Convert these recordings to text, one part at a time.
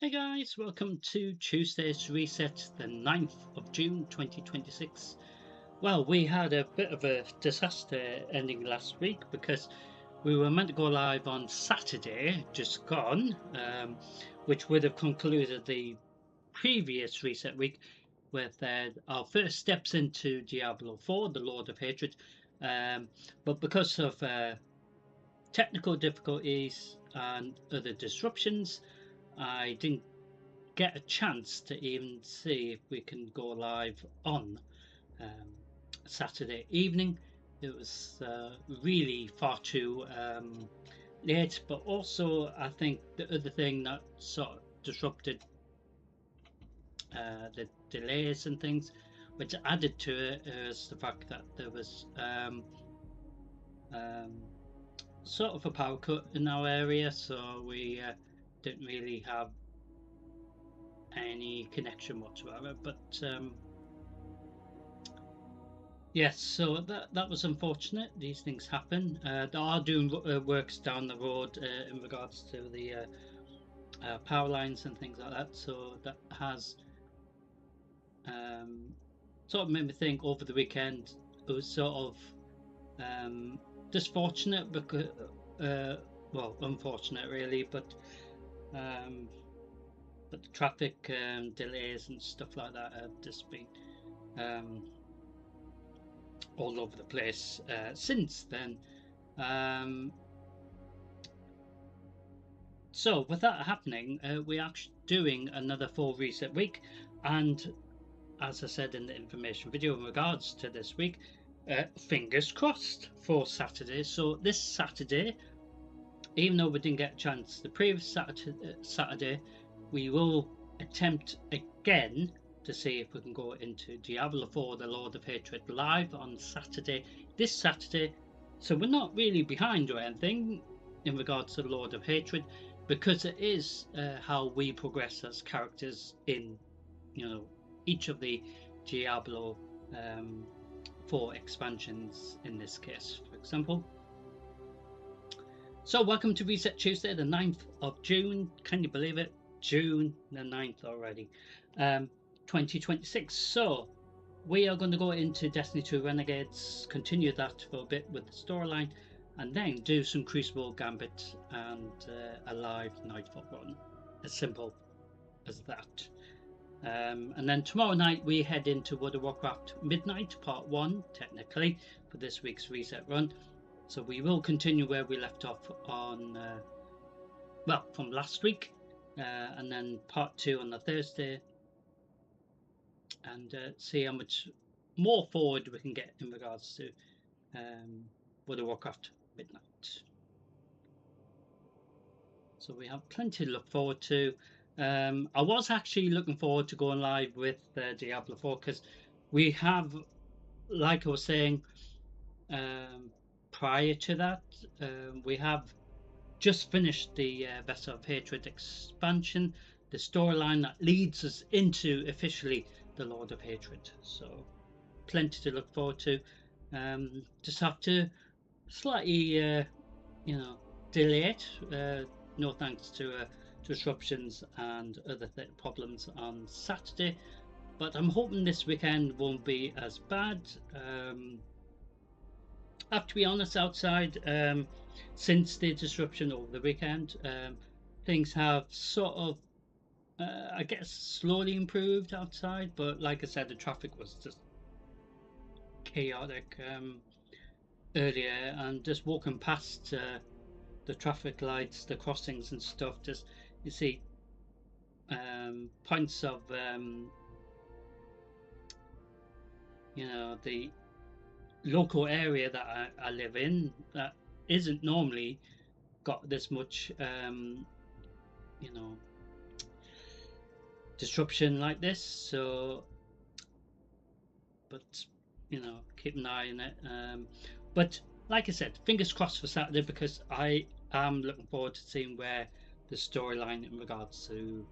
Hey guys, welcome to Tuesday's Reset, the 9th of June 2026. Well, we had a bit of a disaster ending last week because we were meant to go live on Saturday, just gone, which would have concluded the previous Reset week with our first steps into Diablo 4, the Lord of Hatred. But because of technical difficulties and other disruptions, I didn't get a chance to even see if we can go live on Saturday evening. It was really far too late, but also I think the other thing that sort of disrupted the delays and things, which added to it, is the fact that there was sort of a power cut in our area, so we didn't really have any connection whatsoever. But yes, so that was unfortunate. These things happen. They are doing works down the road in regards to the power lines and things like that, so that has sort of made me think over the weekend. It was sort of just fortunate because well, unfortunate really, but the traffic delays and stuff like that have just been all over the place since then. So with that happening, we're actually doing another full reset week, and as I said in the information video in regards to this week, fingers crossed for Saturday. So this Saturday, even though we didn't get a chance the previous Saturday, we will attempt again to see if we can go into Diablo 4, the Lord of Hatred live on Saturday, this Saturday. So we're not really behind or anything in regards to the Lord of Hatred, because it is how we progress as characters in, each of the Diablo 4 expansions in this case, for example. So welcome to Reset Tuesday, the 9th of June. Can you believe it? June the 9th already. 2026. So we are going to go into Destiny 2 Renegades, continue that for a bit with the storyline, and then do some Crucible Gambit and a live Nightfall run. As simple as that. And then tomorrow night we head into World of Warcraft Midnight Part 1, technically, for this week's Reset run. So we will continue where we left off on, well, from last week, and then Part 2 on the Thursday, and see how much more forward we can get in regards to World of Warcraft Midnight. So we have plenty to look forward to. I was actually looking forward to going live with Diablo 4, because we have, like I was saying prior to that, we have just finished the Vessel of Hatred expansion, the storyline that leads us into officially the Lord of Hatred. So plenty to look forward to. Just have to slightly delay it, no thanks to disruptions and other problems on Saturday, but I'm hoping this weekend won't be as bad. I have to be honest, outside, since the disruption over the weekend, things have sort of I guess slowly improved outside, but like I said, the traffic was just chaotic earlier, and just walking past the traffic lights, the crossings and stuff, just you see points of the local area that I live in that isn't normally got this much disruption like this. So but keep an eye on it, but like I said, fingers crossed for Saturday, because I am looking forward to seeing where the storyline in regards to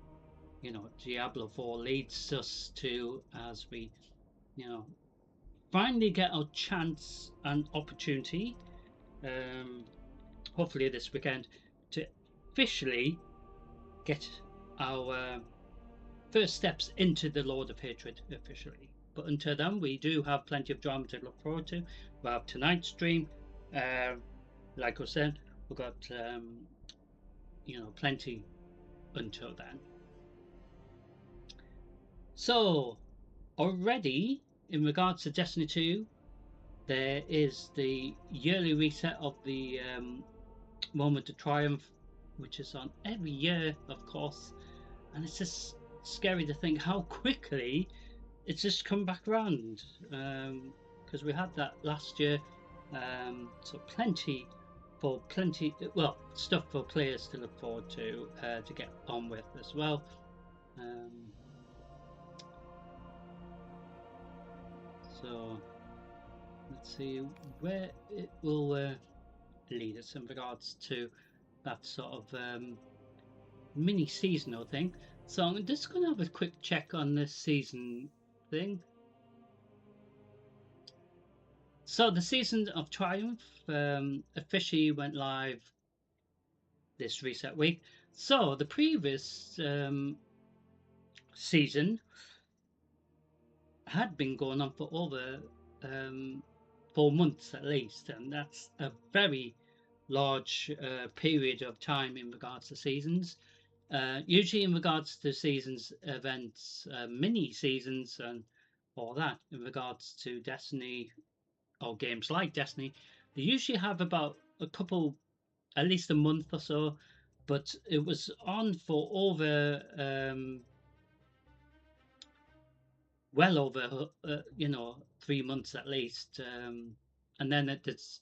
Diablo 4 leads us to, as we finally get our chance and opportunity, hopefully this weekend, to officially get our first steps into the Lord of Hatred officially. But until then, we do have plenty of drama to look forward to. We have tonight's stream. Like I said, we've got plenty until then. So already in regards to Destiny 2, there is the yearly reset of the Moment of Triumph, which is on every year, of course, and it's just scary to think how quickly it's just come back around, because we had that last year, so plenty stuff for players to look forward to get on with as well. So let's see where it will lead us in regards to that sort of mini seasonal thing. So I'm just going to have a quick check on this season thing. So the Season of Triumph officially went live this reset week. So the previous season had been going on for over 4 months at least, and that's a very large period of time in regards to seasons. Usually in regards to seasons, events, mini seasons and all that, in regards to Destiny or games like Destiny, they usually have about a couple, at least a month or so, but it was on for over well over 3 months at least, and then it's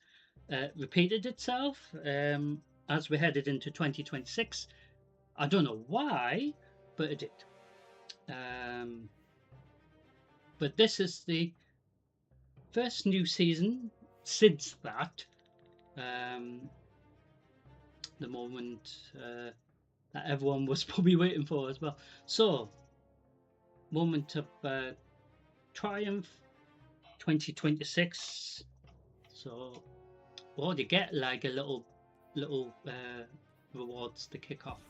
repeated itself as we headed into 2026. I don't know why, but it did. But this is the first new season since that, the moment that everyone was probably waiting for as well. So, Moment of Triumph 2026. So, well, you get like a little rewards to kick off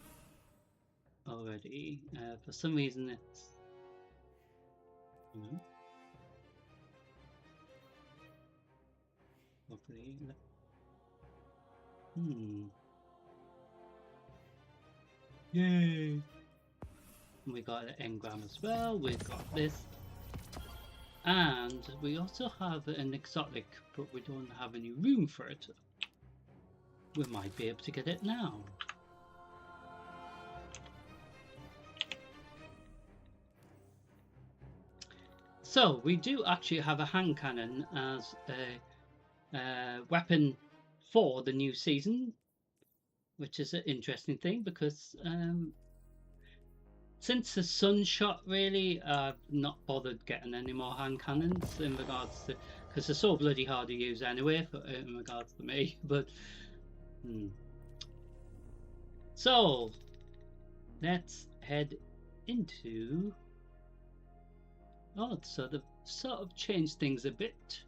already. For some reason, it's hopefully. Yay! We got an engram as well. We've got this, and we also have an exotic, but we don't have any room for it. We might be able to get it now. So we do actually have a hand cannon as a weapon for the new season, which is an interesting thing because since the Sunshot, really, I've not bothered getting any more hand cannons in regards to, because they're so bloody hard to use anyway in regards to me. But so let's head into. Oh, so they've sort of changed things a bit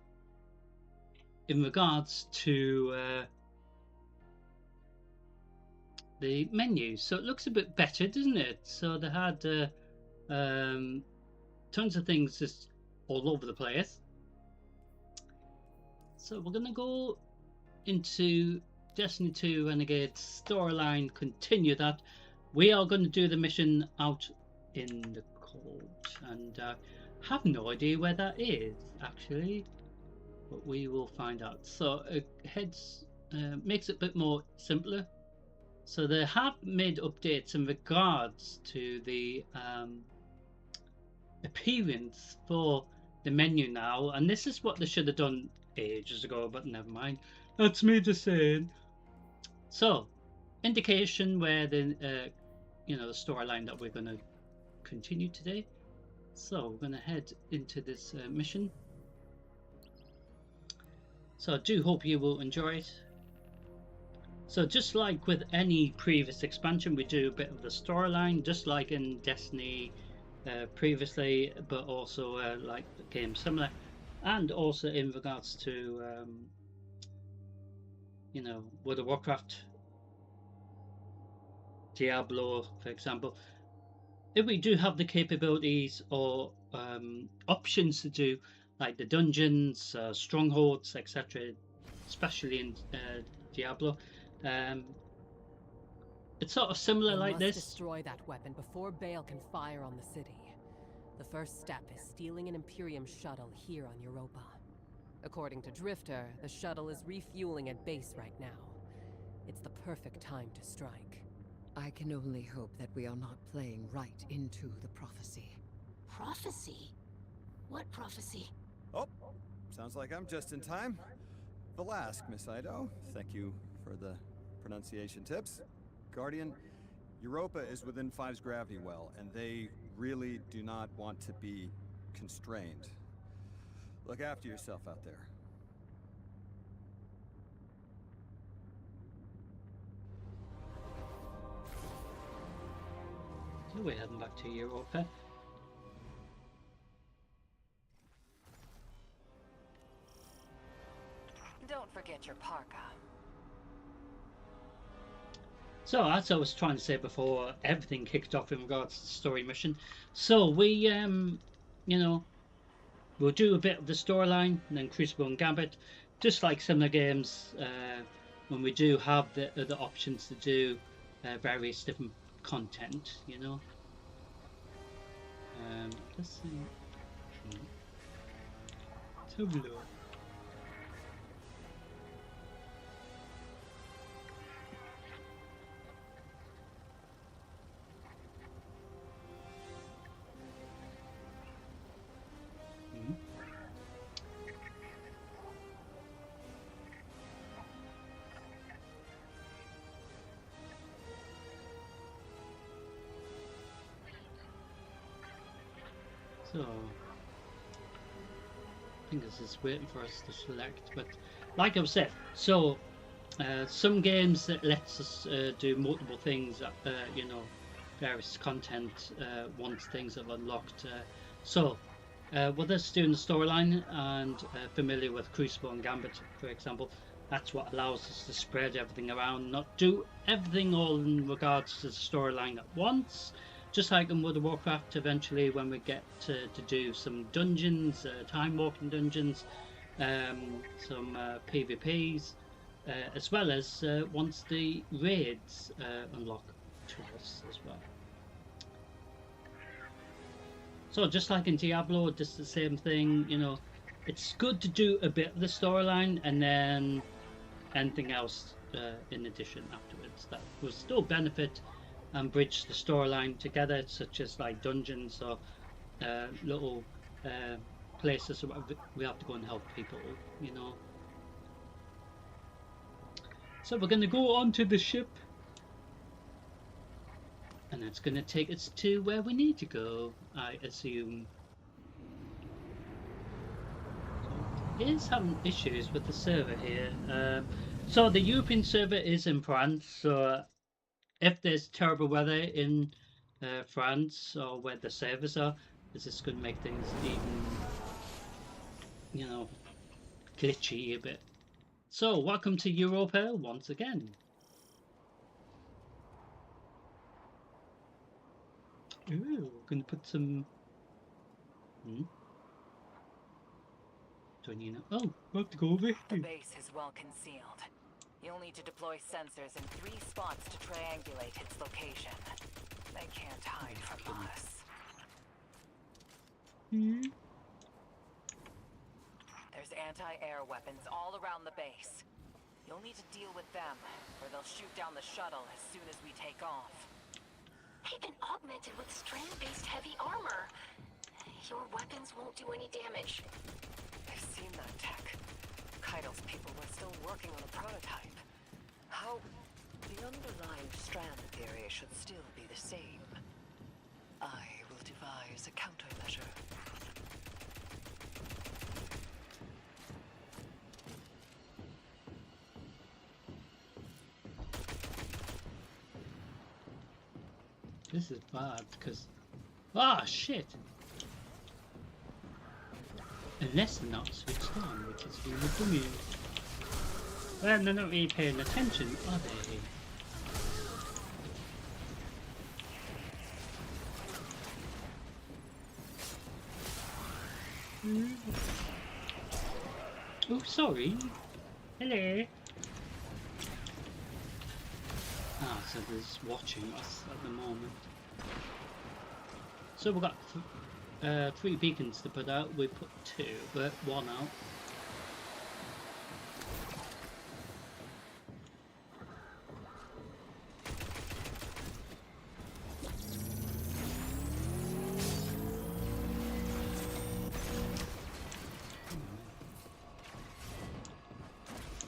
in regards to the menu. So it looks a bit better, doesn't it? So they had tons of things just all over the place. So we're going to go into Destiny 2 Renegades storyline, continue that. We are going to do the mission out in the cold, and have no idea where that is actually, but we will find out. So it makes it a bit more simpler. So they have made updates in regards to the appearance for the menu now, and this is what they should have done ages ago, but never mind, that's me just saying. So indication where the the storyline that we're going to continue today. So we're going to head into this mission. So I do hope you will enjoy it. So just like with any previous expansion, we do a bit of the storyline, just like in Destiny previously, but also like the game similar, and also in regards to World of Warcraft, Diablo, for example. if we do have the capabilities or options to do like the dungeons, strongholds, etc., especially in Diablo, it's sort of similar like We must this. destroy that weapon before Bale can fire on the city. The first step is stealing an Imperium shuttle here on Europa. According to Drifter, the shuttle is refueling at base right now. It's the perfect time to strike. I can only hope that we are not playing right into the prophecy. Prophecy? What prophecy? Oh, sounds like I'm just in time. Velasque, Miss Ido. Thank you for the pronunciation tips. Guardian, Europa is within Five's gravity well, and they really do not want to be constrained. Look after yourself out there. So we're heading back to Europa. Don't forget your parka. So as I was trying to say before everything kicked off in regards to the story mission, so we you know, we'll do a bit of the storyline and then Crucible and Gambit, just like similar games, when we do have the other options to do various different content, you know. Let's see. Let's have a look. So, I think this is waiting for us to select, but like I've said, so some games that lets us do multiple things, you know, various content once things have unlocked. So, with us doing the storyline and familiar with Crucible and Gambit, for example, that's what allows us to spread everything around, not do everything all in regards to the storyline at once. Just like in World of Warcraft, eventually when we get to do some dungeons, time walking dungeons, some PvPs, as well as once the raids unlock to us as well. So just like in Diablo, just the same thing, you know, it's good to do a bit of the storyline and then anything else in addition afterwards that will still benefit and bridge the storyline together, such as like dungeons or little places where we have to go and help people, you know. So we're going to go onto the ship, and it's going to take us to where we need to go, I assume. So it is having issues with the server here. So the European server is in France, so if there's terrible weather in France or where the servers are, this is going to make things even, you know, glitchy a bit. So, welcome to Europa once again. Ooh, we're going to put some... Do I need to... Oh, we have to go over here. The base is well concealed. You'll need to deploy sensors in 3 spots to triangulate its location. They can't hide from us. There's anti-air weapons all around the base. You'll need to deal with them, or they'll shoot down the shuttle as soon as we take off. They've been augmented with strand-based heavy armor. Your weapons won't do any damage. I've seen that tech. Kaido's people were still working on a prototype. How... The underlying strand theory should still be the same. I will devise a countermeasure. This is bad, because... Ah, shit! Unless they're not switched on, which is really funny. Well, they're not really paying attention, are they? Oh, sorry. Hello. Ah, so there's watching us at the moment. So we've got 3 beacons to put out. We put 2, but 1 out.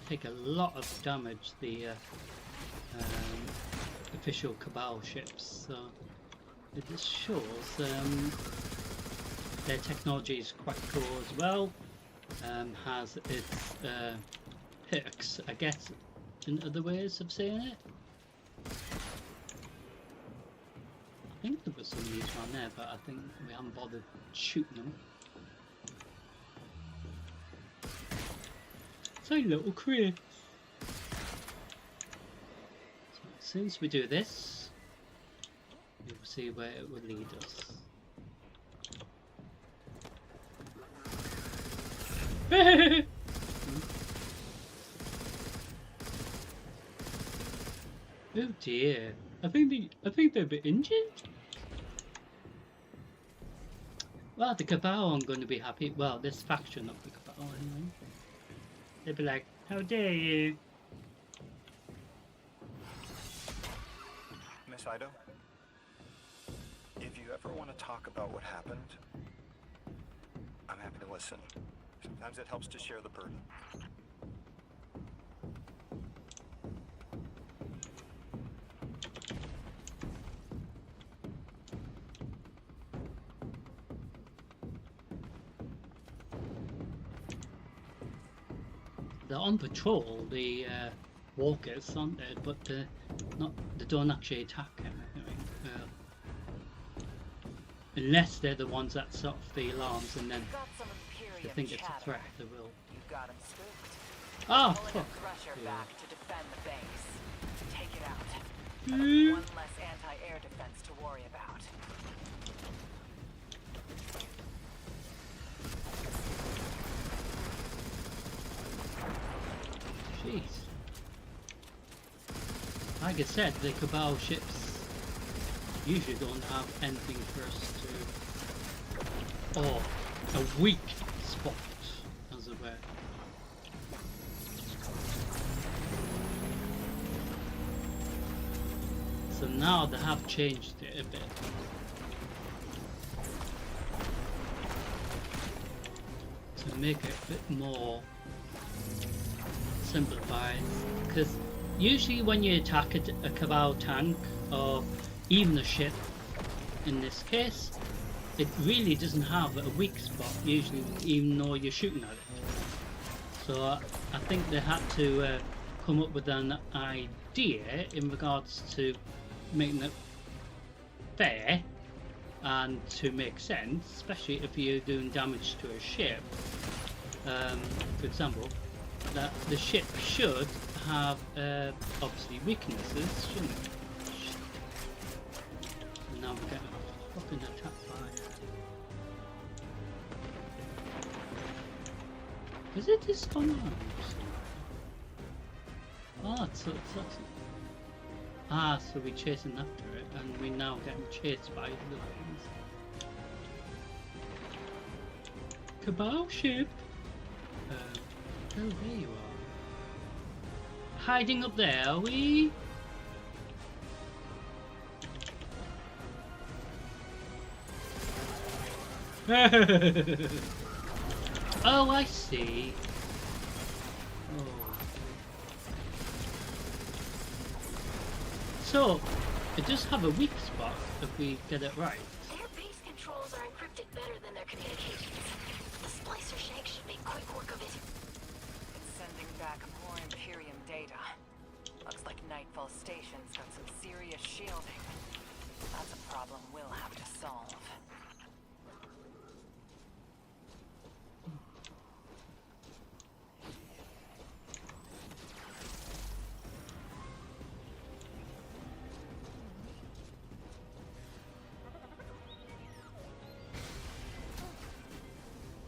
Take a lot of damage, the official Cabal ships, so it just shows their technology is quite cool as well. Has its perks, I guess, in other ways of saying it. I think there was some news around there, but I think we haven't bothered shooting them. So little crate. So as soon as we do this, we'll see where it will lead us. Oh dear! I think they're a bit injured. Well, the Cabal aren't going to be happy. Well, this faction of the Cabal anyway. They'd be like, "How dare you!" Miss Ido, if you ever want to talk about what happened, I'm happy to listen. Sometimes it helps to share the burden. They're on patrol, the walkers, aren't they? But they don't actually attack anything. Unless they're the ones that set off the alarms, and then they think it's a threat, they will. You got him spooked. Oh, Pulling fuck. a Crusher Yeah. back to defend the base. Take it out. Mm. One less anti-air defense to worry about. Jeez. Like I said, the Cabal ships usually don't have anything for us to... Oh, a weak spot, as it were. So now they have changed it a bit. To make it a bit more simplified, because usually when you attack a Cabal tank or even a ship in this case, it really doesn't have a weak spot usually, even though you're shooting at it. So I think they had to come up with an idea in regards to making it fair and to make sense, especially if you're doing damage to a ship. For example, that the ship should have obviously weaknesses, shouldn't it? And now we're getting fucking attacked by. Is it this one? Ah, so we're chasing after it, and we're now getting chased by the lines. Cabal ship. Oh, there you are. Hiding up there, are we? Oh, I see. Oh. So, it does have a weak spot if we get it right. Their base controls are encrypted better than their communications. The splicer shank should make quick work of it. It's sending back more Imperium data. Looks like Nightfall Station's got some serious shielding. That's a problem we'll have to solve.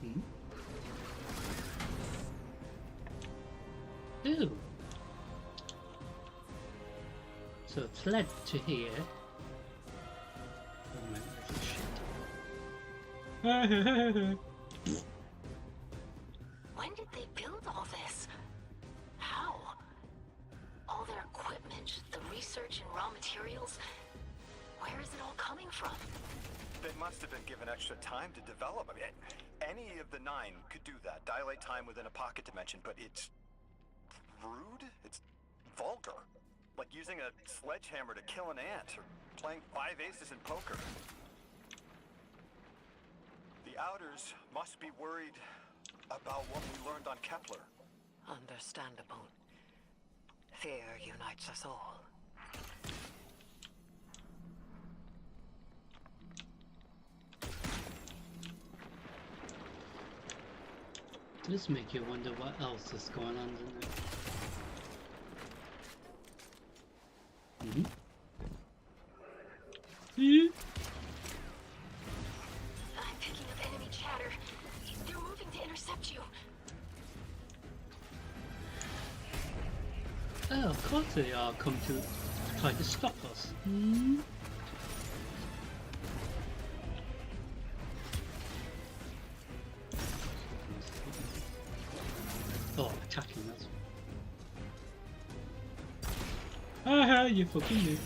Hmm? So it's led to here. Oh man, this is shit. When did they build all this? How? All their equipment, the research and raw materials. Where is it all coming from? They must have been given extra time to develop. I mean, any of the 9 could do that. Dilate time within a pocket dimension, but it's rude? It's vulgar. Like using a sledgehammer to kill an ant, or playing 5 aces in poker. The Outers must be worried about what we learned on Kepler. Understandable. Fear unites us all. It does make you wonder what else is going on, doesn't it? I'm picking up enemy chatter. They're moving to intercept you. Oh, of course they are come to try to stop us. Oh, attacking us. Haha, you fucking knew.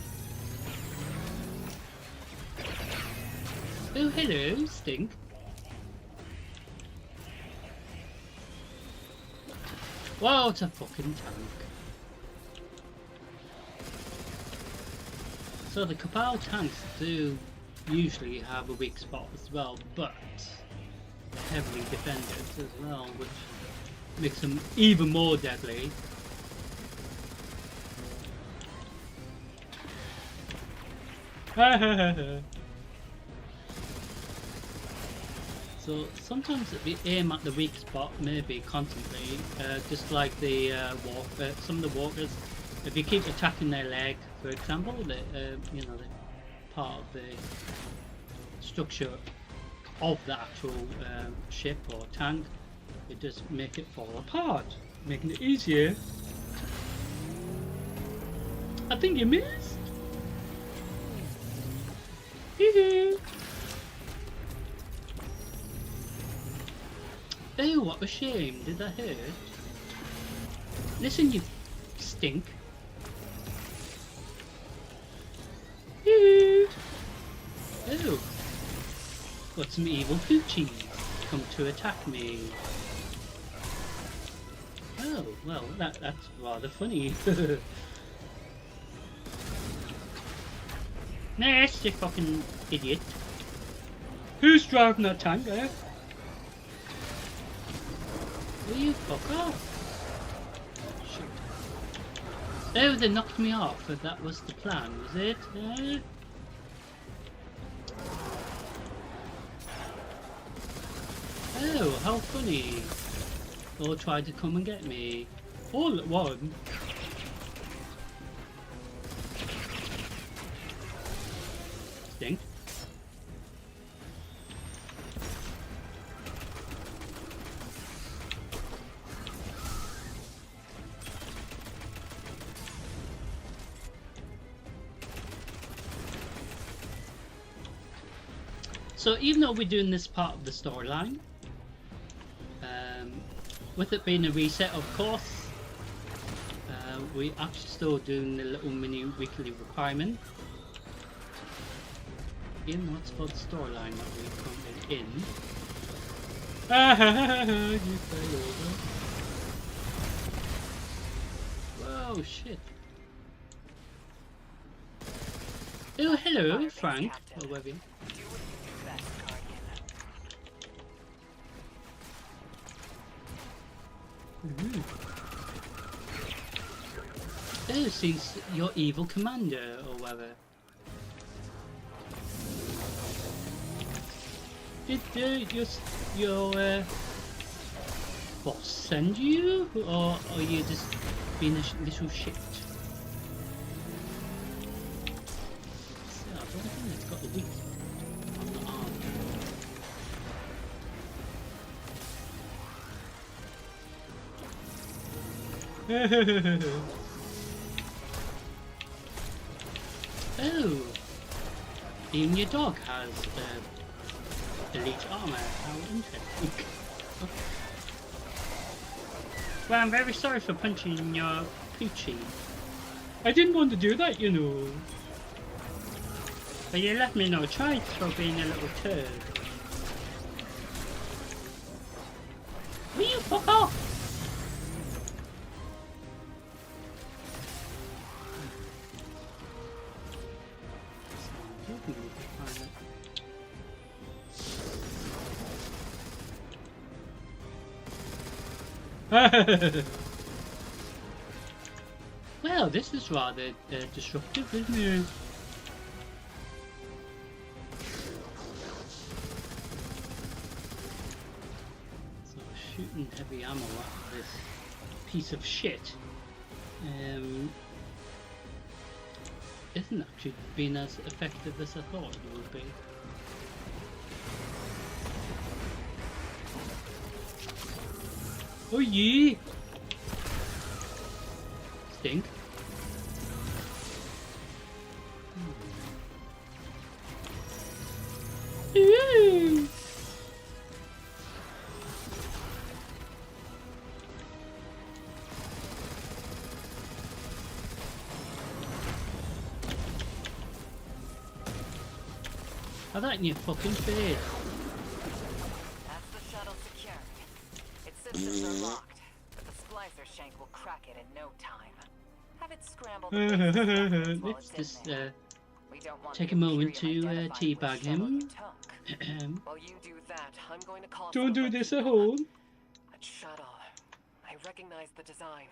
Oh, hello, Stink. Whoa, it's a fucking tank. So the Cabal tanks do usually have a weak spot as well, but heavily defended as well, which makes them even more deadly. So sometimes if you aim at the weak spot, maybe constantly, just like the some of the walkers, if you keep attacking their leg, for example, you know, the part of the structure of the actual ship or tank, it does make it fall apart, making it easier. I think you missed. Oh, what a shame. Did that hurt? Listen, you stink. Oh. Got some evil poochies come to attack me. Oh, well, that's rather funny. Next, you fucking idiot. Who's driving that tank, eh? Will you fuck off? Shit. Oh, they knocked me off, but that was the plan, was it? Oh, how funny. Or tried to come and get me. All at once. Stink. So even though we're doing this part of the storyline, with it being a reset, of course, we actually still doing the little mini weekly requirement. Even though it's for the storyline that we're currently in. You fell over. Whoa, shit. Oh, hello, Frank. Or whatever. Oh, since you're evil commander or whatever. Did your boss send you, or are you just being a little shit? So, I don't think it's got the weak spot on the arm. Oh, even your dog has elite armor. How interesting. Okay. Well, I'm very sorry for punching your Poochie. I didn't want to do that, you know. But you left me no choice for being a little turd. Will you fuck off? Well, this is rather disruptive, isn't it? So shooting heavy ammo at this piece of shit isn't actually being as effective as I thought it would be. Oh yeah! Stink. Ooh. How that in your fucking face? That's the shuttle secured. Its systems are locked, but the splicer shank will crack it in no time. Have it scramble the bases while Let's it's just in there. We don't want take the a moment to Imperium identifying teabag which shuttle him. you took. While you do that, I'm going to call Don't some do of my this at people. home. That shuttle. I recognize the design.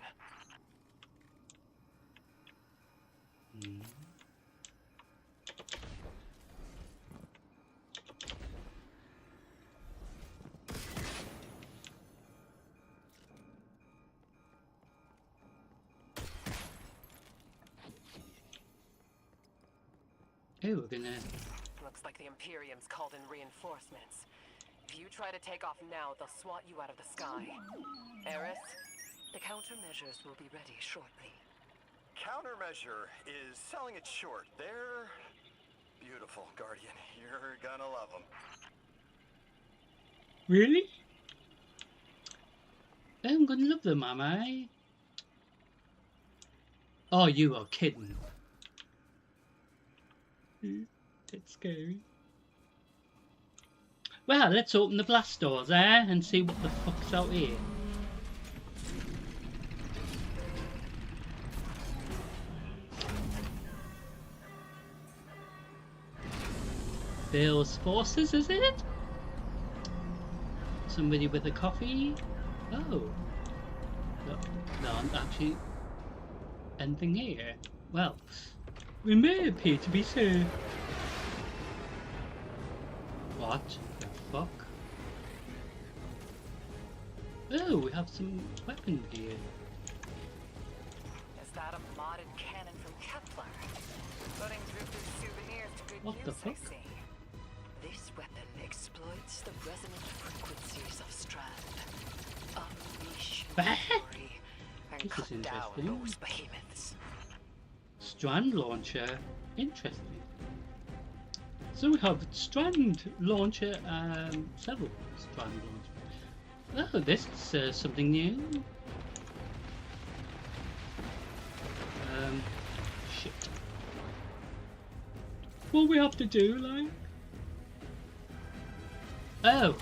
Oh, we're gonna. Looks like the Imperium's called in reinforcements. If you try to take off now, they'll swat you out of the sky. Eris, the countermeasures will be ready shortly. Countermeasure is selling it short. They're beautiful, Guardian. You're gonna love them. Really? I'm gonna love them, am I? Oh, you are kidding. It's scary. Well, let's open the blast doors, and see what the fuck's out here. Bill's forces, is it? Somebody with a coffee? Oh. No, not actually anything here. Well, we may appear to be safe. What the fuck? Oh, we have some weapons here. Is that a modded cannon from Kepler? Putting Drifter's souvenirs to good What use, the I fuck? see. This weapon exploits the resonant frequencies of Strand. Unleash your What? fury and This is cut down interesting. those behemoths. Strand launcher. Interesting. So we have strand launcher and several strand launchers. Oh, this is something new. Shit. What we have to do, like? Oh.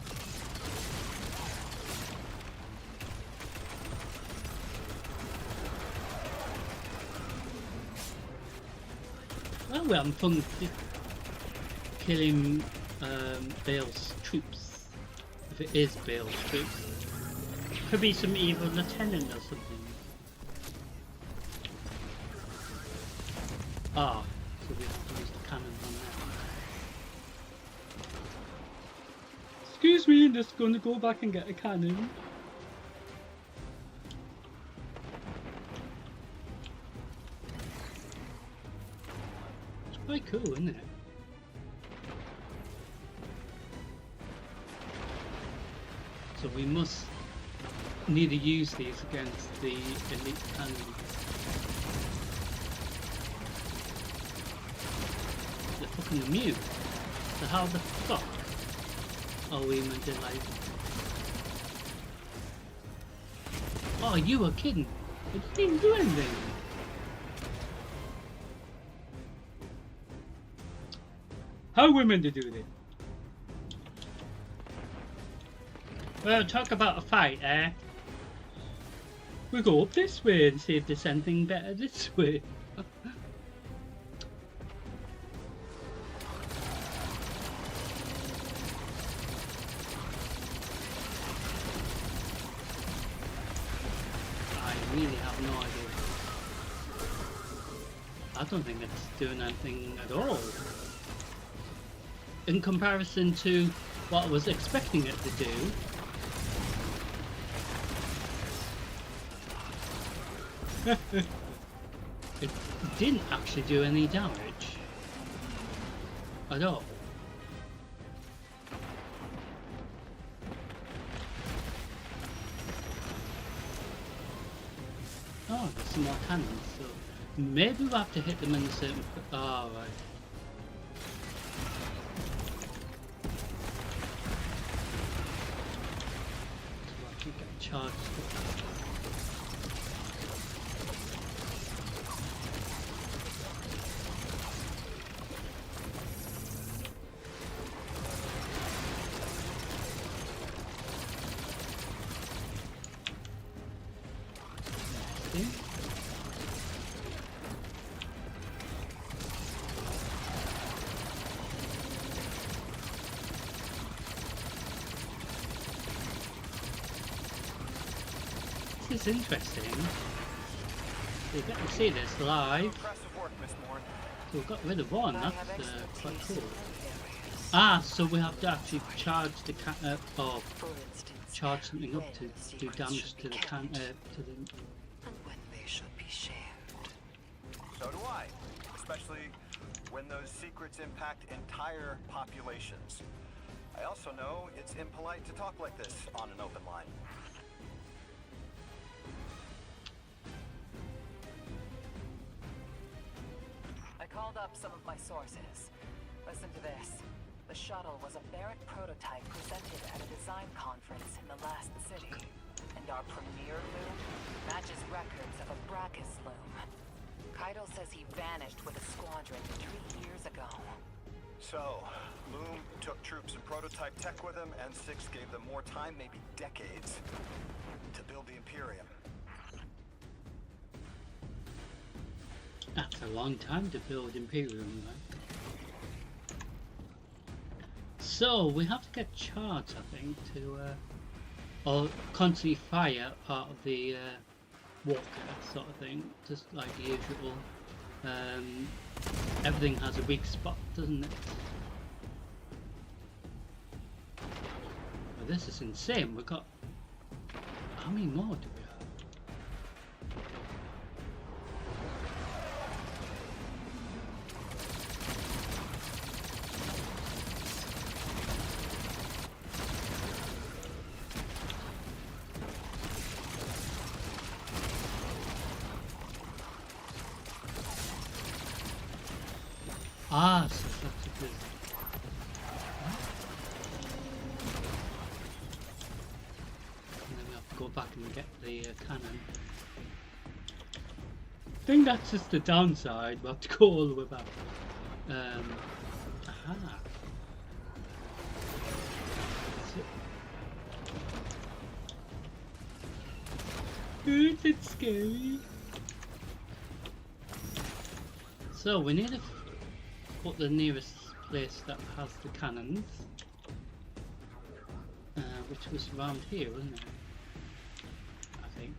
Well, we're having fun killing Bale's troops. If it is Bale's troops. Could be some evil lieutenant or something. Ah, so we have to use the cannon on that. Excuse me, I'm just going to go back and get a cannon. It's quite cool, isn't it? So we must need to use these against the elite cannons. fucking immune. So how the fuck are we meant to like... Oh, you were kidding. It didn't do anything. How are we meant to do this? Well, talk about a fight, eh? We go up this way and see if there's anything better this way. I really have no idea. I don't think it's doing anything at all. In comparison to what I was expecting it to do. It didn't actually do any damage at all. Oh, there's some more cannons, so maybe we'll have to hit them in a certain... Oh, right. So I can get charged. This is interesting. You get to see this live. Impressive work, Miss Moore. So we've got rid of one, I that's have quite expertise cool. in many areas. Ah, so we have to actually charge the or For instance, charge something up when to do secrets damage should to be the kept, to the... and when they should be shared. So do I. Especially when those secrets impact entire populations. I also know it's impolite to talk like this on an open line. I called up some of my sources. Listen to this. The shuttle was a Barrett prototype presented at a design conference in the last city. And our premier loom matches records of a Brachus loom. Keitel says he vanished with a squadron 3 years ago. So, Loom took troops and prototype tech with him, and Six gave them more time, maybe decades, to build the Imperium. That's a long time to build Imperium, right? So we have to get charged, I think, to or constantly fire part of the walker sort of thing, just like the usual. Everything has a weak spot, doesn't it? Well, this is insane. We've got... How many more do we have? Ah, so that's a good... And then we have to go back and get the cannon. I think that's just the downside, we have to go all the way back. Aha. Is it scary? So we need to put the nearest place that has the cannons, which was around here, wasn't it? I think.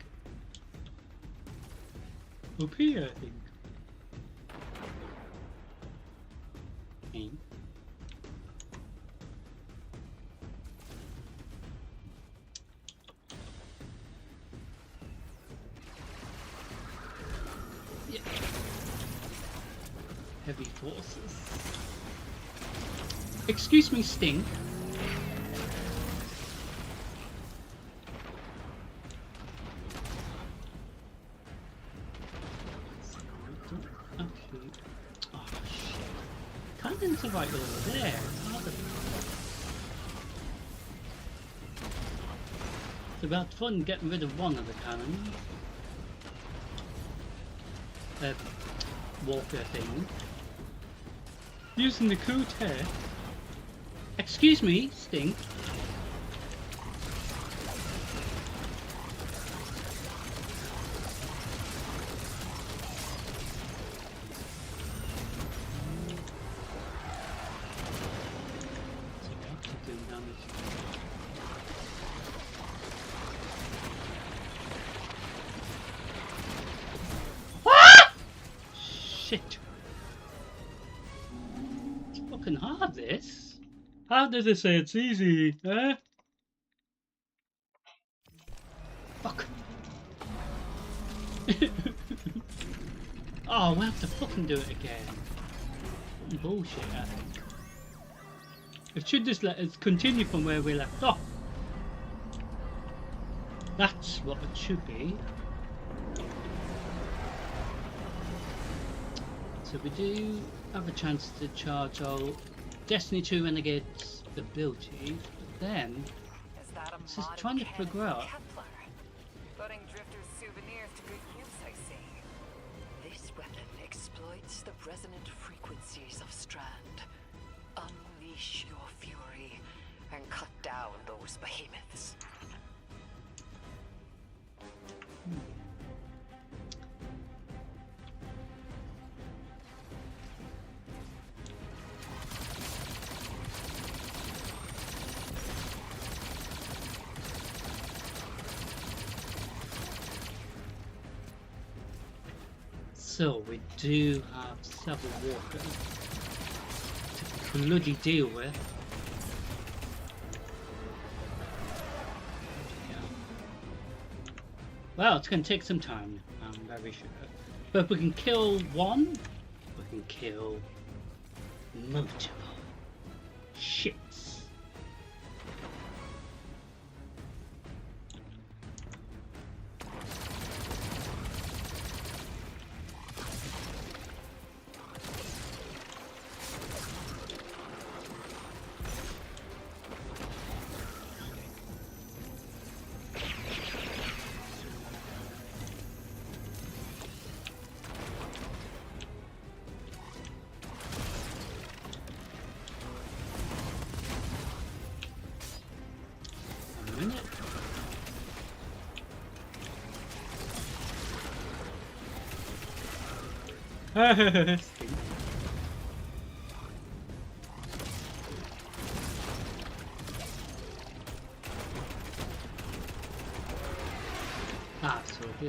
Up here, I think. Okay. Yeah. Heavy forces. Excuse me, Sting. Actually, oh shit! Can't cannons are right over there. Are they? It's about fun getting rid of one of the cannons. Walker thing. Using the coup tear. Excuse me, Sting. Shit. It's fucking hard, this. How did they say it's easy, eh? Fuck. Oh, we'll have to fucking do it again. Bullshit, I think. It should just let us continue from where we left off. That's what it should be. So we do have a chance to charge our Destiny 2 Renegades ability, but then it's just trying to figure out. Putting drifters' souvenirs to good use, I see. This weapon exploits the resonant frequencies of Strand. Unleash your fury and cut down those behemoths. So we do have several walkers to bloody deal with. Yeah. Well, it's going to take some time, I'm very sure. But if we can kill one, we can kill multiple shits.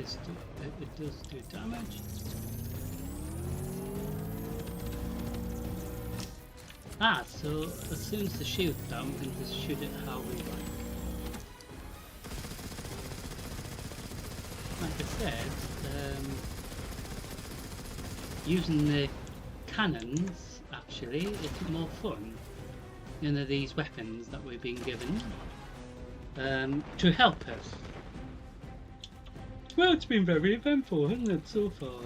So it does do damage. So as soon as the shield's down, we can just shoot it how we like. Like I said, using the cannons actually is more fun. You know, these weapons that we've been given to help us. Well, it's been very eventful, hasn't it, so far?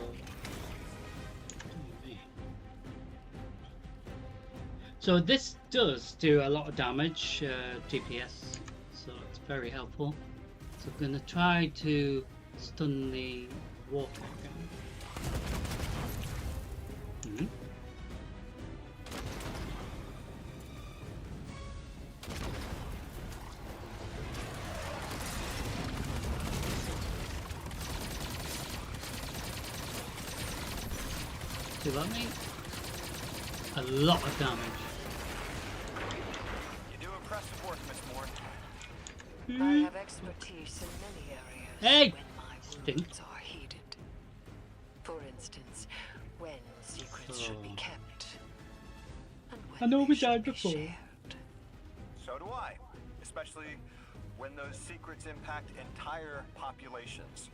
So this does do a lot of damage, DPS, so it's very helpful. So I'm going to try to stun the walker again. Do that, mate? A lot of damage. You do impressive work, Miss Moore. I have expertise in many areas Hey! when my wounds are heeded. For instance, when secrets should be kept, and when I know we they died should be before. shared. So do I. Especially when those secrets impact entire populations.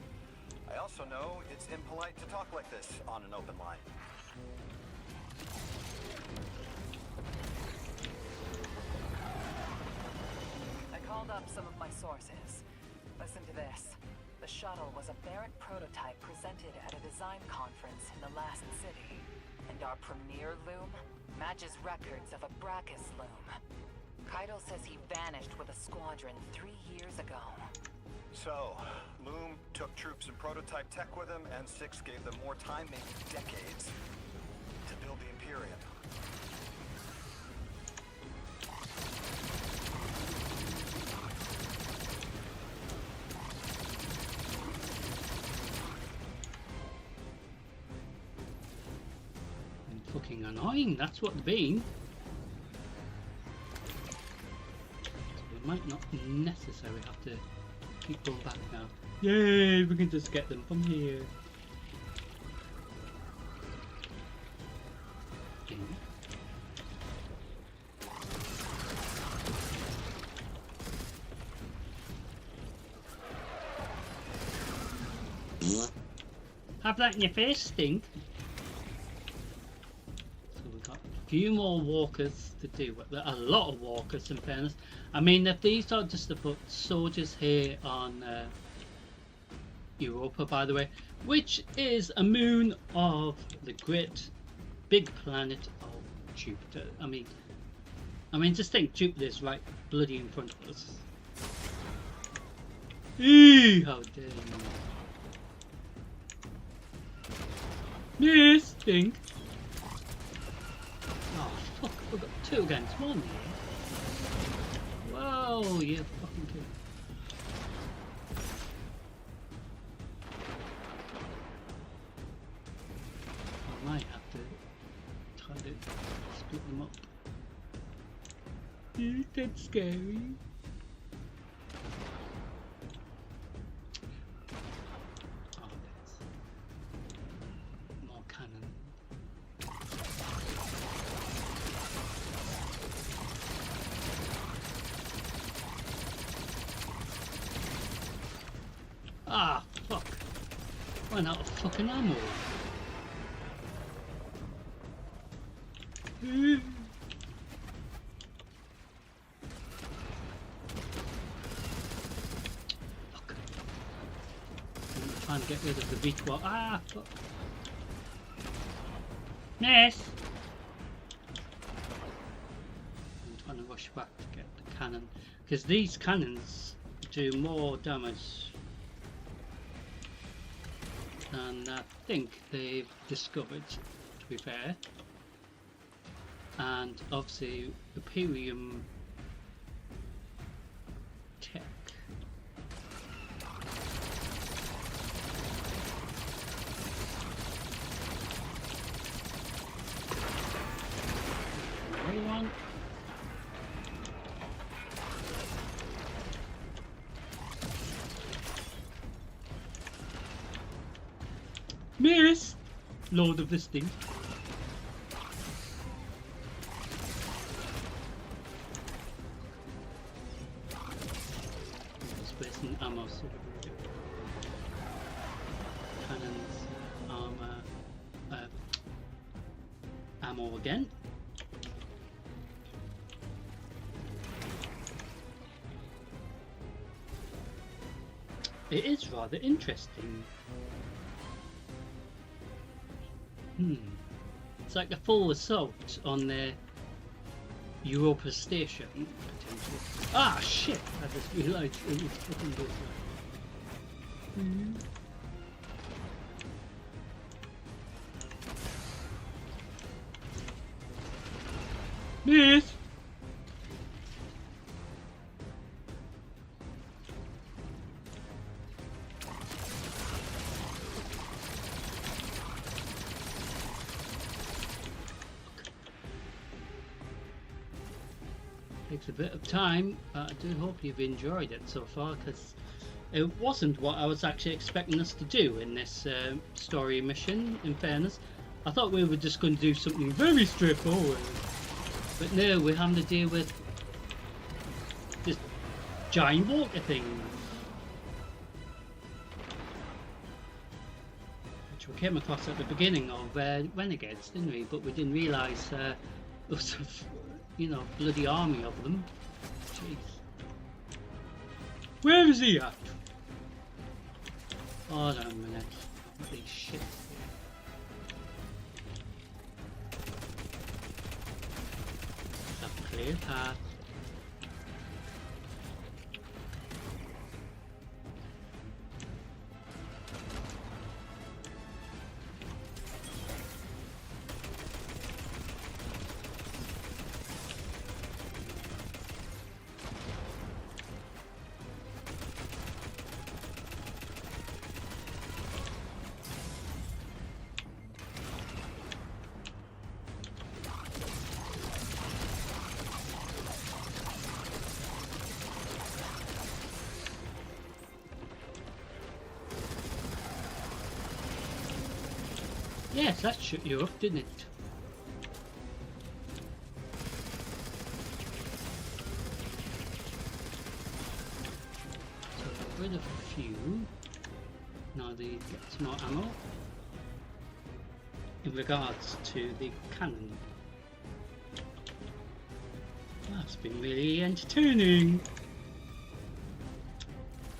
I also know it's impolite to talk like this on an open line. I called up some of my sources. Listen to this. The shuttle was a Barrett prototype presented at a design conference in the last city. And our premier loom matches records of a Brachus loom. Keitel says he vanished with a squadron 3 years ago. So, Loom took troops and prototype tech with him, and Six gave them more time, maybe decades, to build the Imperium. And fucking annoying, that's what they've been. So we might not necessarily have to keep going back now. Yay, we can just get them from here. Have that in your face, stink. So we've got a few more walkers to do. A lot of walkers, in fairness. I mean, if these are just to put soldiers here on Europa, by the way, which is a moon of the great big planet of Jupiter. I mean, just think, Jupiter's right bloody in front of us. Eee, how dare you! Yes, stink. Oh fuck! We've got 2 against 1 here. Whoa, you fucking kid. I might have to try to split them up. That's scary. Oh, there's more cannon. Ah, fuck. Ran out of fucking ammo. Fuck. I'm trying to get rid of the beach wall. Ah, fuck. Miss! I'm trying to rush back to get the cannon. Because these cannons do more damage than I think they've discovered, to be fair. And obviously Imperium tech. Another one. Miss! Lord of this thing. Wasting ammo, so cannons, armor, ammo again. It is rather interesting. It's like a full assault on their Europa station, potentially. Ah, shit! I just realised it was fucking this way. Miss! Takes a bit of time, but I do hope you've enjoyed it so far, because it wasn't what I was actually expecting us to do in this story mission, in fairness. I thought we were just going to do something very straightforward, but no, we're having to deal with this giant water thing, which we came across at the beginning of Renegades, didn't we? But we didn't realise there was you know, bloody army of them. Jeez. Where is he at? Hold on a minute. Holy shit. clear path. Yes, that shut you up, didn't it? So get rid of a few. Now they get some more ammo. In regards to the cannon. That's been really entertaining.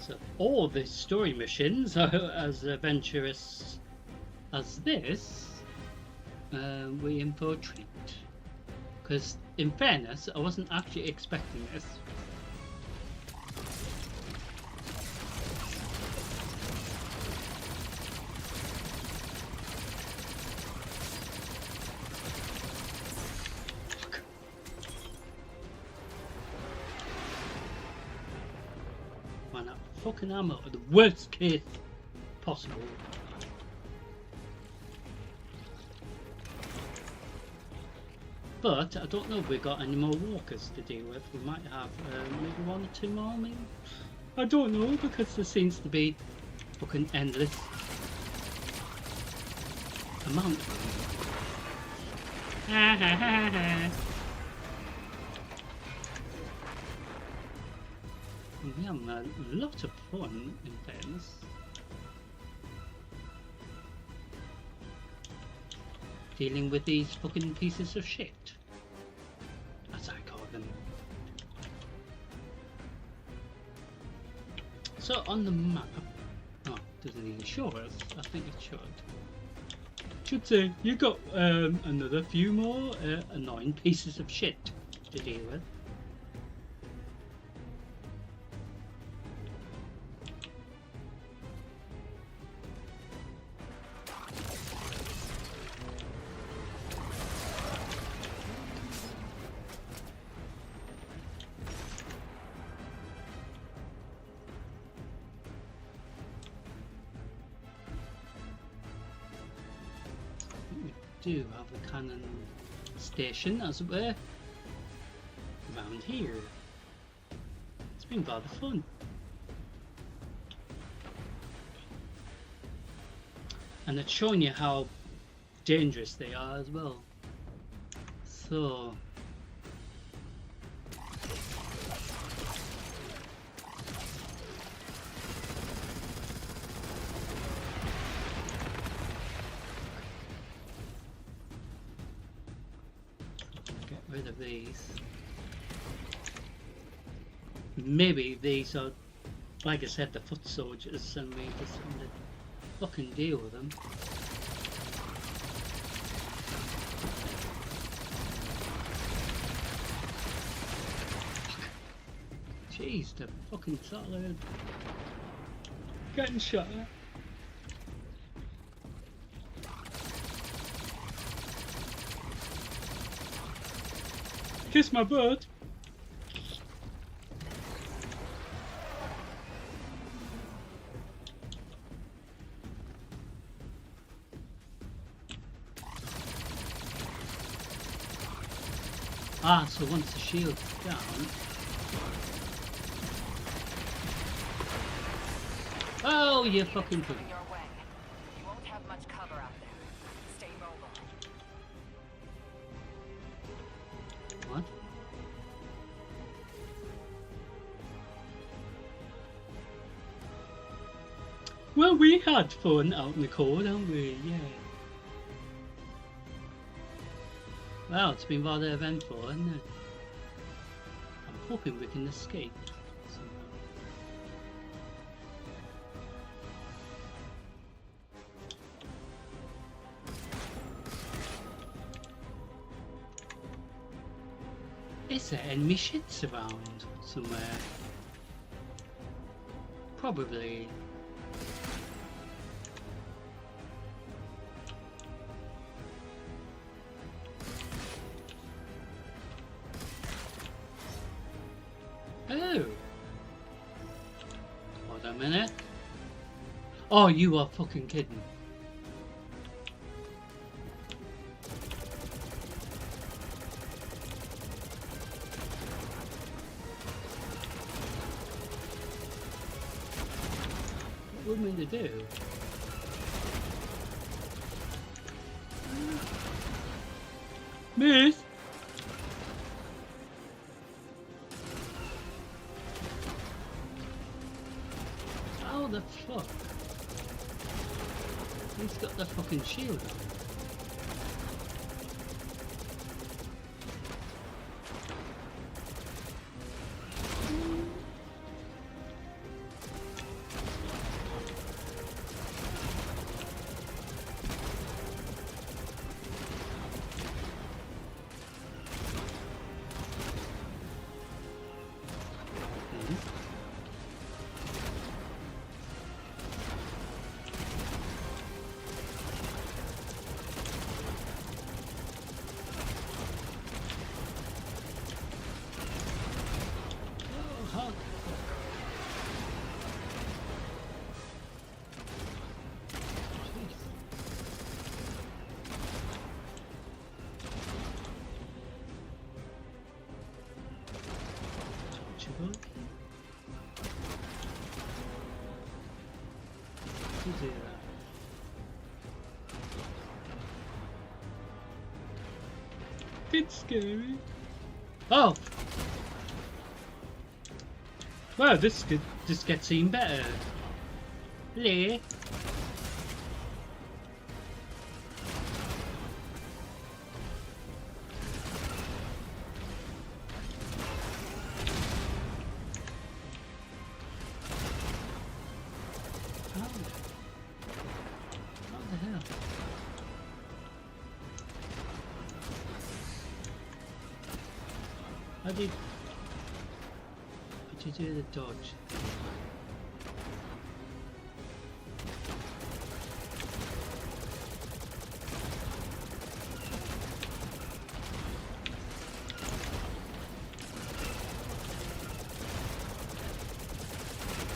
So all the story missions are as adventurous as this. We in for a treat. Because in fairness, I wasn't actually expecting this. Man, that fucking ammo are the worst case possible. But I don't know if we've got any more walkers to deal with. We might have maybe one or two more, maybe? I don't know, because there seems to be fucking endless amount of them. We're having a lot of fun in fairness. Dealing with these fucking pieces of shit, as I call them. So on the map, oh, doesn't even show us. I think it should. Should say you got another few more annoying pieces of shit to deal with. Do have a cannon station, as it were, around here. It's been rather fun. And it's showing you how dangerous they are as well. So rid of these. Maybe these are, like I said, the foot soldiers, and we just want to fucking deal with them. Jeez, the fucking solid getting shot at. Kiss my butt. Ah, so once the shield's down. Oh, you fucking put. You won't have much cover out there. Stay mobile. What? Well, we had fun out in the cold, haven't we? Yeah. Well, it's been rather eventful, hasn't it? I'm hoping we can escape somehow. Is there enemy shits around somewhere? Probably. Oh. Hold on a minute. Oh, you are fucking kidding. What do you mean to do? Miss? How the fuck? He's got the fucking shield on. It's scary. Oh! Wow, this gets even better. Hello. How did you do the dodge?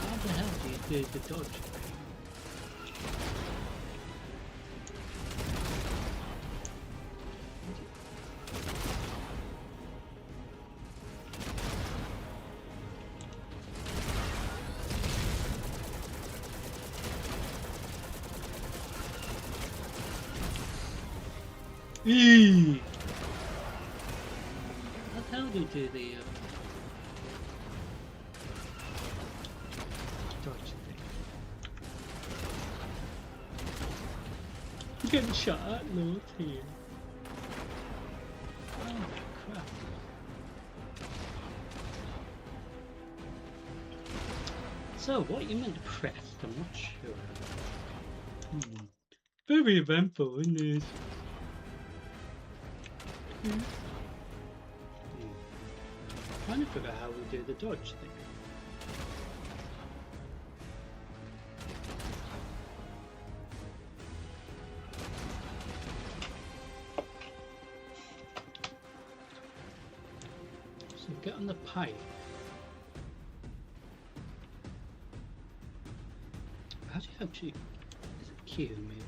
How the hell do you do the dodge? Eee! How do you do the dodge thing? I'm getting shot at Lord here. Oh crap. So what you meant to press, I'm not sure. Very eventful, isn't it? Trying to figure out how we do the dodge thing. So get on the pipe. How do you actually? Is it Q maybe?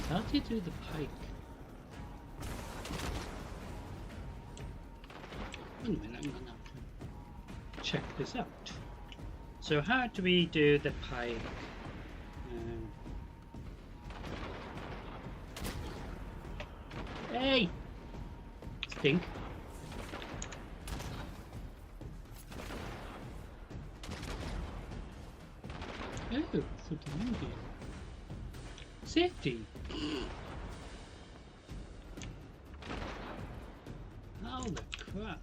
How do you do the pike? Wait a minute, I'm gonna have to check this out. So how do we do the pike? Hey! Stink. Oh, something new here. Safety! How the crap?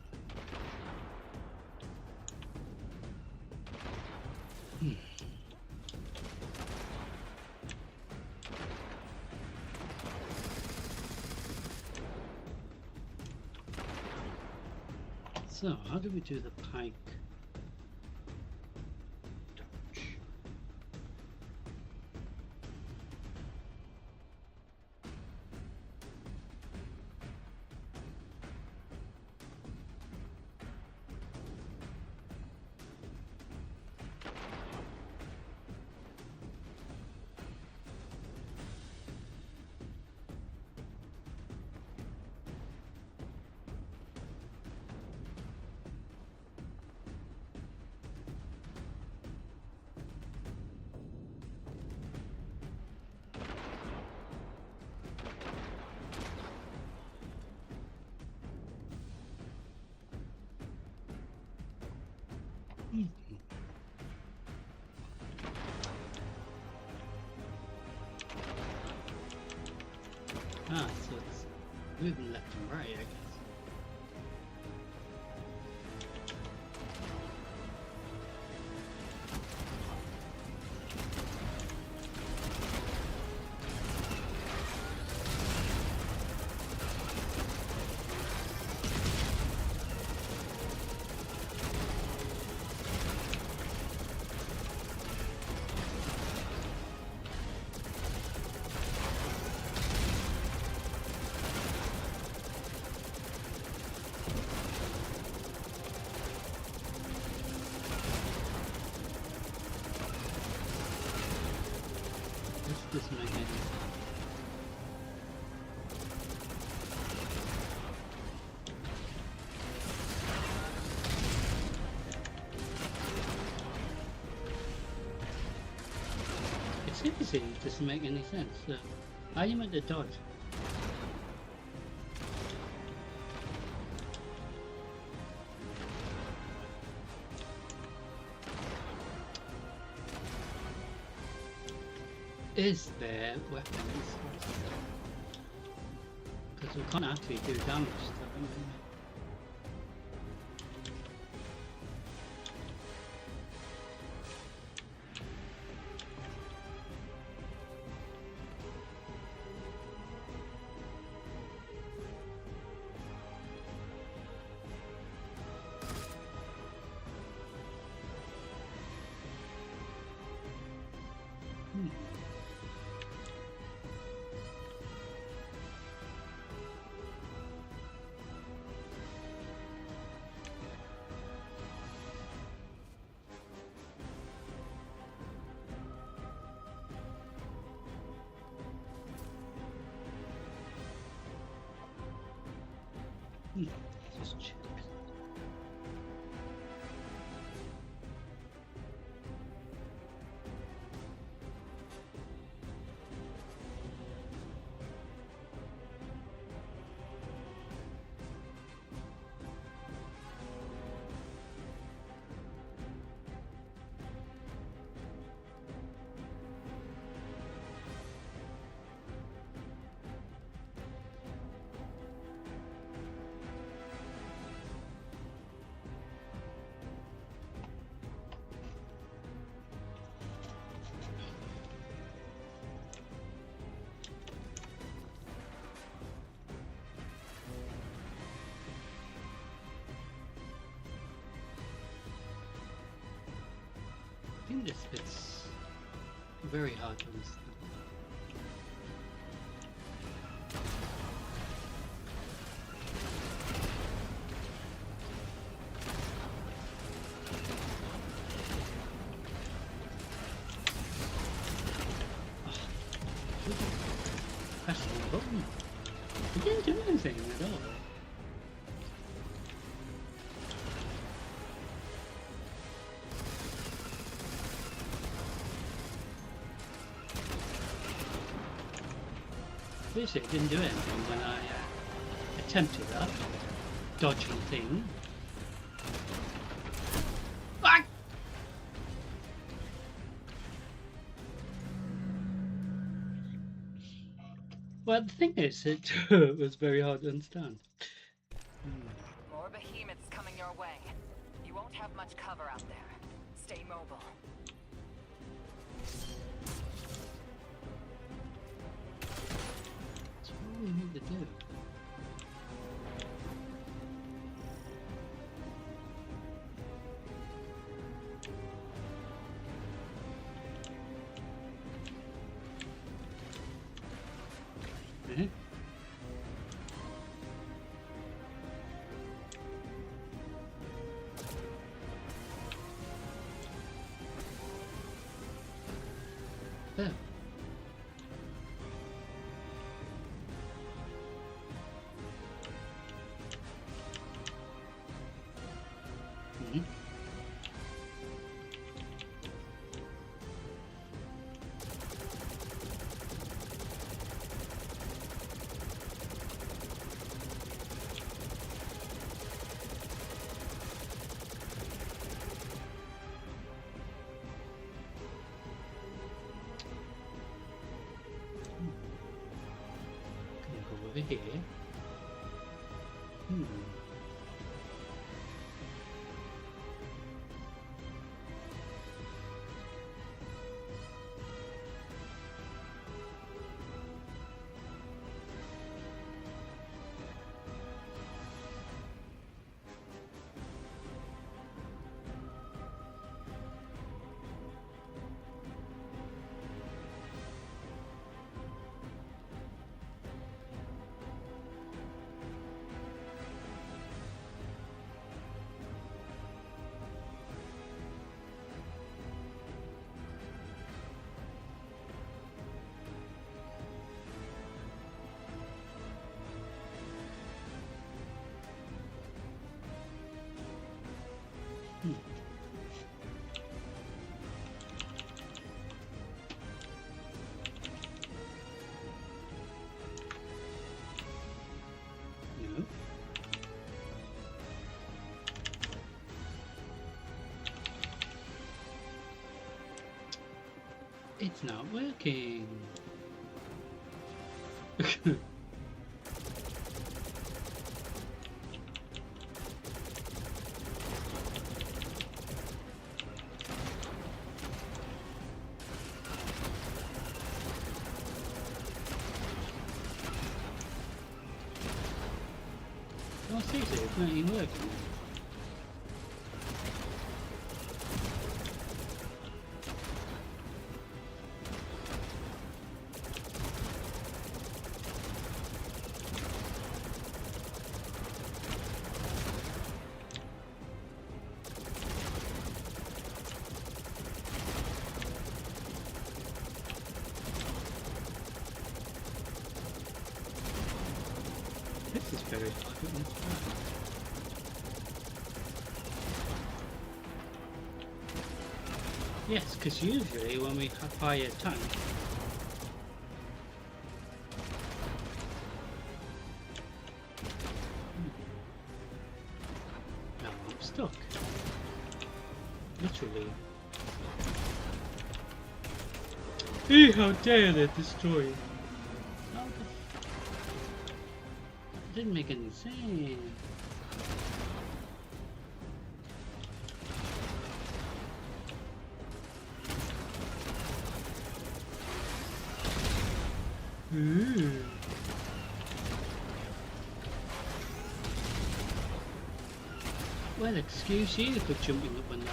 So, how do we do the pike dodge? Ah, so it's moving left and right, I guess. This doesn't make any sense. Seriously, it doesn't make any sense. How are you meant to dodge? Is there weapons? Because we can't actually do damage to them. Just check. I think this bit's very hard to understand. Press the button. It didn't do anything at all. Basically, it didn't do anything when I tempted that dodging thing. Ah! Well, the thing is, it was very hard to understand. More behemoths coming your way. You won't have much cover out there. Stay mobile. That's what we need to do. There. Mhm. Gonna go over here. No. It's not working. Oh, seriously, it's not even working. This is very hard to understand. Yes, because usually when we fire a tank, now I'm stuck. Literally. How dare they destroy it? That didn't make any sense. Well, excuse you for jumping up and down.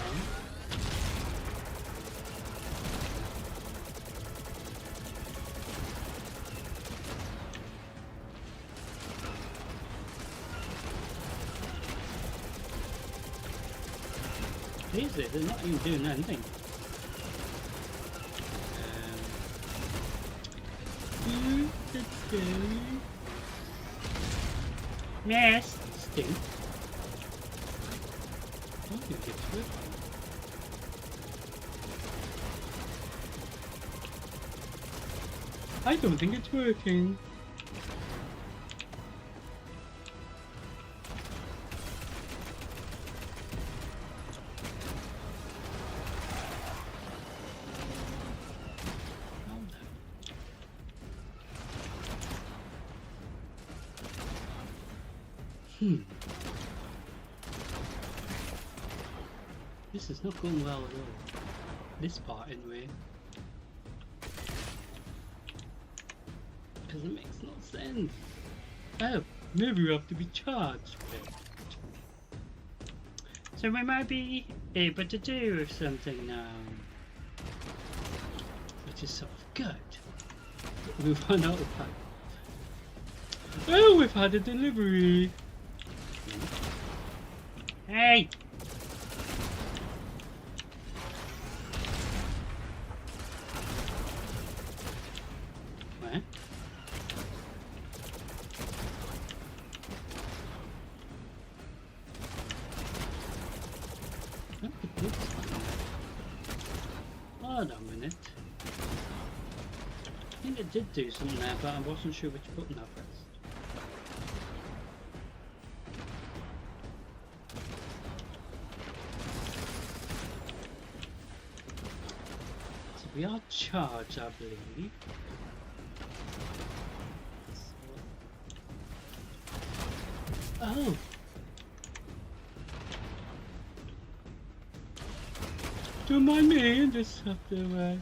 Seriously, they're not even doing anything. Yes, stink. I don't think it's working. I don't think it's working. This is not going well at all. This part anyway. Because it makes no sense. Oh, maybe we have to be charged. So we might be able to do something now. Which is sort of good. We've run out of time. Oh, we've had a delivery. Hey! Where? Look at this one. Hold on a minute. I think it did do something there, but I wasn't sure which button I pressed. So we are charged, I believe. Oh! Don't mind me, I just have to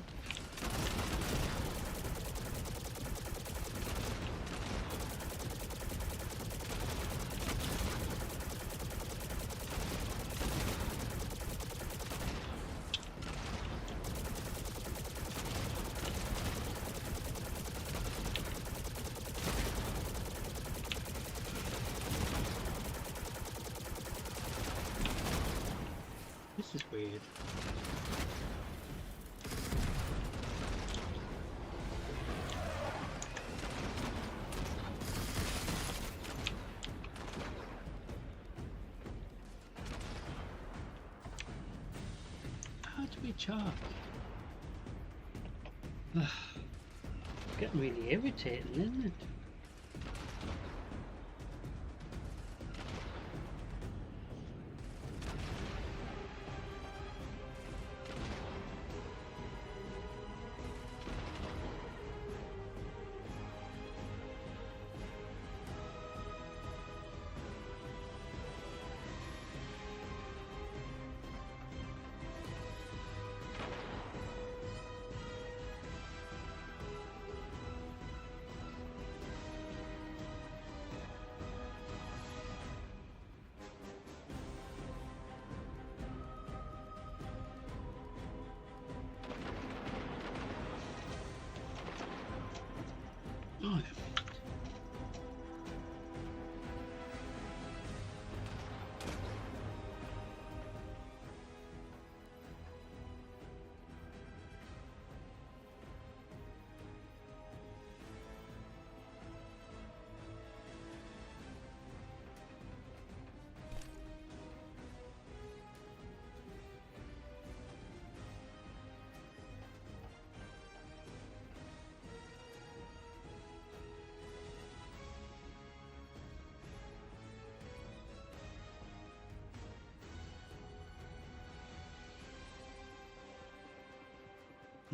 This is weird. How do we charge? Getting really irritating, isn't it? Oh.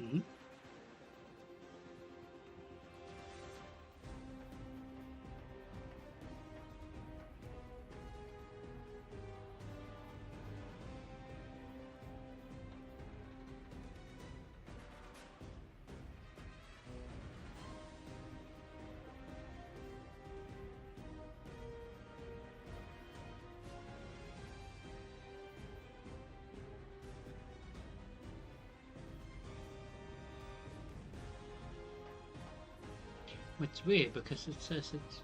Mm-hmm. It's weird because it says it's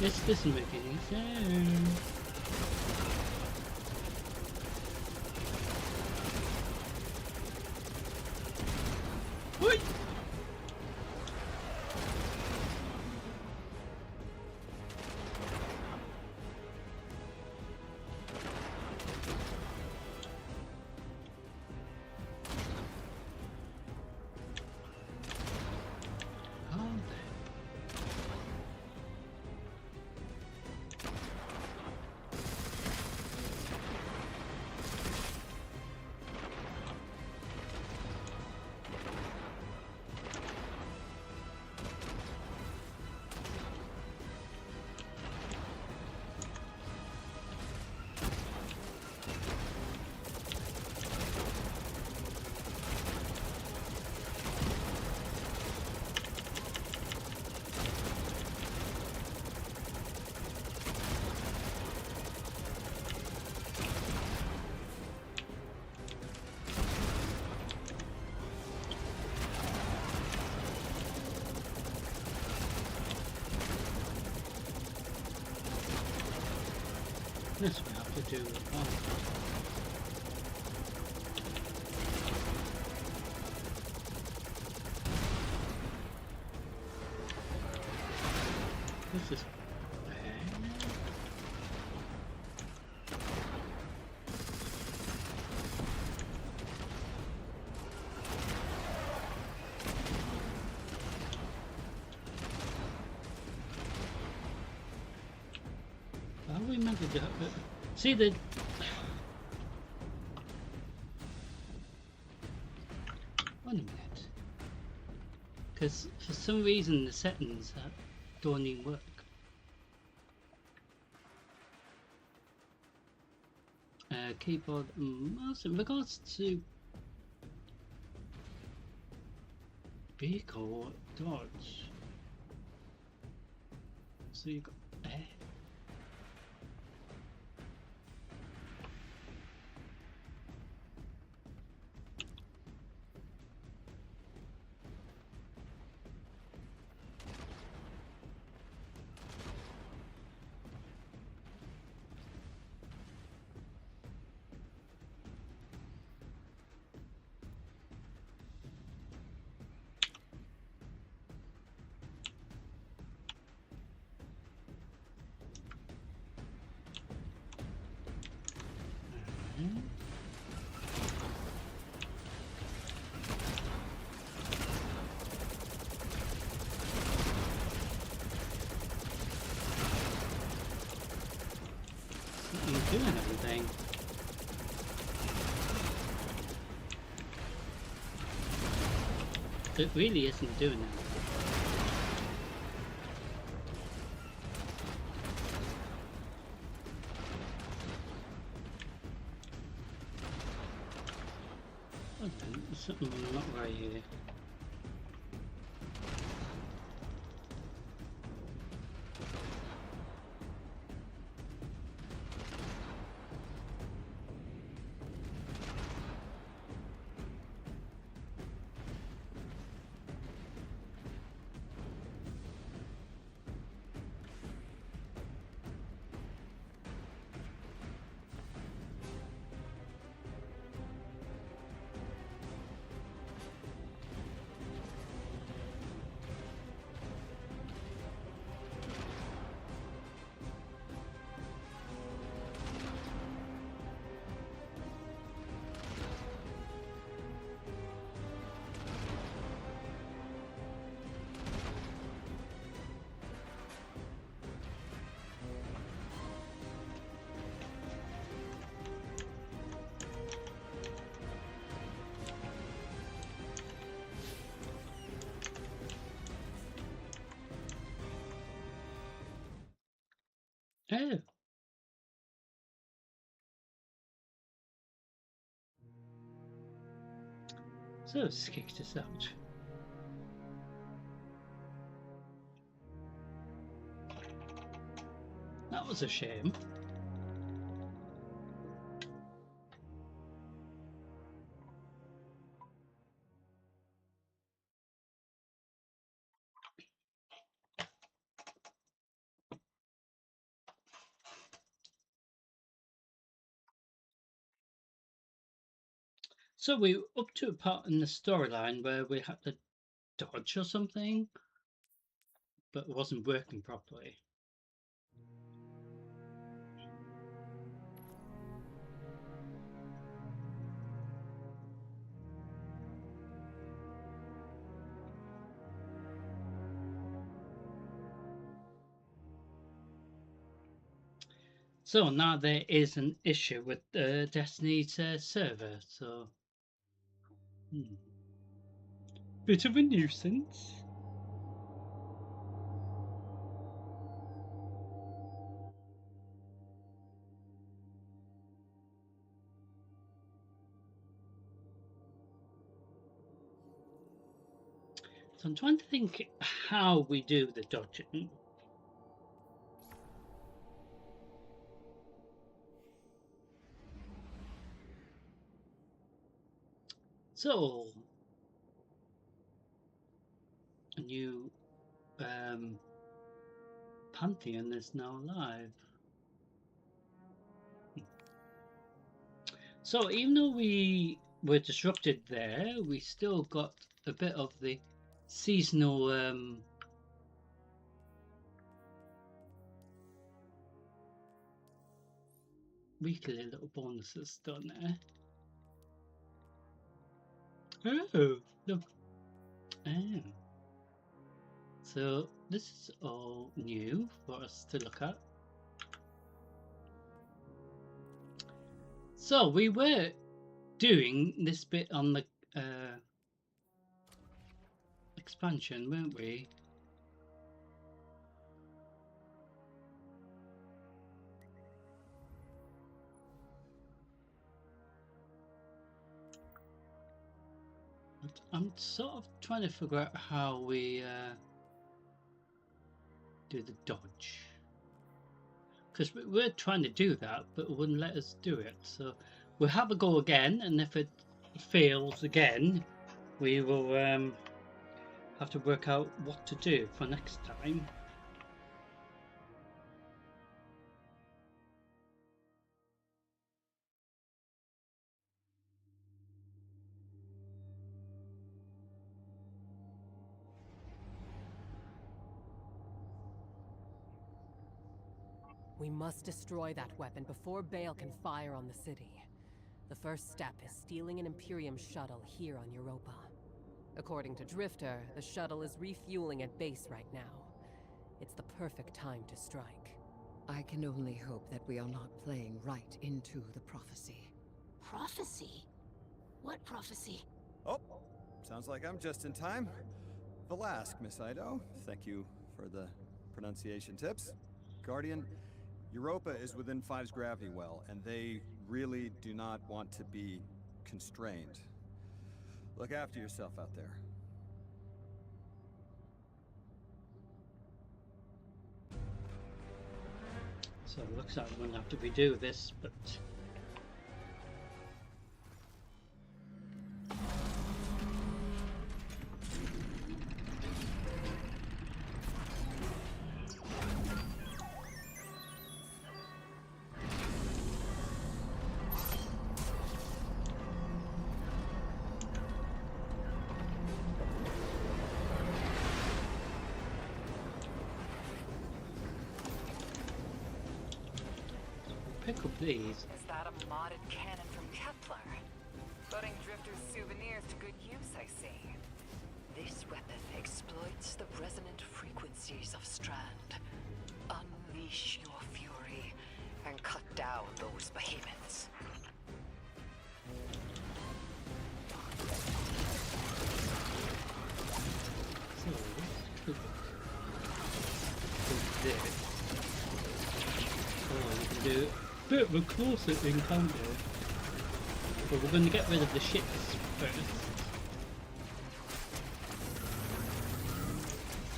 This doesn't make any sense. Whee! This we have to do with one. This is how are we meant to do it? See the one minute, because for some reason the settings don't even work. Keyboard and mouse in regards to vehicle dodge. So you got doing everything. It really isn't doing it. Okay, something not right here. Oh. So let's kick this out. That was a shame. So we were up to a part in the storyline where we had to dodge or something, but it wasn't working properly. So now there is an issue with Destiny's server, so bit of a nuisance. So I'm trying to think how we do the dodging. So a new Pantheon is now live. So even though we were disrupted there, we still got a bit of the seasonal weekly little bonuses done there. Oh, look. Oh. So this is all new for us to look at. So we were doing this bit on the expansion, weren't we? But I'm sort of trying to figure out how we do the dodge, because we're trying to do that but it wouldn't let us do it. So we'll have a go again, and if it fails again we will have to work out what to do for next time. We must destroy that weapon before Bale can fire on the city. The first step is stealing an Imperium shuttle here on Europa. According to Drifter, the shuttle is refueling at base right now. It's the perfect time to strike. I can only hope that we are not playing right into the prophecy. Prophecy? What prophecy? Oh, sounds like I'm just in time. Velask, Miss Ido. Thank you for the pronunciation tips. Guardian, Europa is within Five's gravity well, and they really do not want to be constrained. Look after yourself out there. So it looks like we're going to have to redo this, but pick up these. Is that a modded cannon from Kepler? Putting Drifter's souvenirs to good use, I see. This weapon exploits the resonant frequencies of Strand. Unleash your fury and cut down those behemoths. So could do this. Oh, we can do a bit of a closer encounter, but we're going to get rid of the ships first.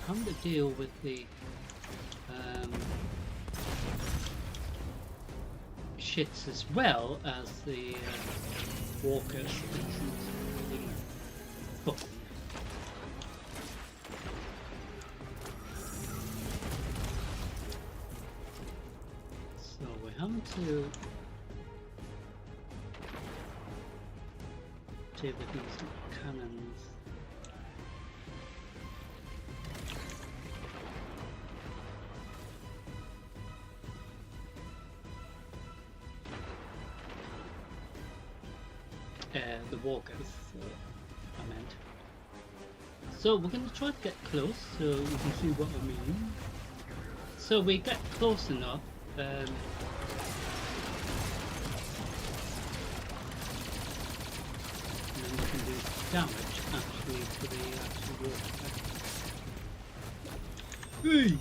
Time to deal with the shits as well as the walkers. Oh. So we're having to save with these cannons. The walkers, I meant. So we're going to try to get close so you can see what I mean. So we get close enough. And then we can do damage actually to the actual walker. Hey!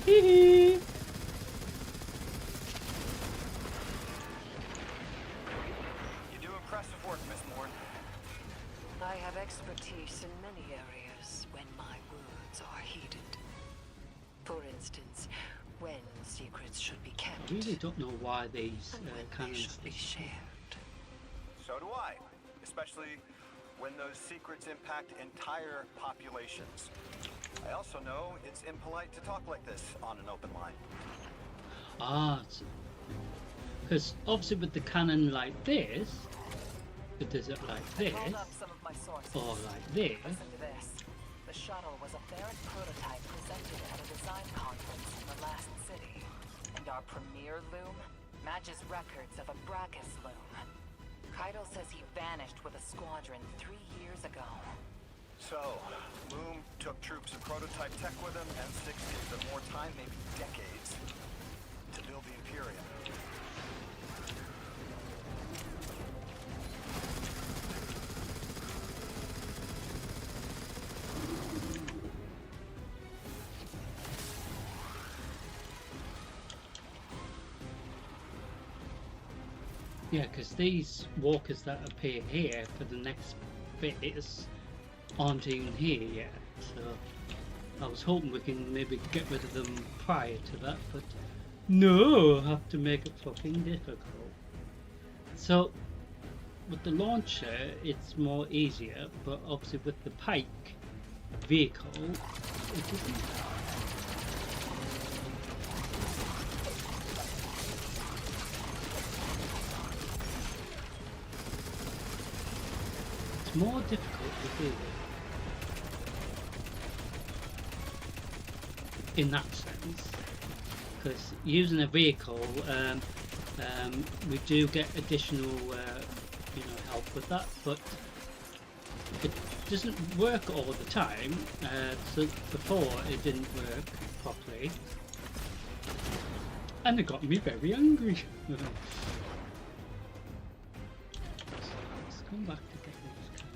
Hee. You do impressive work, Miss Morn. I have expertise in many areas when my words are heeded. For instance, when secrets should be kept. I really don't know why these and when they cannons should be shared. So do I. Especially when those secrets impact entire populations. I also know it's impolite to talk like this on an open line. Ah, because obviously with the cannon like this, it does it like this, Rolled up some of my sources. or like this. Listen to this. The shuttle was a Barrett prototype presented at a design conference in the last city. And our premier loom matches records of a Brachus loom. Keitel says he vanished with a squadron 3 years ago. So, Loom took troops and prototype tech with him, and 6 gave them more time, maybe decades, to build the Imperium. Yeah, because these walkers that appear here for the next bit aren't even here yet, so I was hoping we can maybe get rid of them prior to that, but no, I have to make it fucking difficult. So with the launcher it's more easier, but obviously with the pike vehicle it isn't. It's more difficult to do in that sense, because using a vehicle we do get additional help with that, but it doesn't work all the time. So before it didn't work properly and it got me very angry. So let's come back to get this cannon.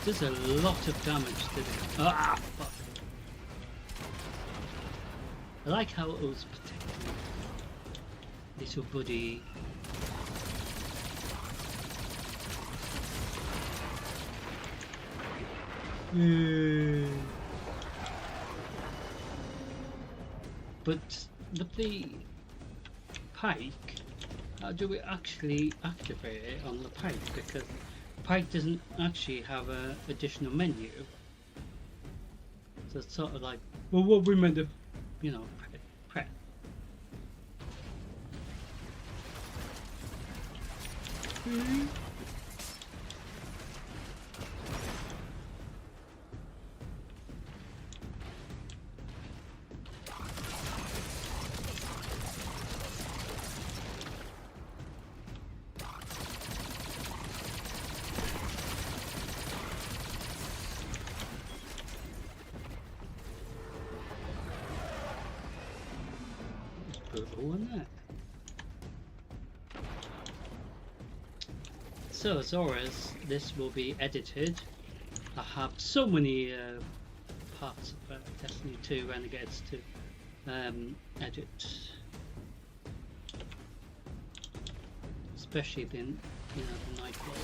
There's a lot of damage to it. Ah, fuck. I like how it was protecting little buddy. But with the pike, how do we actually activate it on the pike? Because pike doesn't actually have an additional menu, so it's sort of like, well, what we meant to, prep. So as always, this will be edited. I have so many parts of Destiny 2 Renegades to edit, especially the the night mode.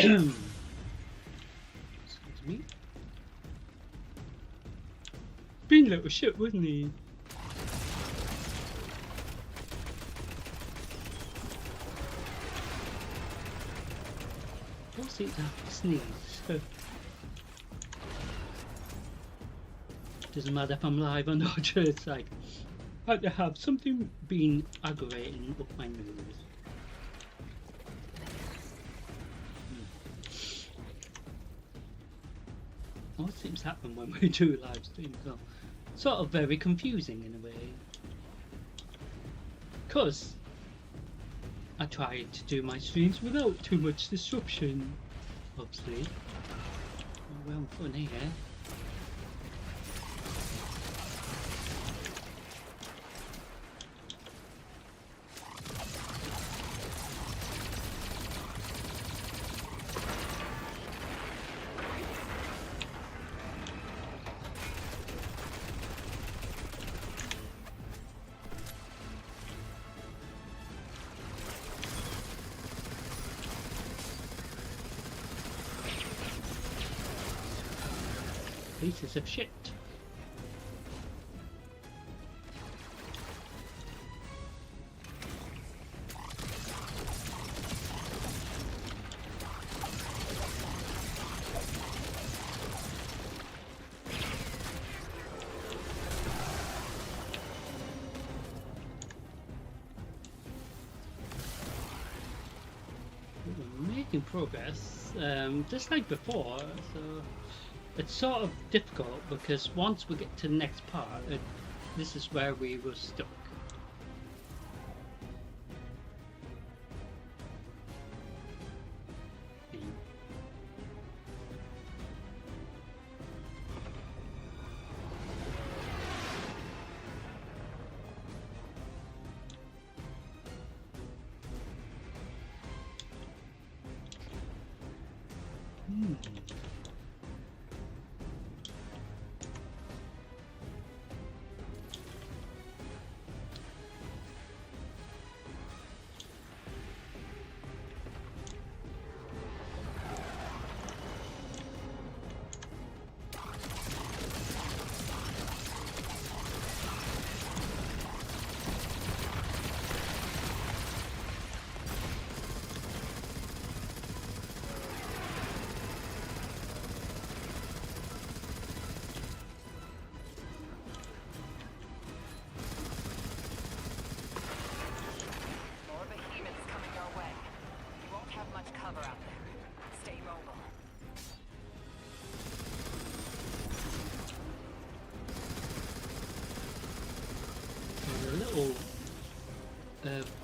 Excuse me. Been a little shit, wasn't he? What's it have to sneeze? Doesn't matter if I'm live or not, it's like I had to have something being aggravating up my nose. What seems to happen when we do live streams, so sort of very confusing in a way. Because I try to do my streams without too much disruption, obviously. Well, fun here. Pieces of shit. We're making progress, just like before, so it's sort of difficult because once we get to the next part, this is where we were stuck.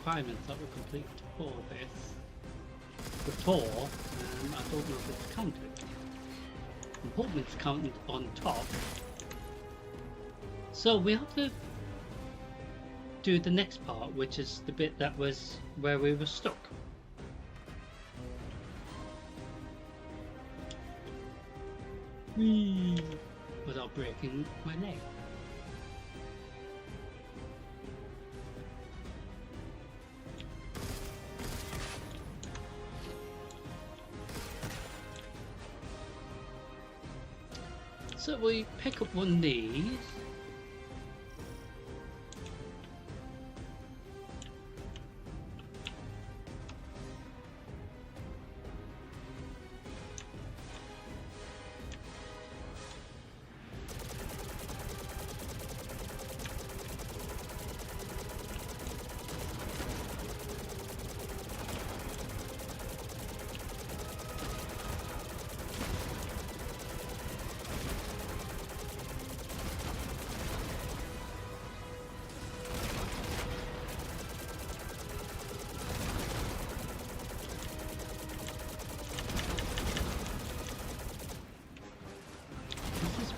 Requirements that were complete for this before, I don't know if it's counted. I'm hoping it's counted on top. So we have to do the next part, which is the bit that was where we were stuck. Without breaking my leg. So we pick up one of these.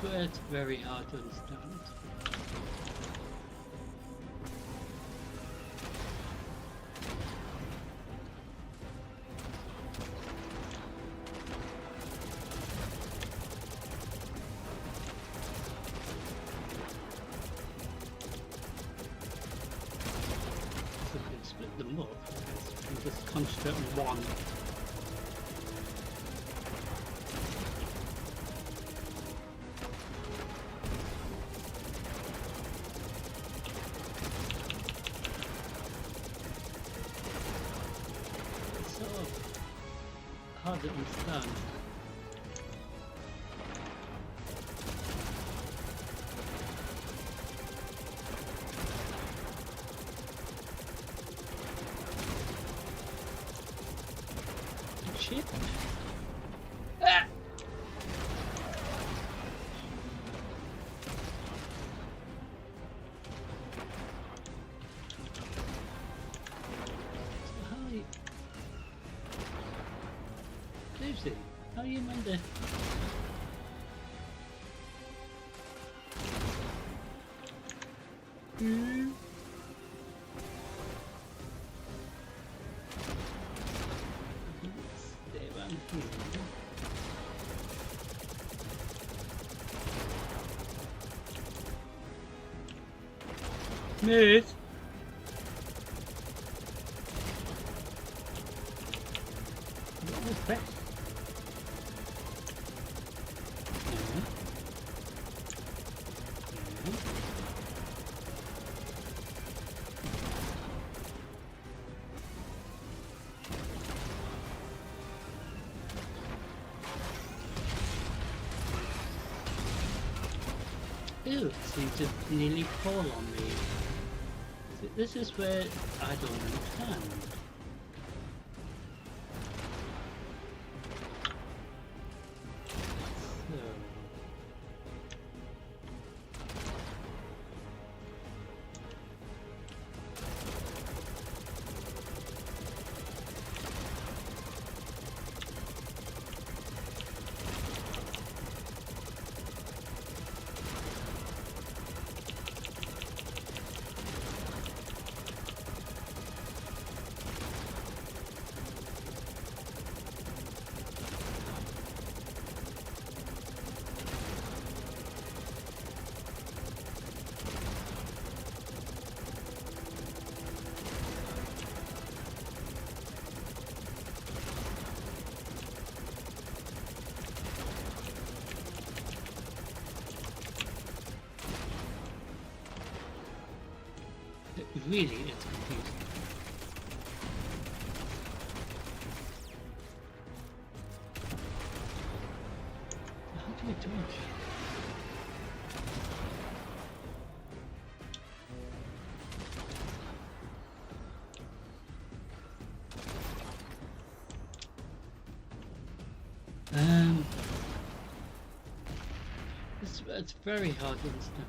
It's very hard to understand. So we can split them up. Let's just concentrate on one. hard to understand. Shit. Ah! Lucy, how are you meant to... Stay around here. Mate! What was that? Ew, it seems to nearly fall on me. This is where I don't understand. Really, it's confusing. How do I dodge? It's very hard to understand.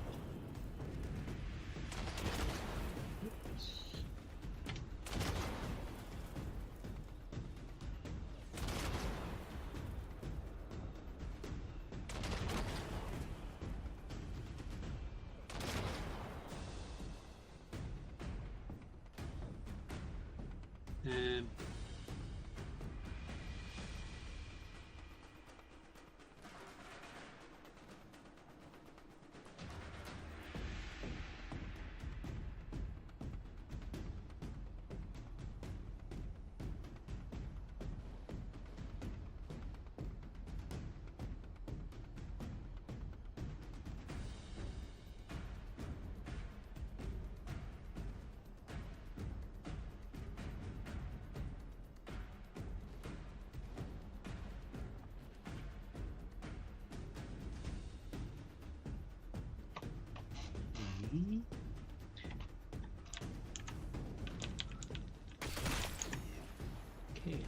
Okay.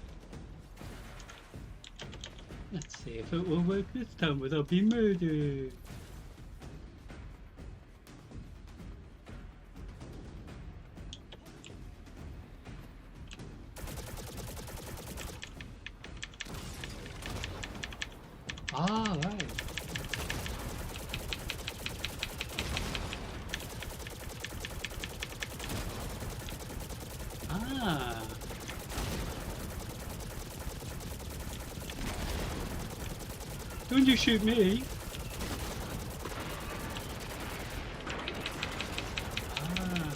Let's see if it will work this time without being murdered. Ah, right. Ah. Don't you shoot me. Ah.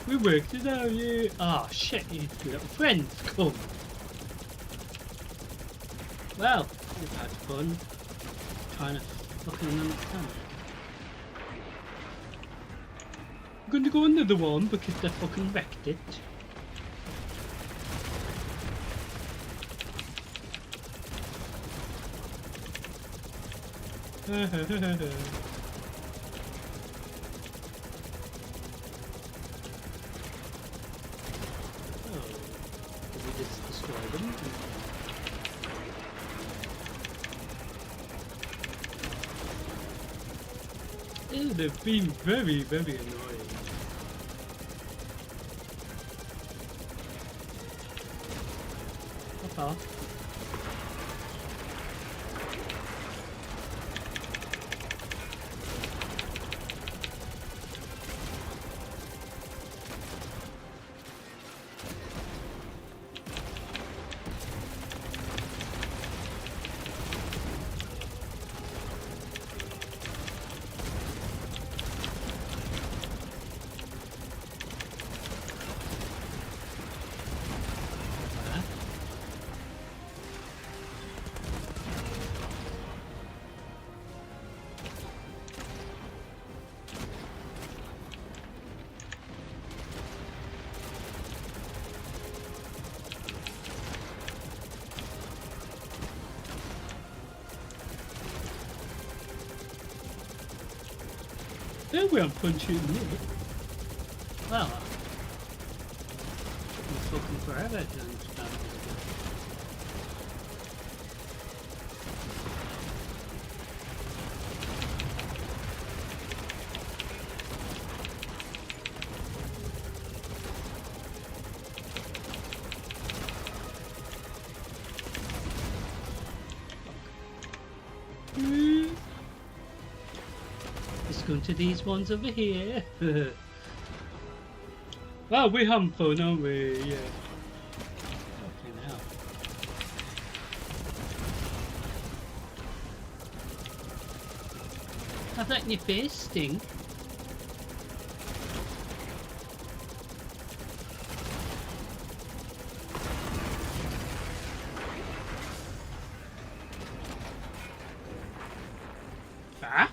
We worked it out, yeah. Ah, shit, you little friends, come. Well, we've had fun trying to fucking understand. I'm going to go another one because they fucking wrecked it. Did we just destroy them? Ew, they've been very, very annoying. Papa. There we are punching me. Well, it's taken forever to understand this. Let's go to these ones over here. Well, we're having fun, aren't we? Yeah. Fucking hell. How's that in your face, Sting? Ah?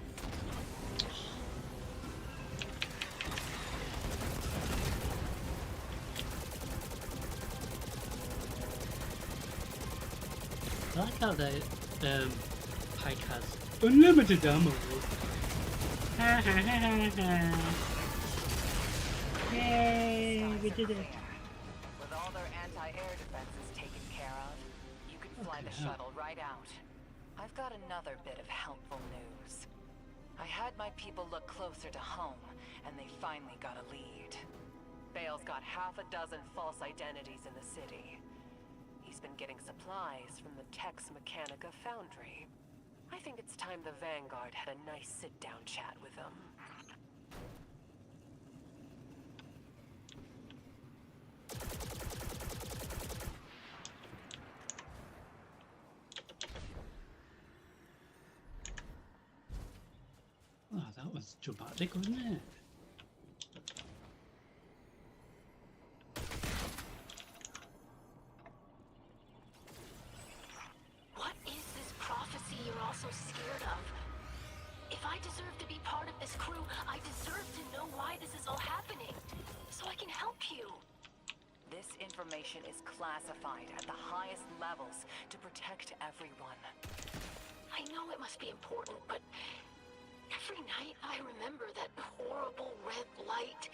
I like how the Pike has unlimited ammo. Ha ha ha ha ha. Yay, we did it. With all their anti-air defenses taken care of, you can fly the shuttle right out. I've got another bit of helpful news. I had my people look closer to home, and they finally got a lead. Bale's got half a dozen false identities in the city. He's been getting supplies from the Tex Mechanica foundry. I think it's time the Vanguard had a nice sit-down chat with him. Oh, that was dramatic, wasn't it? What is this prophecy you're all so scared of? If I deserve to be part of this crew, I deserve to know why this is all happening, so I can help you. This information is classified at the highest levels to protect everyone. I know it must be important, but every night I remember that horrible red light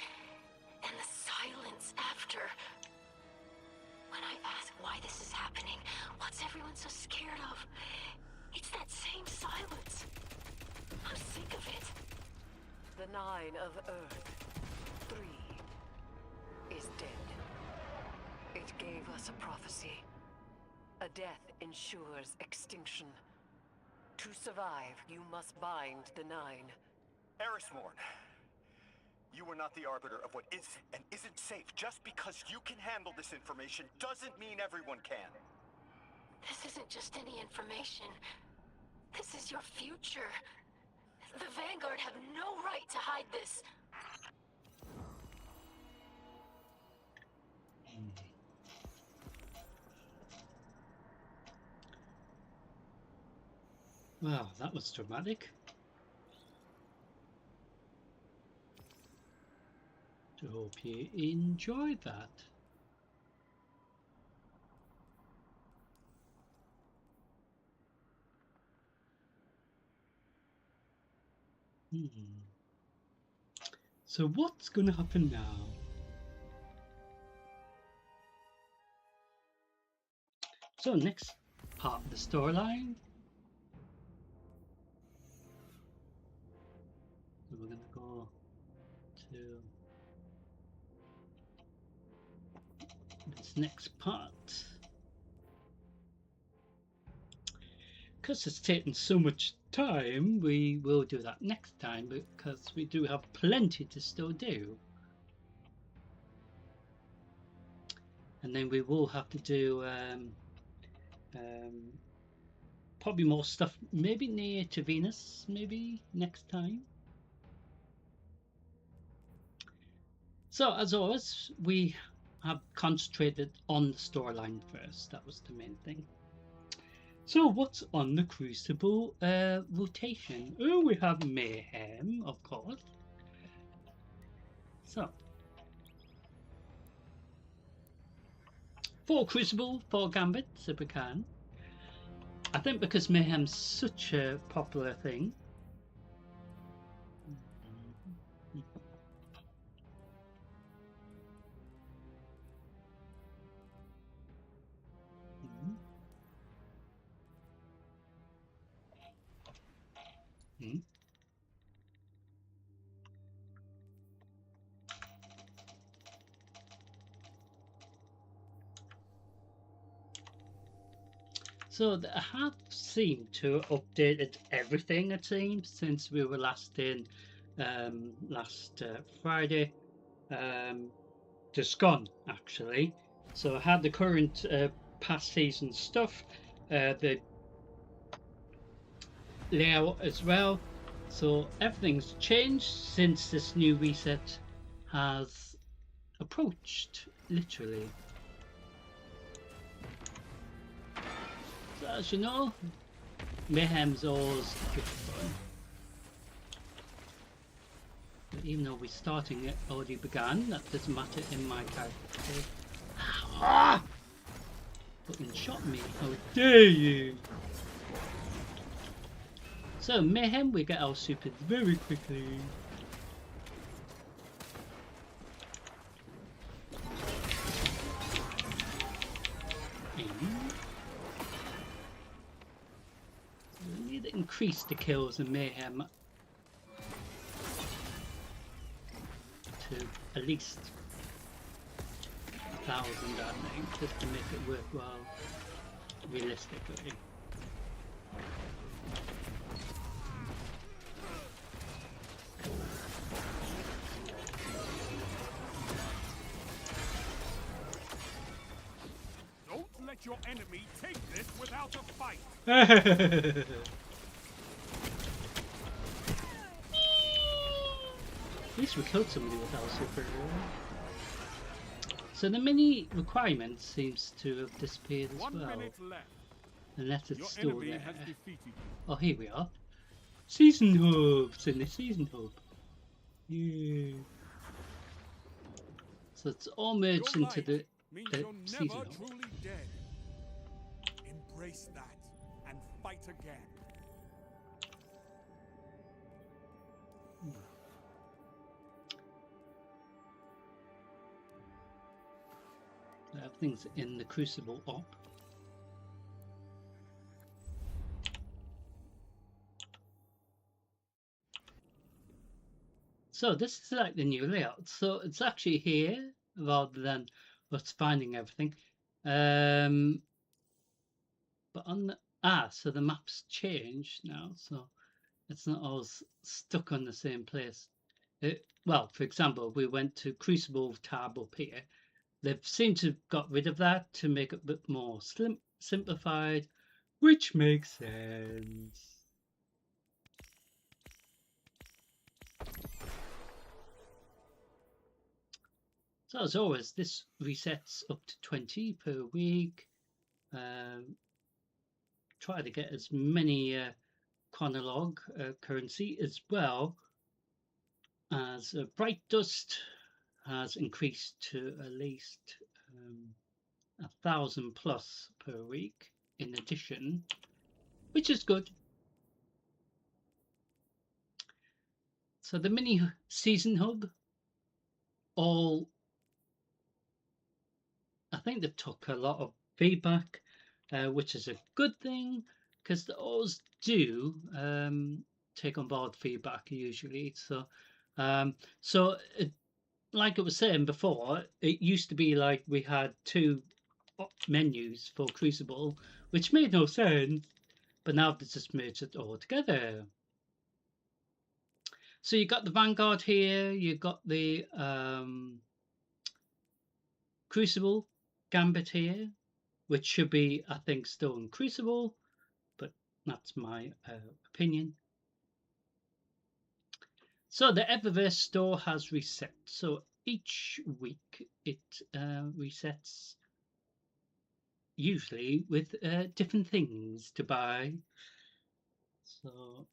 and the silence after. When I ask why this is happening, what's everyone so scared of? It's that same silence. I'm sick of it. The 9 of Earth, 3, is dead. It gave us a prophecy. A death ensures extinction. To survive, you must bind the 9. Erismorn, you are not the arbiter of what is and isn't safe. Just because you can handle this information doesn't mean everyone can. This isn't just any information. This is your future. The Vanguard have no right to hide this. Wow, that was dramatic. I hope you enjoyed that. So what's going to happen now? So next part of the storyline. So we're going to go to this next part. Because it's taken so much time, we will do that next time because we do have plenty to still do. And then we will have to do probably more stuff, maybe near to Venus, maybe next time. So as always, we have concentrated on the storyline first. That was the main thing. So what's on the Crucible rotation? Oh, we have Mayhem, of course. So 4 Crucible, 4 Gambits if we can. I think because Mayhem's such a popular thing. So I have seemed to have updated everything, it seems, since we were last in last Friday. Just gone, actually. So I had the current past season stuff, the layout as well. So everything's changed since this new reset has approached, literally. So as you know, Mayhem's always good fun. But even though we're starting it already began, that doesn't matter in my character. Ah! Fucking shot me, how dare you! So Mayhem, we get our supers very quickly. We need to increase the kills in Mayhem to at least 1,000, I think, just to make it worthwhile realistically. Don't let your enemy take this without a fight. At least we killed somebody with our super. So the mini requirement seems to have disappeared as 1 well. minute left. Unless it's Your still enemy there. has defeated you. Oh, here we are. Season hubs in the season hub. Yeah. So it's all merged Your into light the means you're season never hub. truly dead. Embrace that and fight again. Everything's in the Crucible op. So this is like the new layout. So it's actually here rather than us finding everything. But on the so the map's changed now, so it's not always stuck on the same place. Well, for example, we went to Crucible tab up here. They've seemed to have got rid of that to make it a bit more simplified, which makes sense. So as always, this resets up to 20 per week. Try to get as many chronolog currency as well as Bright Dust has increased to at least 1,000 plus per week in addition, which is good. So the mini season hub, all, I think they took a lot of feedback, which is a good thing, because they always do take on board feedback usually. So, like I was saying before, it used to be like we had two menus for Crucible, which made no sense, but now they've just merged it all together. So you got the Vanguard here, you got the Crucible Gambit here, which should be, I think, still in Crucible, but that's my opinion. So the Eververse store has reset. So each week it resets, usually with different things to buy. So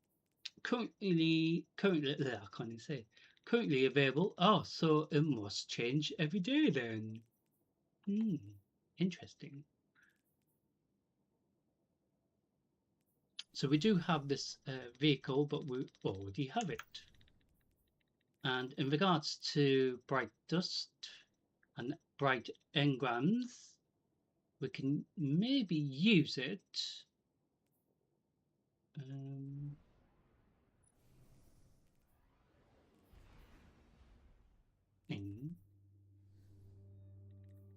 currently I can't even say. Currently available. Oh, so it must change every day then. Interesting. So we do have this vehicle, but we already have it. And in regards to Bright Dust and Bright Engrams, we can maybe use it.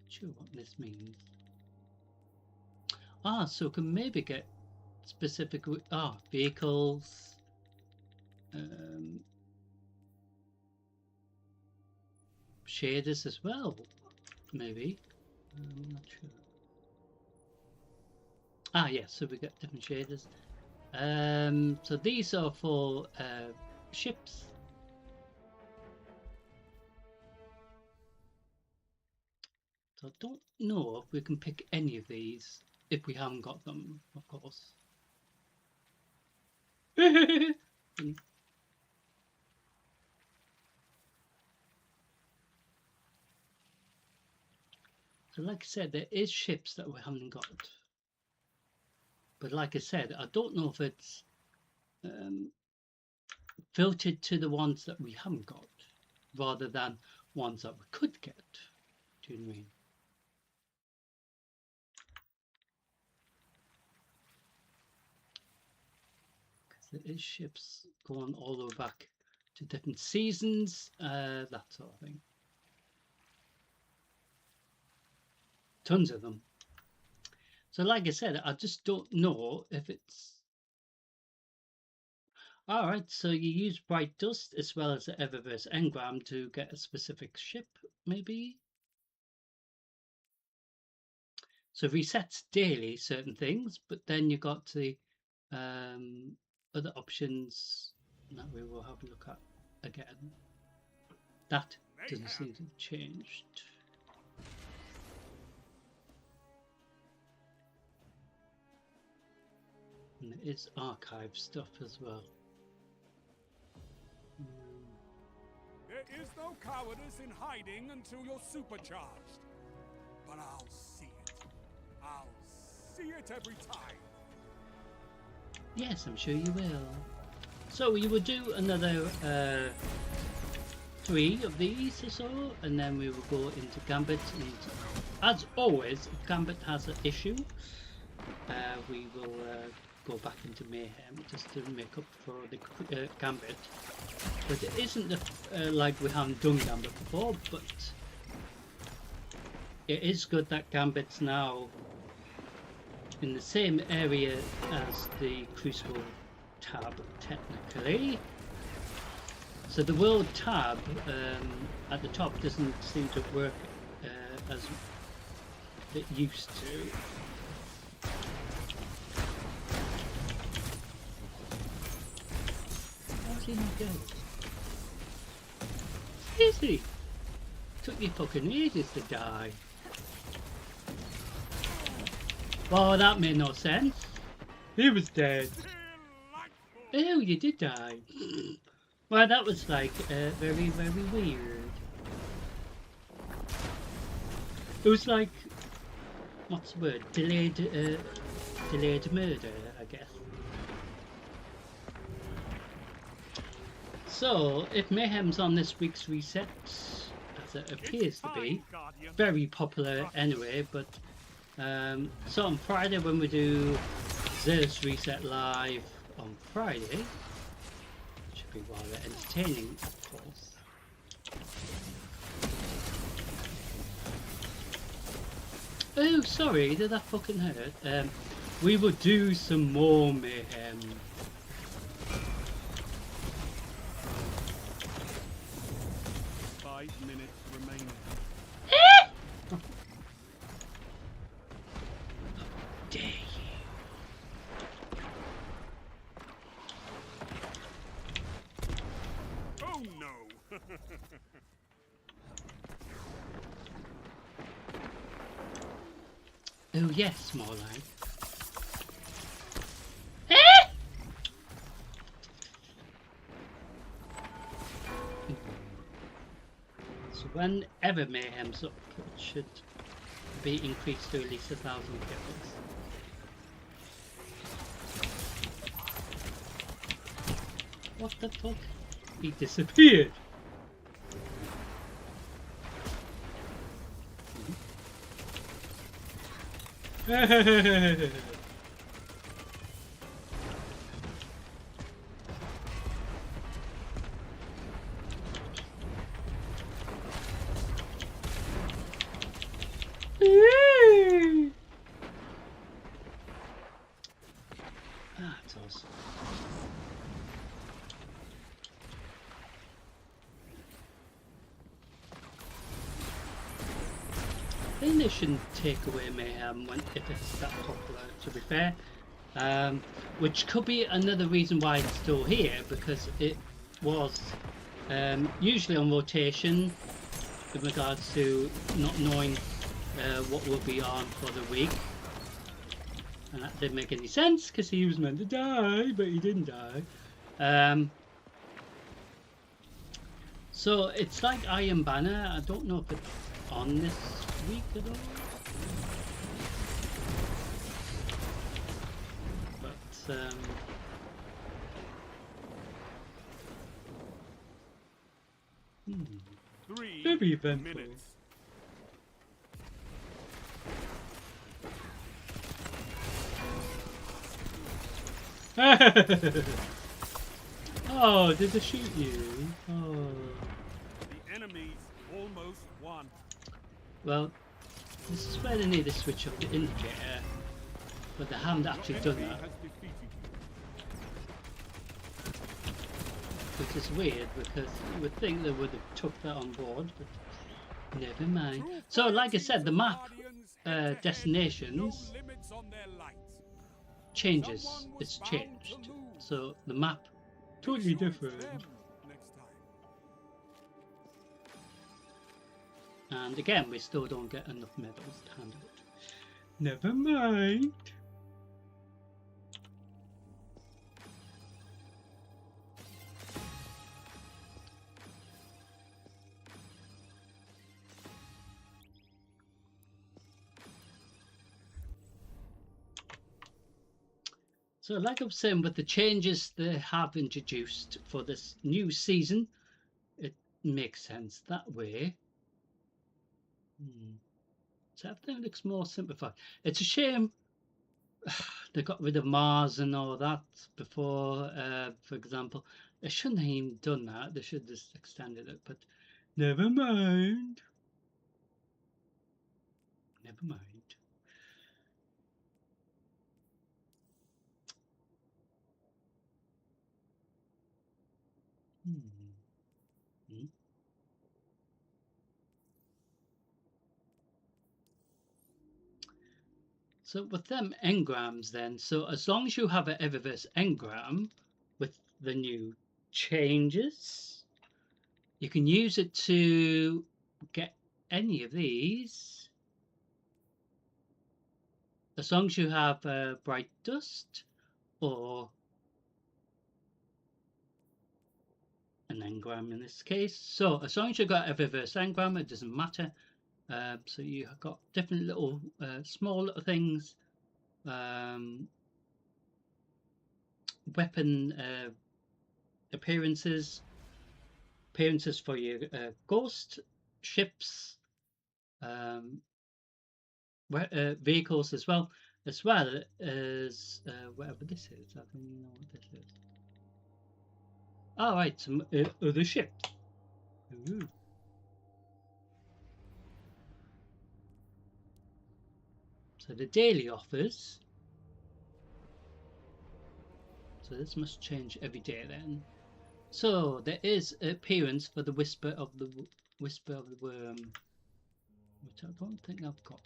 Sure what this means. So we can maybe get specific vehicles, shaders as well, maybe. I'm not sure. Yes, so we get different shaders. So these are for ships. So I don't know if we can pick any of these if we haven't got them, of course. So like I said, there is ships that we haven't got. But like I said, I don't know if it's filtered to the ones that we haven't got rather than ones that we could get. Do you know what I mean? There is ships going all the way back to different seasons, that sort of thing. Tons of them. So like I said, I just don't know if it's... Alright, so you use Bright Dust as well as the Eververse Engram to get a specific ship, maybe? So resets daily certain things, but then you got the other options that we will have a look at again. That doesn't seem to have changed. And there is archive stuff as well. There is no cowardice in hiding until you're supercharged. But I'll see it. I'll see it every time. Yes, I'm sure you will. So you will do another 3 of these or so, and then we will go into Gambit. And as always, if Gambit has an issue, we will go back into Mayhem just to make up for the Gambit. But it isn't like we haven't done Gambit before, but it is good that Gambit's now in the same area as the Crucible tab, technically. So the World tab at the top doesn't seem to work as it used to. How's he not dead? Easy! Took you fucking ages to die. Well, that made no sense. He was dead. Oh, you did die. Well, that was like very, very weird. It was like, what's the word? Delayed murder, I guess. So, if Mayhem's on this week's reset, as it appears to be, very popular anyway, but so on Friday when we do Zer's Reset Live on Friday, should be rather entertaining, of course. Oh, sorry, did that fucking hurt? We will do some more Mayhem. Oh yes, more like. So whenever Mayhem's up, it should be increased to at least 1,000 kills. What the fuck? He disappeared! That's awesome. I think they shouldn't take away Mayhem if it's that popular, to be fair. Which could be another reason why it's still here, because it was usually on rotation in regards to not knowing what will be on for the week. And that didn't make any sense because he was meant to die, but he didn't die. So it's like Iron Banner. I don't know if it's on this week at all. But very eventful. Oh, did they shoot you? Oh. The enemy's almost won. Well, this is where they need to switch up the indicator, but they haven't actually done that. Which is weird because you would think they would have took that on board, but never mind. So, like I said, the map destinations changes. It's changed. So the map totally different. And again, we still don't get enough medals to handle it. Never mind. So like I was saying, with the changes they have introduced for this new season, it makes sense that way. So everything looks more simplified. It's a shame they got rid of Mars and all that before, for example. They shouldn't have even done that. They should have just extended it, but never mind. Never mind. So with them engrams then, so as long as you have an Eververse engram with the new changes, you can use it to get any of these. As long as you have Bright Dust or an engram in this case. So as long as you've got Eververse engram, it doesn't matter. So you've got different little small little things, weapon appearances, appearances for your ghost ships, vehicles as well as whatever this is. I don't even know what this is. All right, some other ships. Ooh. So the daily offers. So this must change every day then. So there is appearance for the Whisper of the Worm, which I don't think I've got.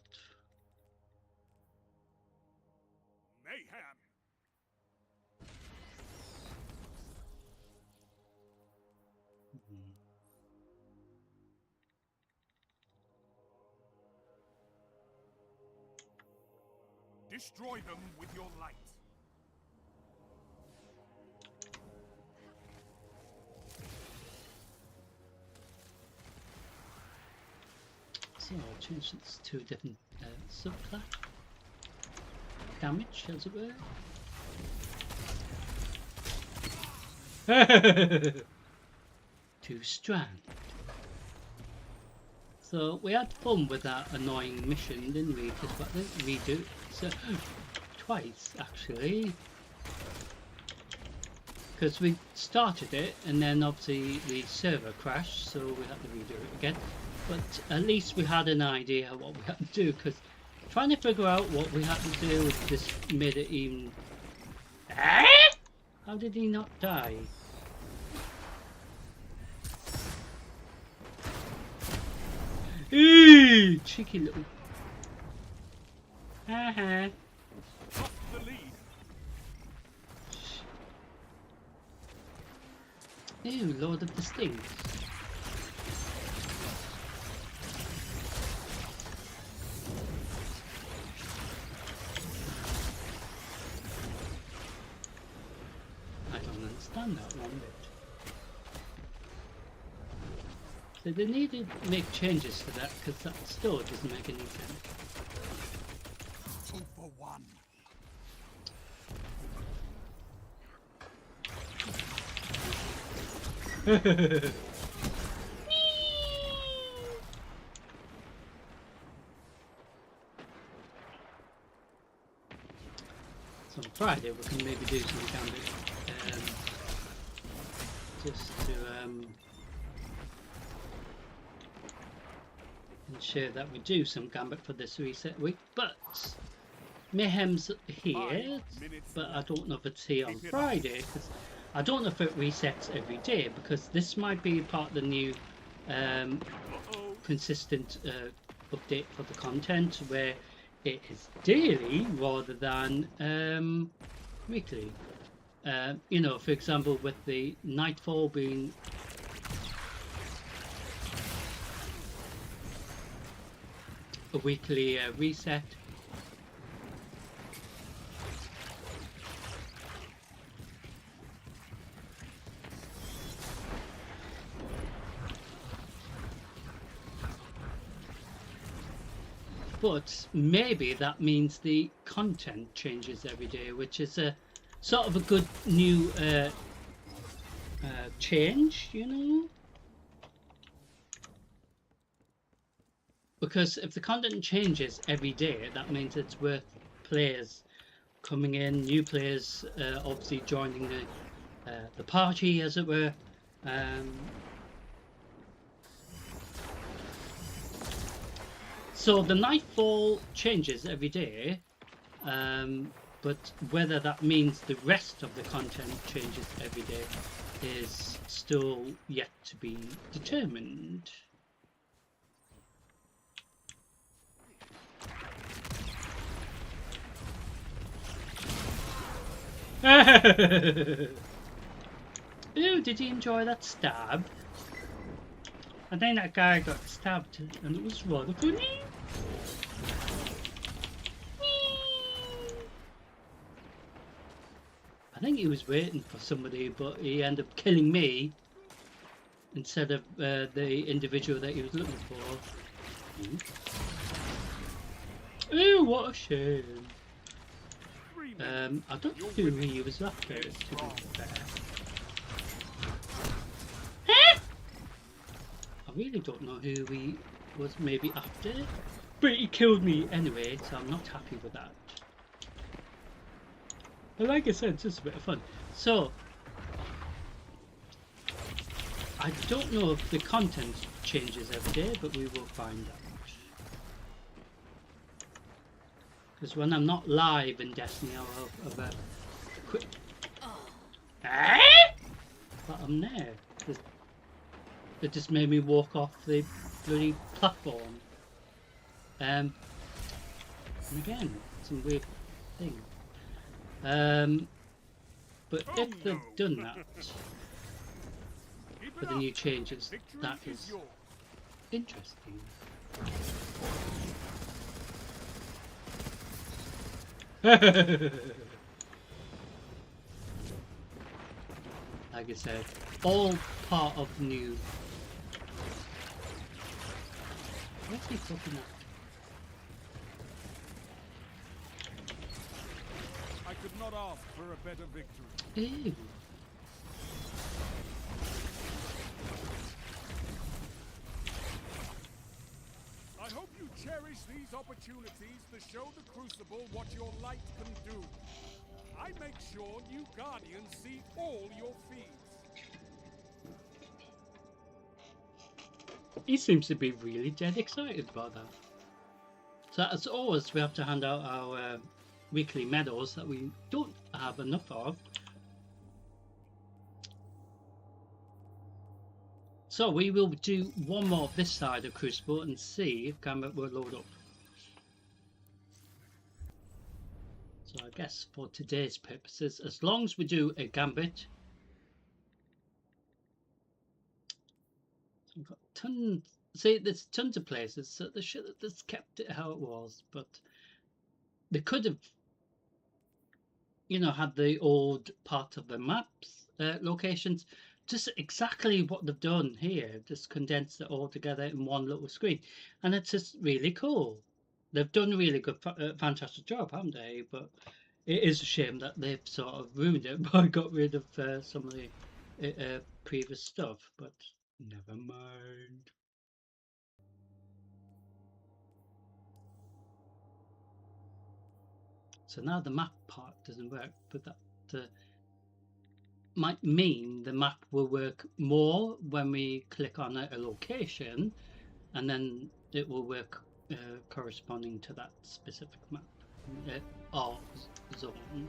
Mayhem. Destroy them with your light. So I'll change this to a different subclass. Damage, as it were. To Strand. So we had fun with that annoying mission, didn't we? Just got to redo it. So twice actually. Because we started it and then obviously the server crashed, so we had to redo it again. But at least we had an idea what we had to do, because trying to figure out what we had to do just made it even... How did he not die? Ooh, cheeky little... Haha. Ew, Lord of the Stings. I don't understand that one bit. So they need to make changes to that, because that still doesn't make any sense. 2 for 1. So on Friday we can maybe do some gambit, just to ensure that we do some gambit for this reset week. But Mayhem's here, but I don't know if it's here on Friday, because I don't know if it resets every day, because this might be part of the new consistent update for the content, where it is daily rather than weekly. You know, for example, with the Nightfall being a weekly reset. But maybe that means the content changes every day, which is a sort of a good new change, you know? Because if the content changes every day, that means it's worth players coming in, new players obviously joining the party, as it were. So the Nightfall changes every day, but whether that means the rest of the content changes every day is still yet to be determined. Ooh, did you enjoy that stab? I think that guy got stabbed and it was rather funny. I think he was waiting for somebody, but he ended up killing me instead of the individual that he was looking for. Ooh, what a shame. I don't know who he was after, to be fair. Huh? really don't know who he was maybe after, but he killed me anyway, so I'm not happy with that. But like I said, it's just a bit of fun. So, I don't know if the content changes every day, but we will find out. Because when I'm not live in Destiny, I'll have a quick... But I'm there. It just made me walk off the bloody platform. And again, some weird thing. But if they've done that with the new changes, that is interesting. Like I said, all part of the new. What's he talking about? I could not ask for a better victory. Ew. I hope you cherish these opportunities to show the Crucible what your light can do. I make sure new Guardians see all your feeds. He seems to be really dead excited about that. So as always, we have to hand out our weekly medals that we don't have enough of. So we will do one more this side of Crucible and see if Gambit will load up. So I guess for today's purposes, as long as we do a Gambit, we've got tons. See, there's tons of places, so they should have just kept it how it was, but they could have, you know, had the old part of the maps locations, just exactly what they've done here, just condensed it all together in one little screen, and it's just really cool. They've done a really good, fantastic job, haven't they? But it is a shame that they've sort of ruined it by got rid of some of the previous stuff, but never mind. So now the map part doesn't work, but that might mean the map will work more when we click on a location, and then it will work corresponding to that specific map or zone.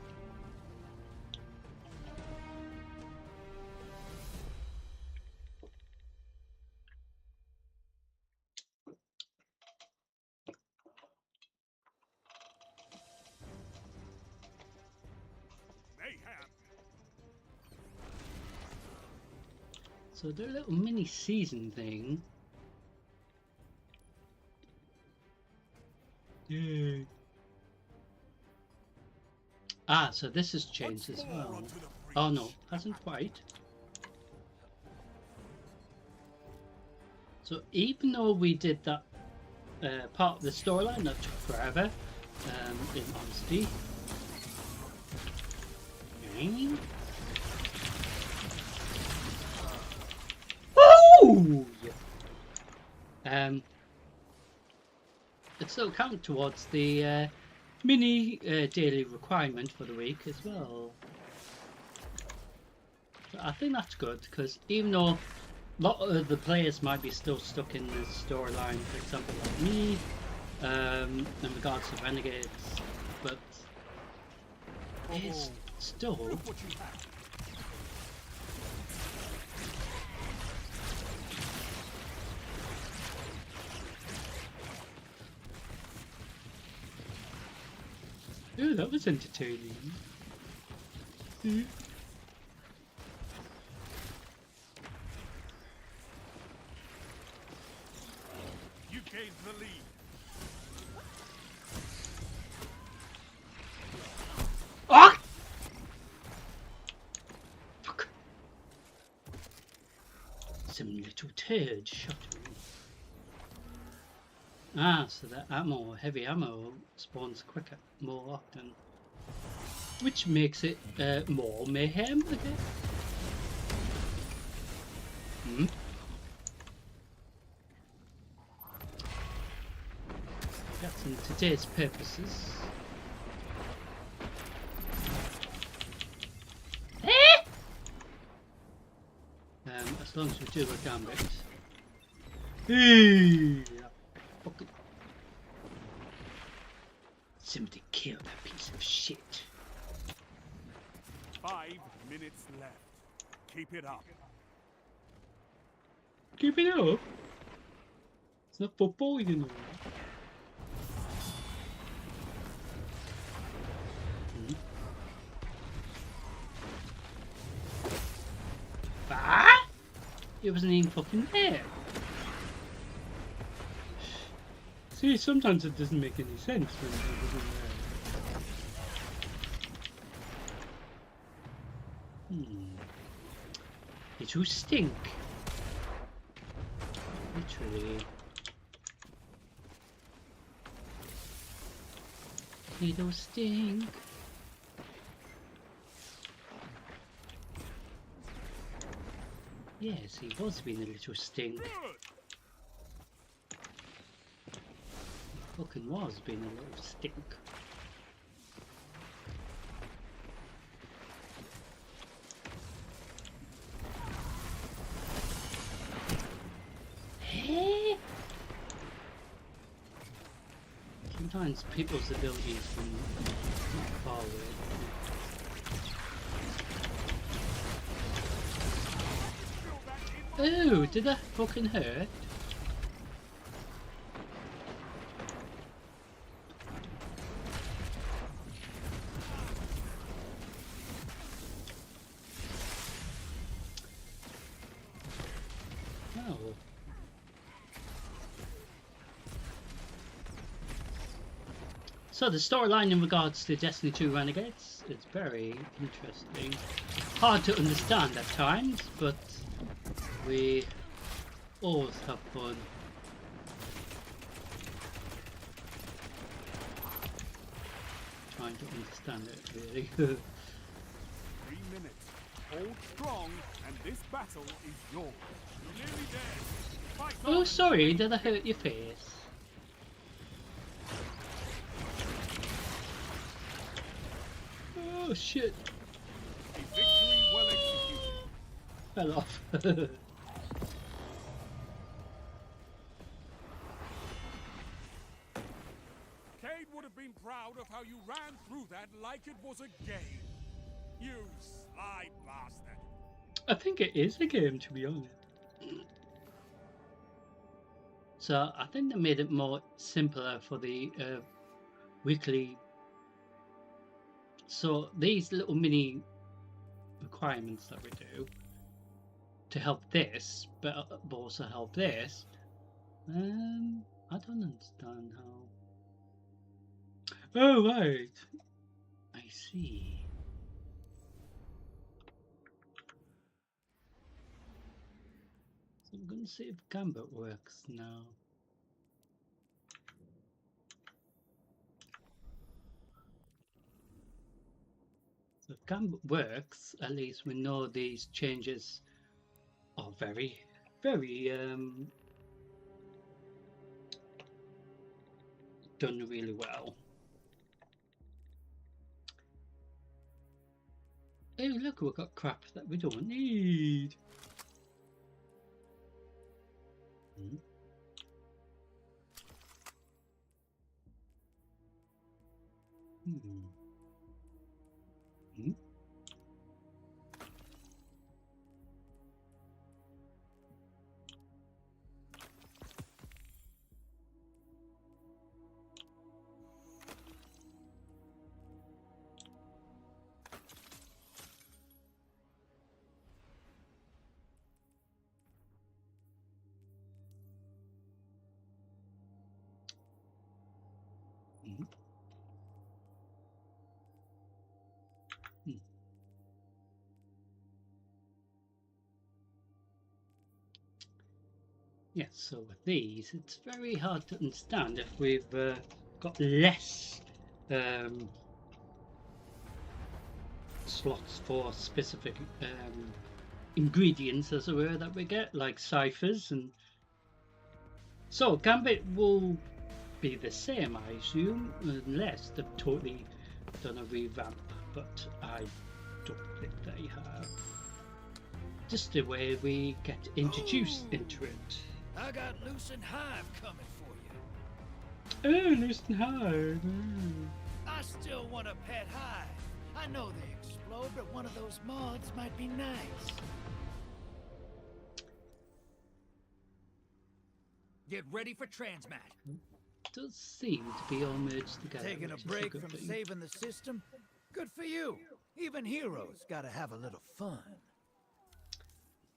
So their little mini season thing. Yay. Ah, so this has changed as well. Oh no, hasn't quite. So even though we did that part of the storyline that took forever, in honesty. It still counts towards the mini daily requirement for the week as well. So I think that's good, because even though a lot of the players might be still stuck in this storyline, for example like me, in regards to Renegades, but it's still ooh, that was entertaining. You gained the lead. Ah! Fuck. Some little turd shot me. Ah, so that ammo, heavy ammo, spawns quicker, more often. Which makes it more mayhem, I guess. That's in today's purposes. As long as we do a gambit. Hey! Fucking... Somebody kill that piece of shit. 5 minutes left. Keep it up. Keep it up? It's not football, you know. Ah! It wasn't even fucking there. See, sometimes it doesn't make any sense when it wasn't there. It will stink. Literally. It'll stink. Yes, he was being a little stink. He fucking was being a little stink. Hey? Sometimes people's abilities can not far away. Oh, did that fucking hurt? Oh. So the storyline in regards to Destiny 2 Renegades is very interesting. Hard to understand at times, but we always have fun. Trying to understand it, really. 3 minutes. Hold strong, and this battle is yours. You're nearly there. Fight Oh, on. sorry, did I hurt your face? Oh, shit. A victory well executed. Fell off. Cade would have been proud of how you ran through that like it was a game. You sly bastard. I think it is a game, to be honest. So I think they made it more simpler for the weekly. So these little mini requirements that we do to help this, but also help this. I don't understand how. Oh right, I see. So I'm gonna see if Gambit works now. So if Gambit works, at least we know these changes are very, very done really well. Hey, look, we've got crap that we don't need. Yes, so with these, it's very hard to understand if we've got less slots for specific ingredients, as it were, that we get, like ciphers. And so Gambit will be the same, I assume, unless they've totally done a revamp, but I don't think they have. Just the way we get introduced into it. I got Loose and Hive coming for you. Oh, Loose and Hive. I still want a pet hive. I know they explode, but one of those moths might be nice. Get ready for transmat. Does seem to be all merged together. Taking a break from saving the system? Good for you. Even heroes gotta have a little fun.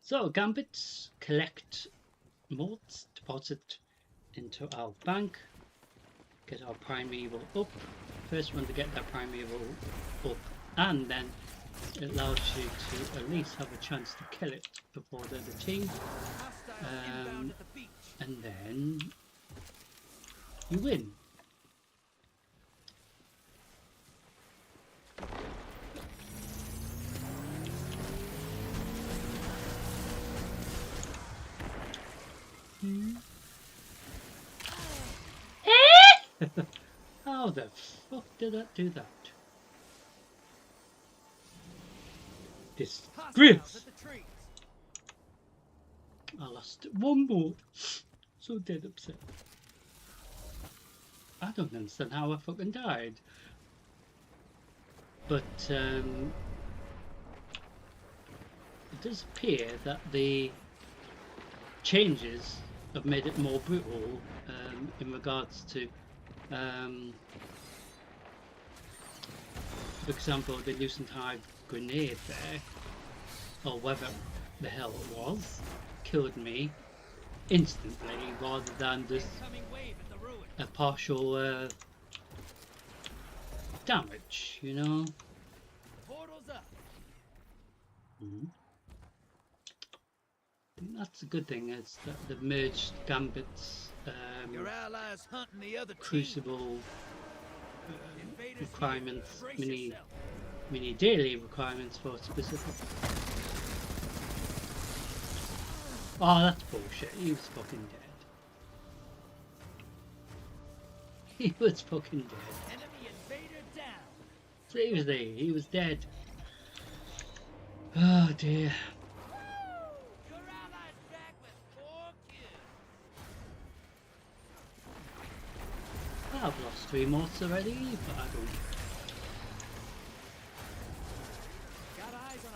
So, gambits, collect motes, deposit into our bank, get our primeval up. First one to get that primeval up, and then it allows you to at least have a chance to kill it before the other team. And then you win. How the fuck did that do that? Disgrace! I lost one more. So dead upset. I don't understand how I fucking died. But it does appear that the changes have made it more brutal in regards to for example, the Lucent Hive grenade there, or whatever the hell it was, killed me instantly rather than just a partial damage, you know. That's a good thing, is that the merged gambits, Your allies hunting the other crucible requirements, mini daily requirements for specific. Oh, that's bullshit. He was fucking dead. He was fucking dead. Enemy invader down. Seriously, he was dead. Oh dear. Your allies back with 4 kills. I've lost 3 moths already, but I don't.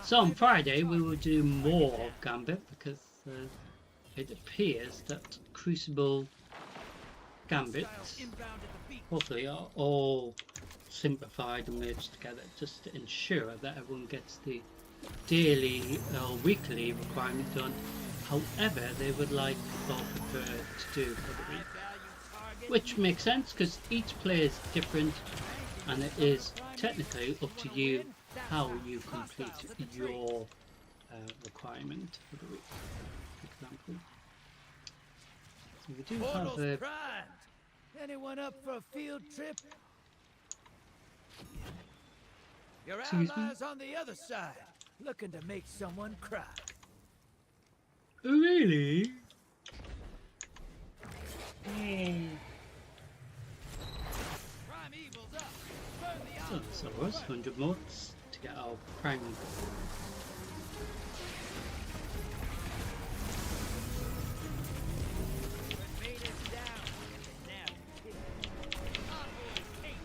So on Friday we will do more Gambit because it appears that Crucible Gambits hopefully are all simplified and merged together just to ensure that everyone gets the daily or weekly requirement done however they would like or prefer to do for the week. Which makes sense because each player is different and it is technically up to you how you complete your requirement for the week, for example. So we do have a... Anyone up for a field trip? Your Excuse allies on the other side, looking to make someone cry. Oh, really? Yeah. So it was 100 mods to get our prime.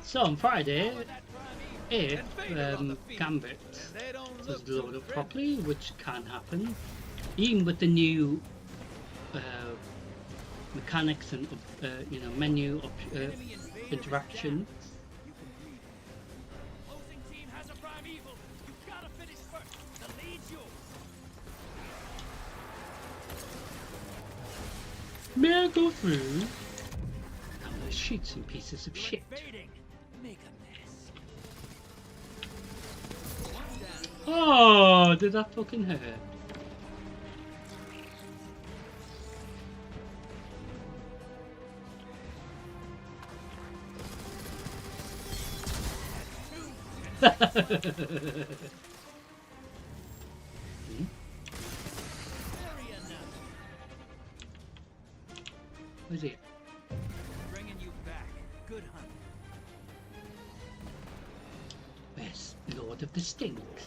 So on Friday, if Gambit does load up properly, which can happen, even with the new mechanics and you know, menu interaction. May I go through? I'm gonna shoot some pieces of shit. Oh, did that fucking hurt? Where's he? Bringing you back. good hunting. Where's Lord of the Stinks?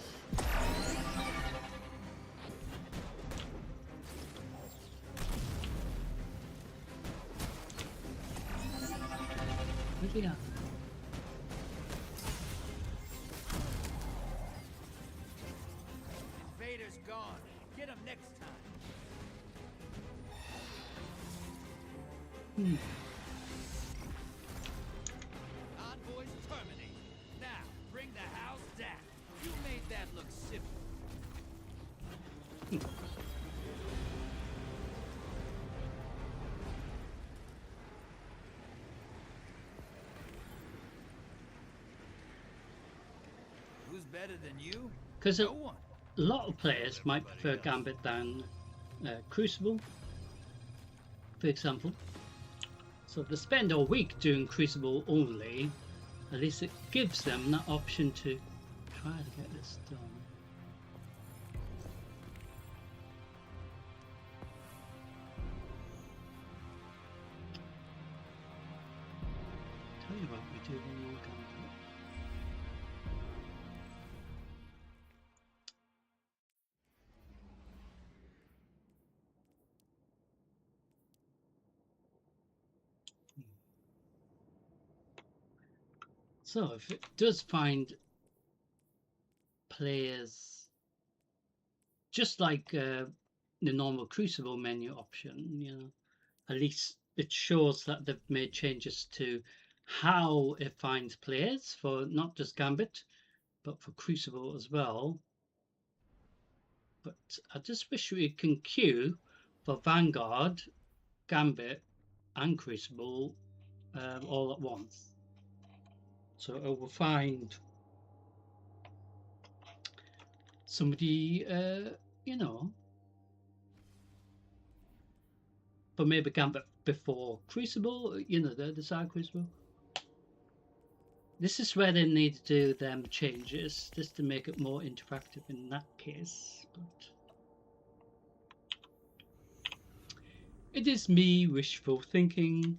Where's he at? Invader's gone. Get him next time. Envoys terminated. Now, bring the house down. You made that look simple. Who's better than you? Because No one. a lot of players might prefer Gambit than Crucible, for example. So if they spend all week doing Crucible only, at least it gives them that option to try to get this done. Tell you what, we do one more Gambit. So if it does find players just like the normal Crucible menu option, you know, at least it shows that they've made changes to how it finds players for not just Gambit, but for Crucible as well. But I just wish we can queue for Vanguard, Gambit, and Crucible all at once. So it will find somebody, you know, but maybe Gambit before Crucible, you know, the side Crucible. This is where they need to do them changes, just to make it more interactive in that case. But it is me wishful thinking.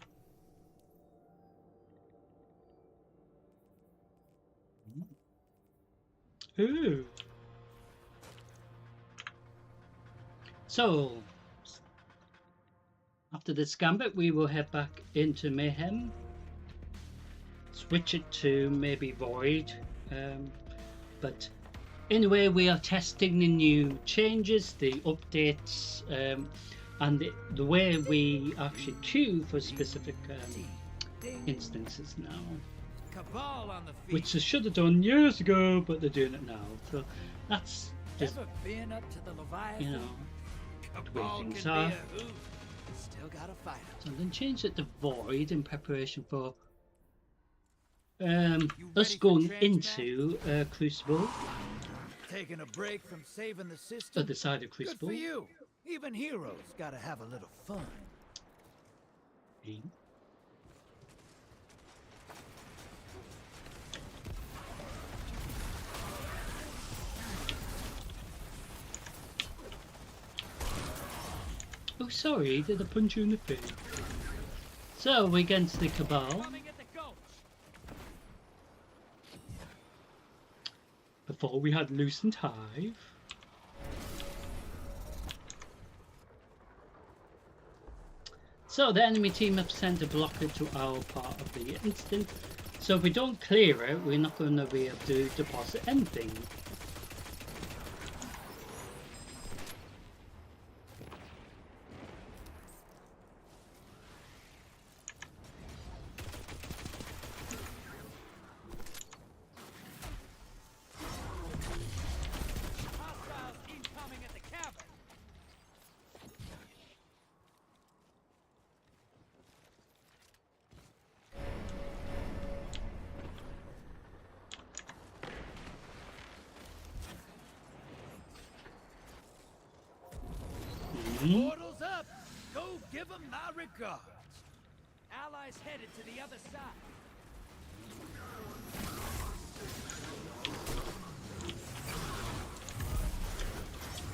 Ooh. So after this Gambit, we will head back into Mayhem, switch it to maybe Void, but anyway, we are testing the new changes, the updates, and the way we actually queue for specific instances now. Cabal on the feet. Which they should have done years ago, but they're doing it now. So that's just, Ever been up to the Leviathan? you know, the way Cabal things can are. be a hoot. Still gotta fight him. So then change it to Void in preparation for us ready for going transmat? into Crucible, Taking a break from saving the system. the side of Good Crucible. for you. Even heroes gotta have a little fun. Oh, sorry, did I punch you in the face? So we're against the Cabal. Coming at the gulch. Before we had Loosened Hive. So the enemy team have sent a blocker to our part of the instant. So if we don't clear it, we're not going to be able to deposit anything. Hostiles incoming at the cavern. Portals up! Go give them my regards. Allies headed to the other side.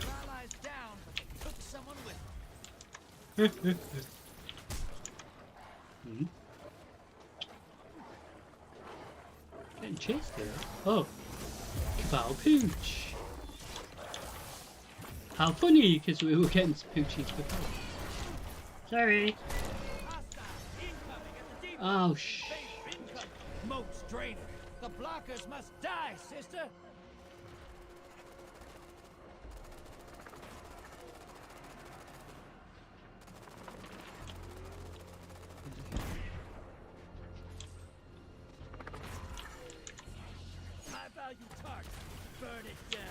Your allies down, but they took someone with them. getting chased here. Oh, Val Pooch. How funny, because we were getting poochies before. Sorry. Oh, shh. Moats draining. The blockers must die, sister. High value target. Burn it down.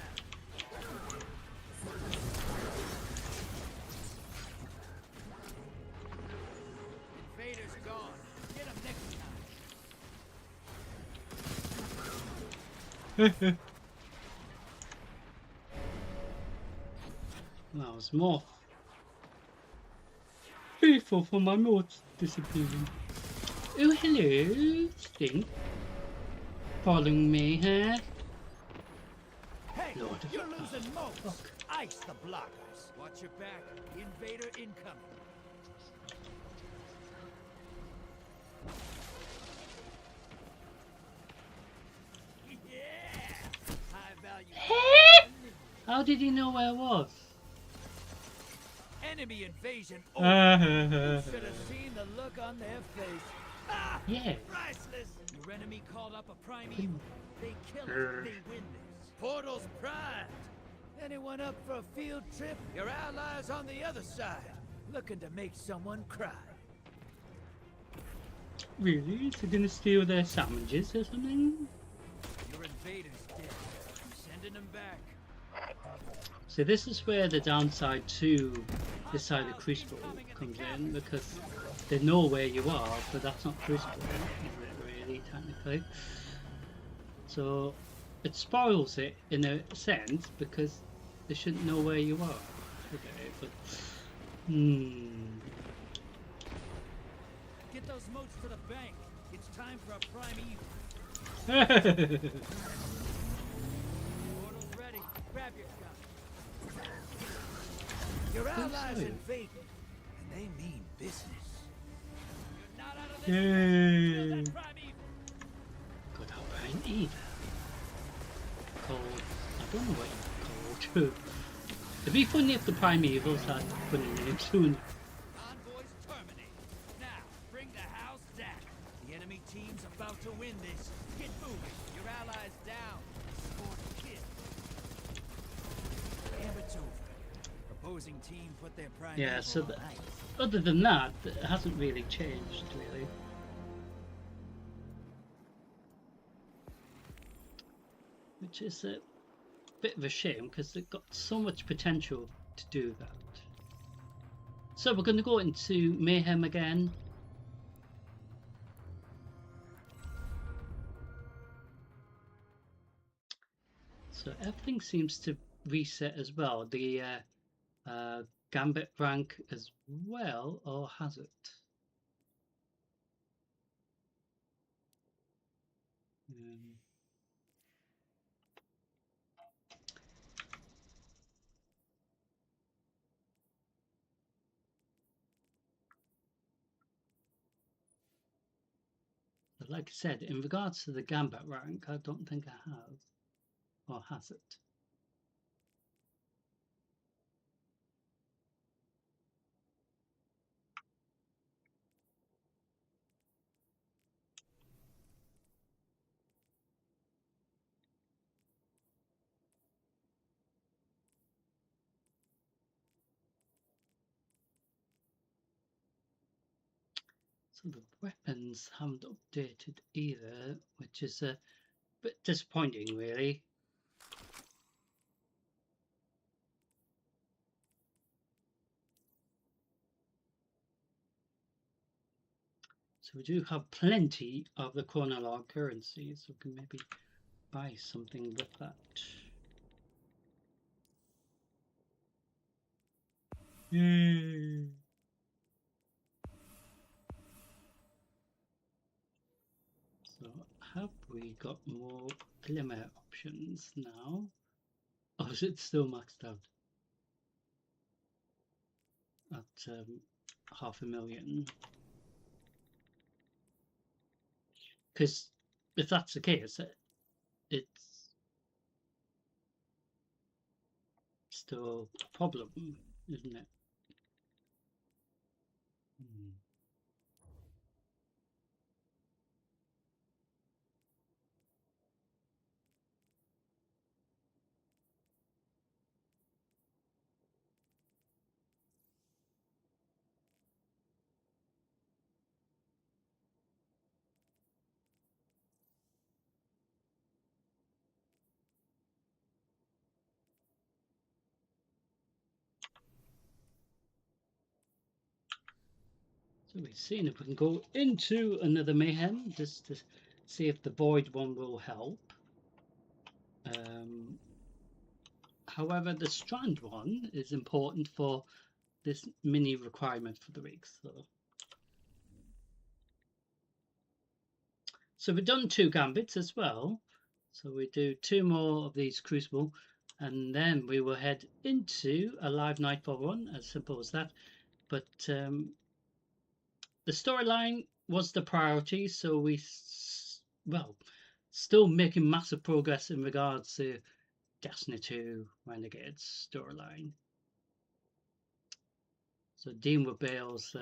Invader's gone. Get him next time. That was more faithful for my mods disappearing. Oh, hello, Stink. Following me, huh? Hey, Lord. you're losing moats. Fuck. Ice the blockers. Watch your back. Invader incoming. Yeah! High value. How did he know where I was? Enemy invasion over. You should have seen the look on their face. Ah! Yeah. Priceless! Your enemy called up a primeval. They kill it, they win this. Portal's primed. Anyone up for a field trip? Your allies on the other side. Looking to make someone cry. Really? Is he gonna steal their sandwiches or something? Your invader's dead. I'm sending them back. So this is where the downside to this side of Crucible comes in, because they know where you are, but that's not Crucible, is it really, technically? So it spoils it in a sense, because they shouldn't know where you are, should they? But Get those moats to the bank. It's time for a primeval. Portal's ready. Grab your gun. Your allies invading, and they mean business. You're not out of this. Yay! Kill that primeval. Good old Primeval. Called, I don't know what it's called. It'd be funny if the Primevals had putting names soon. Envoys terminated. Now, bring the house down. The enemy team's about to win this. Get moving. Your allies down. Score kill. Gambit's over. Opposing team put their prime. Yeah, so other than that, it hasn't really changed, really. Which is a bit of a shame, because they've got so much potential to do that. So we're going to go into Mayhem again. So everything seems to reset as well. The Gambit rank as well, or has it? But like I said, in regards to the Gambit rank, I don't think I have. Or has it? So the weapons haven't updated either, which is a bit disappointing, really. So we do have plenty of the Chronolog currency, so we can maybe buy something with that. Yay! So have we got more glimmer options now? Or is it still maxed out at 500,000? Because if that's the case, it's still a problem, isn't it? So we've seen if we can go into another mayhem just to see if the void one will help. However, the strand one is important for this mini requirement for the week. So we've done 2 gambits as well. So we do 2 more of these crucible, and then we will head into a live nightfall run, as simple as that. But the storyline was the priority, so we still making massive progress in regards to Destiny 2 Renegades storyline. So dealing with Bale's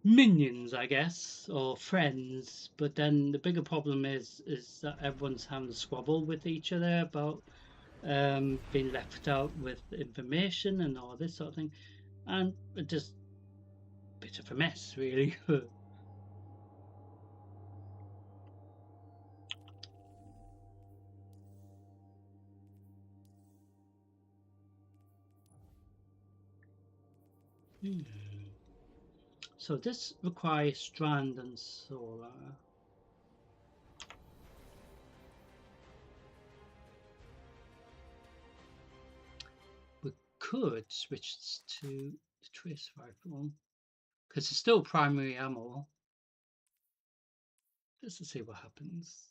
minions, I guess, or friends, but then the bigger problem is that everyone's having a squabble with each other about being left out with information and all this sort of thing, and just a bit of a mess, really. So this requires strand and solar. We could switch to the trace rifle because it's still primary ammo. Just to see what happens.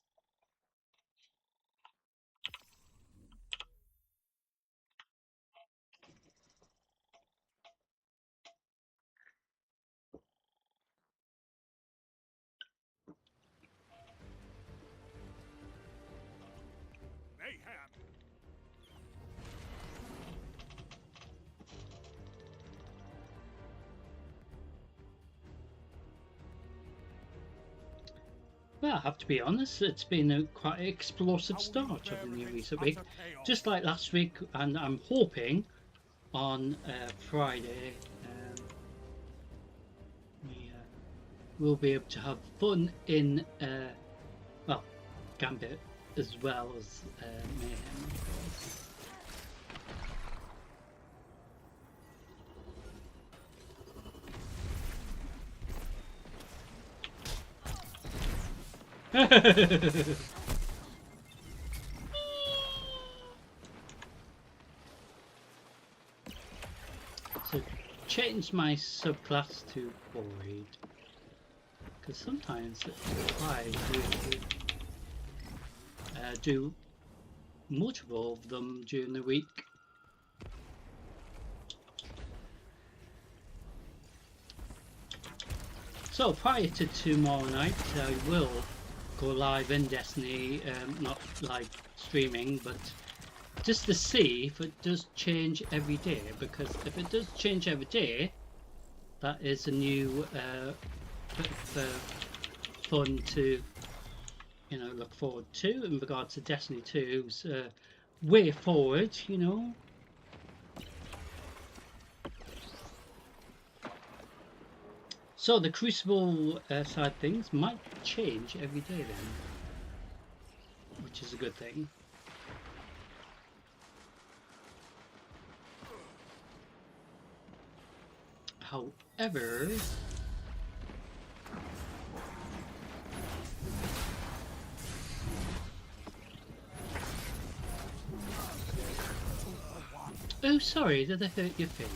Well, I have to be honest, it's been a quite explosive start of the new recent week. Just like last week, and I'm hoping on Friday we'll be able to have fun in, well, Gambit as well as Mayhem. So change my subclass to Void, because sometimes it requires you to do multiple of them during the week. So prior to tomorrow night, I will go live in Destiny, not live streaming, but just to see if it does change every day, because if it does change every day, that is a new bit of fun to, you know, look forward to in regards to Destiny 2's way forward, you know. So the Crucible side things might change every day then, which is a good thing. However, oh sorry, did I hurt your face?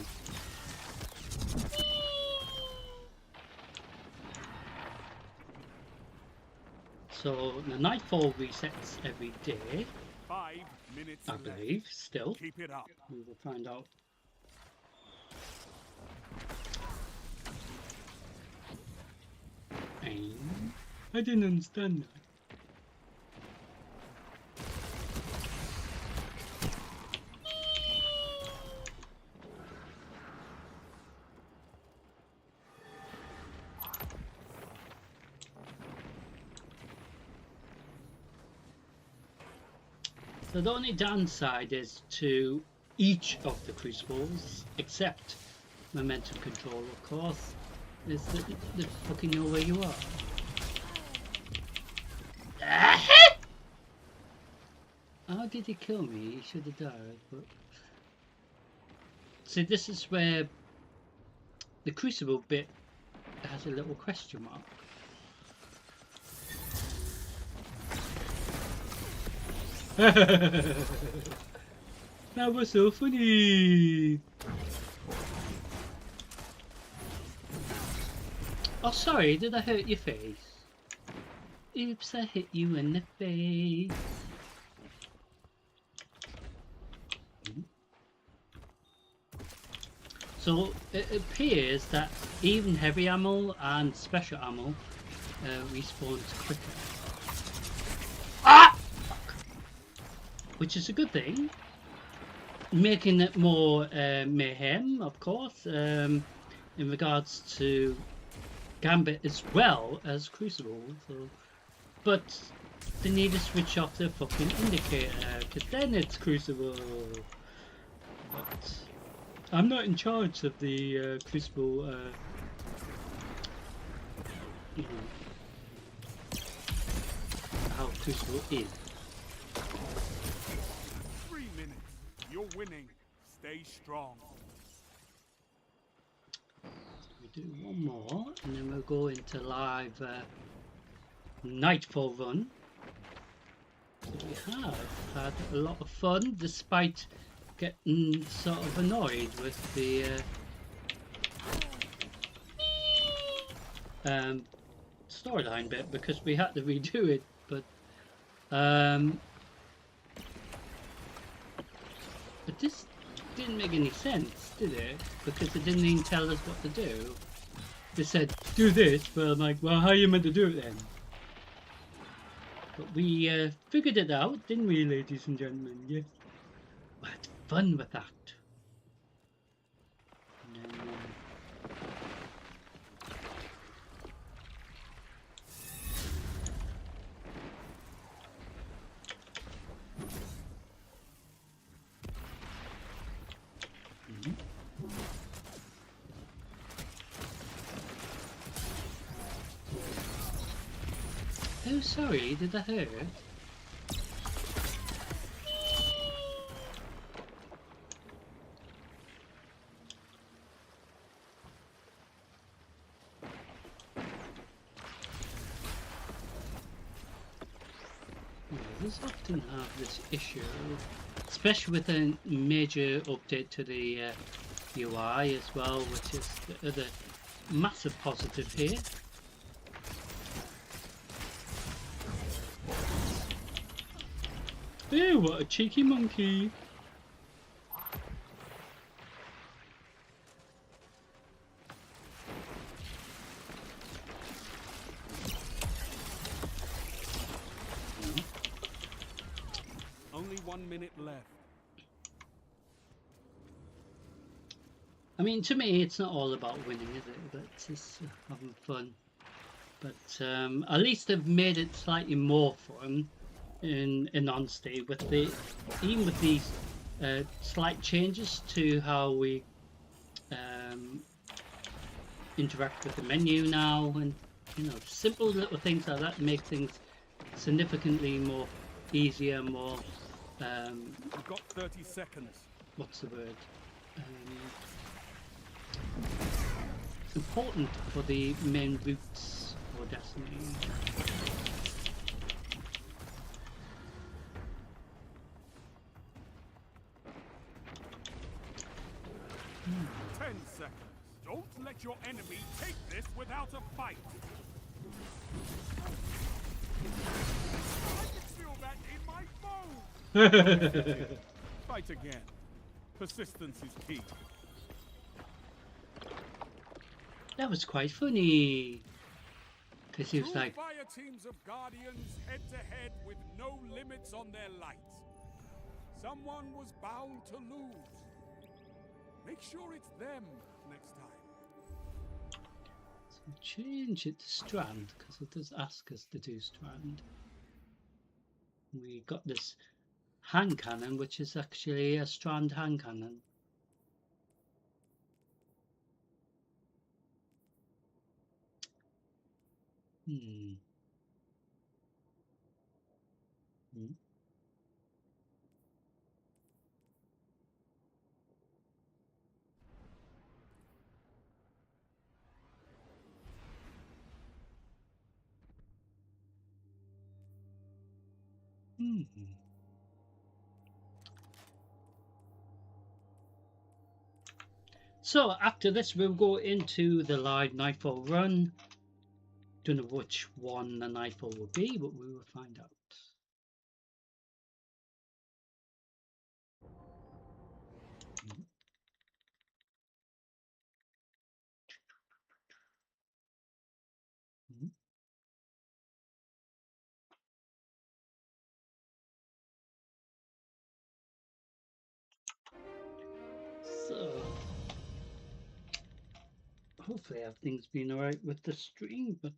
So the nightfall resets every day. 5 minutes I believe, still. Keep it up. We will find out. Aim. I didn't understand that. So the only downside is to each of the crucibles, except momentum control, of course, is that they fucking know where you are. How did he kill me? He should have died, but... See, this is where the crucible bit has a little question mark. That was so funny. Oh, sorry, did I hurt your face? Oops, I hit you in the face. So it appears that even heavy ammo and special ammo respawns quicker. Ah! Which is a good thing, making it more mayhem, of course, in regards to Gambit as well as Crucible. So, but they need to switch off the fucking indicator, because then it's Crucible. But I'm not in charge of the Crucible. You know, how Crucible is. 3 minutes. You're winning. Stay strong. We do one more, and then we'll go into live Nightfall run. We have had a lot of fun, despite getting sort of annoyed with the storyline bit, because we had to redo it, but this didn't make any sense, did it? Because it didn't even tell us what to do. They said, do this, but I'm like, well, how are you meant to do it then? But we figured it out, didn't we, ladies and gentlemen? Yes. We had fun with that. And then, oh, sorry, did I hurt? Others often have this issue, especially with a major update to the UI as well, which is the other massive positive here. Ew, what a cheeky monkey! Only 1 minute left. I mean, to me, it's not all about winning, is it? But it's just having fun. But at least they've made it slightly more fun in honesty, with the even with these slight changes to how we interact with the menu now, and you know, simple little things like that make things significantly more easier, more You've got 30 seconds. what's the word? Important for the main routes for Destiny. 10 seconds. Don't let your enemy take this without a fight. I can feel that in my bones. Fight again. Persistence is key. That was quite funny. This seems Two like... fire teams of Guardians head to head with no limits on their light. Someone was bound to lose. Make sure it's them next time. So change it to strand, because it does ask us to do strand. We got this hand cannon, which is actually a strand hand cannon. Hmm. So after this, we'll go into the live Nightfall run. Don't know which one the Nightfall will be, but we will find out. So hopefully everything's been alright with the stream, but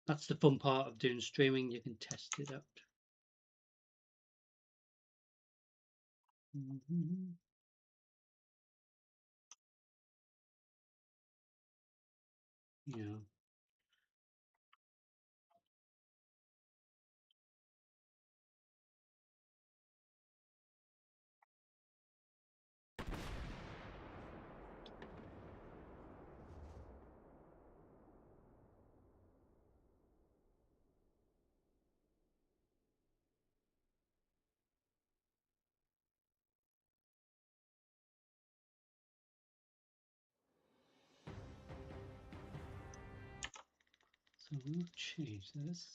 that's the fun part of doing streaming. You can test it out. Yeah. So we'll change this.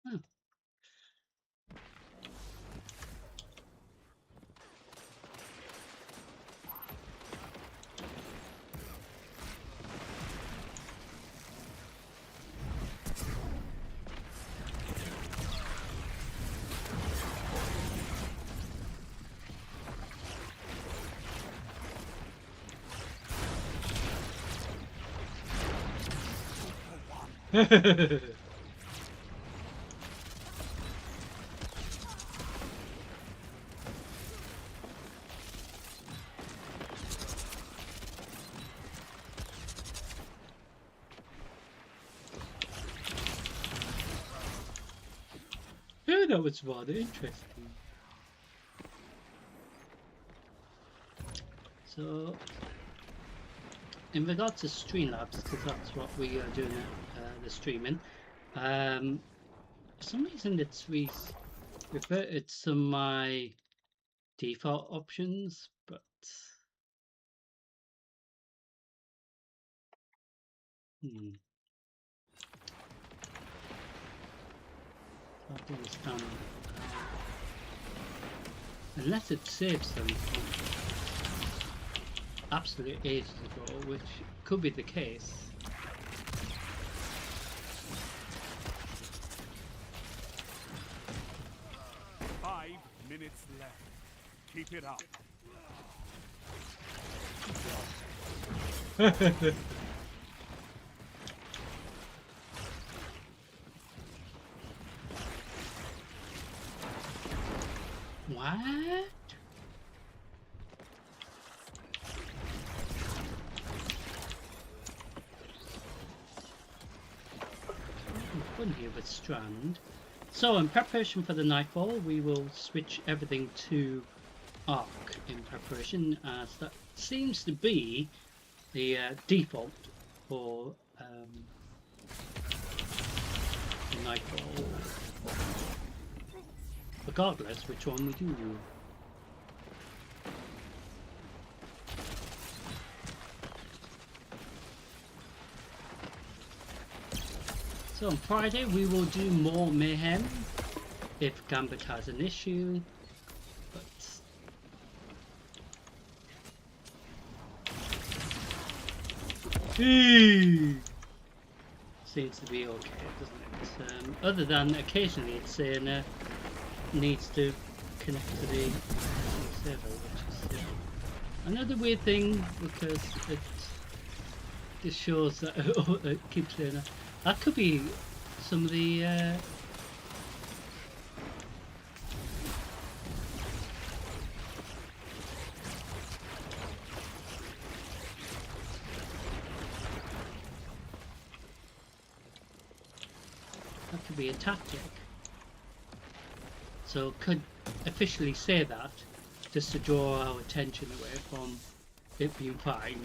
Oh. Yeah, that was rather interesting. So, in regards to Streamlabs, because that's what we are doing the streaming, for some reason it's reverted to my default options, but I don't understand. Unless it saves them from absolute ages ago, which could be the case. Five minutes left. Keep it up. What? Fun here with Strand. So in preparation for the Nightfall, we will switch everything to Arc in preparation, as that seems to be the default for Nightfall, regardless which one we do. So on Friday we will do more Mayhem if Gambit has an issue, but seems to be okay, doesn't it? Other than occasionally it's saying needs to connect to the server, which is another weird thing, because it just shows that it keeps saying that. That could be some of the that could be a tactic. So could officially say that just to draw our attention away from it being fine.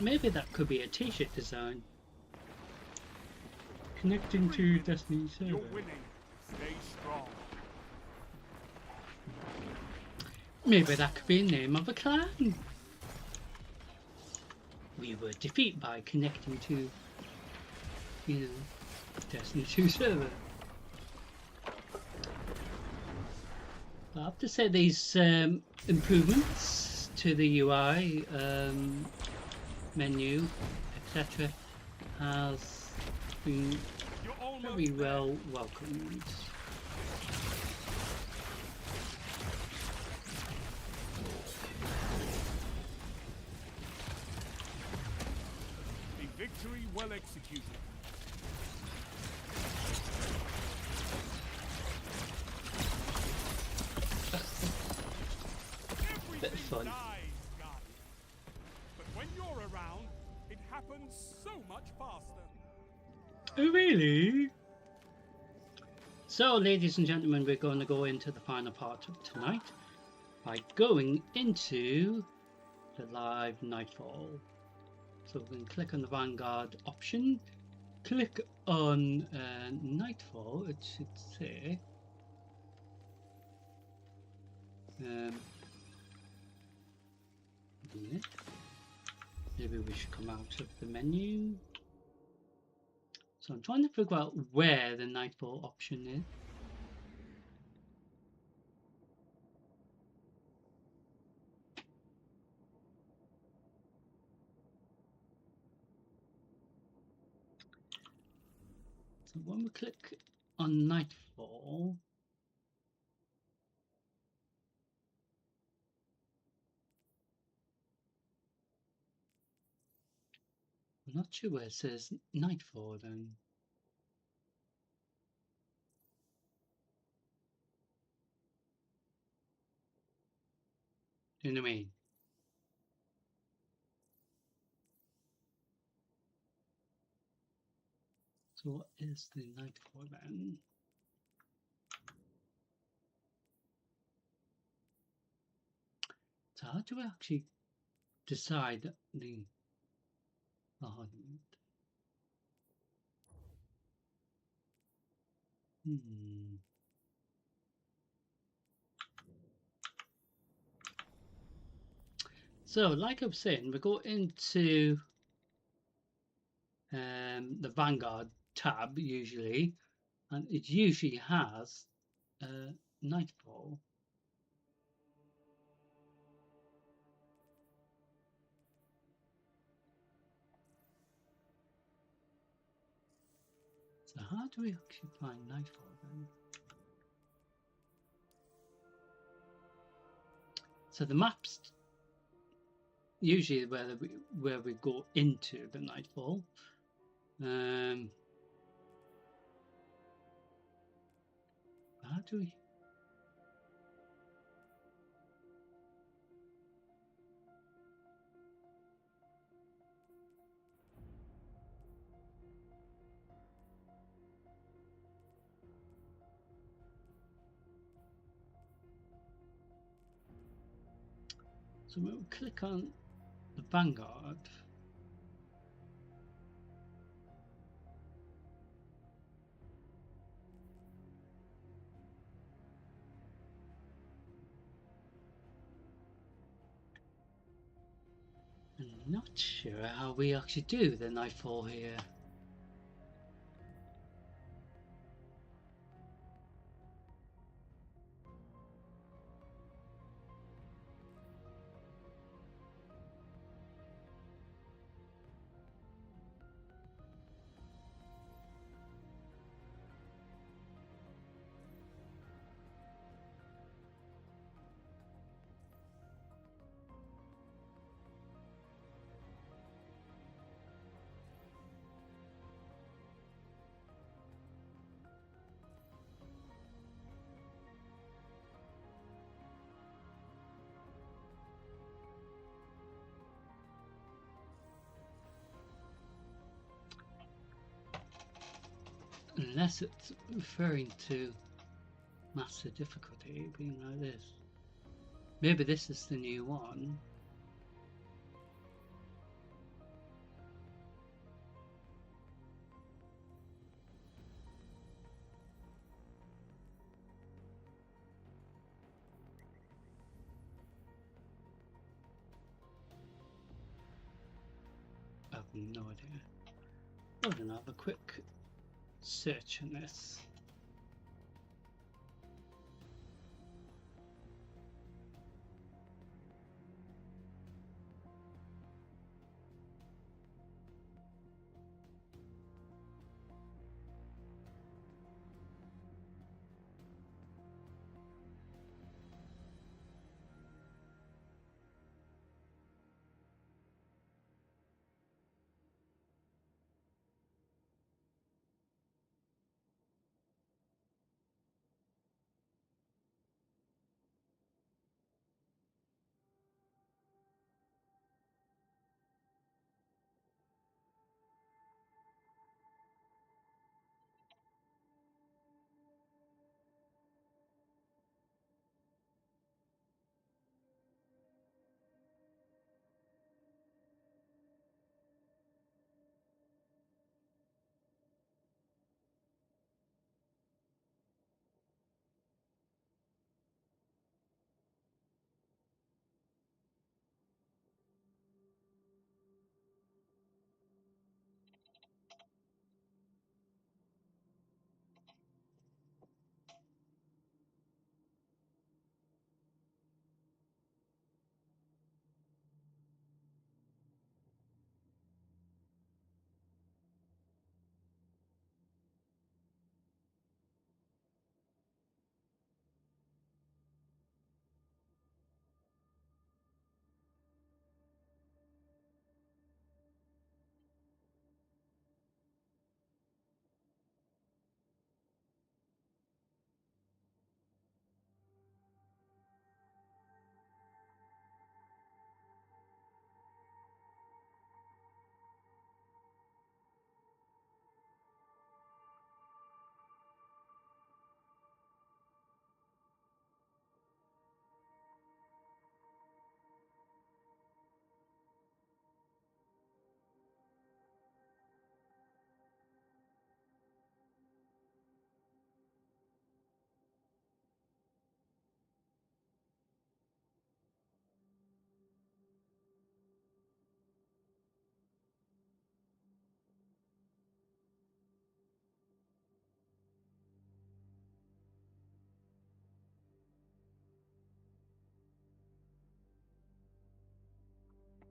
Maybe that could be a t-shirt design. Connecting to Destiny server. You're winning. Stay strong. Maybe that could be the name of a clan. We were defeated by connecting to, you know, Destiny 2 server. I have to say these improvements to the UI, menu, etc. has been very well welcomed. A victory well executed. Bit of fun. But when you're around, it happens so much faster. Oh, really? So, ladies and gentlemen, we're going to go into the final part of tonight by going into the live Nightfall. So we can click on the Vanguard option, click on Nightfall, it should say. Maybe we should come out of the menu. So I'm trying to figure out where the Nightfall option is. So when we click on Nightfall, I'm not sure where it says Nightfall then. Do you know what I mean? So what is the Nightfall then? So how do I actually decide the argument? So, like I was saying, we go into the Vanguard tab usually, and it usually has Nightfall. So how do we actually find Nightfall then? So the maps usually where we go into the Nightfall. How do we? So we'll click on the Vanguard. I'm not sure how we actually do the Nightfall here. Unless it's referring to master difficulty being like this. Maybe this is the new one. I have no idea. I'm gonna have a quick search on this.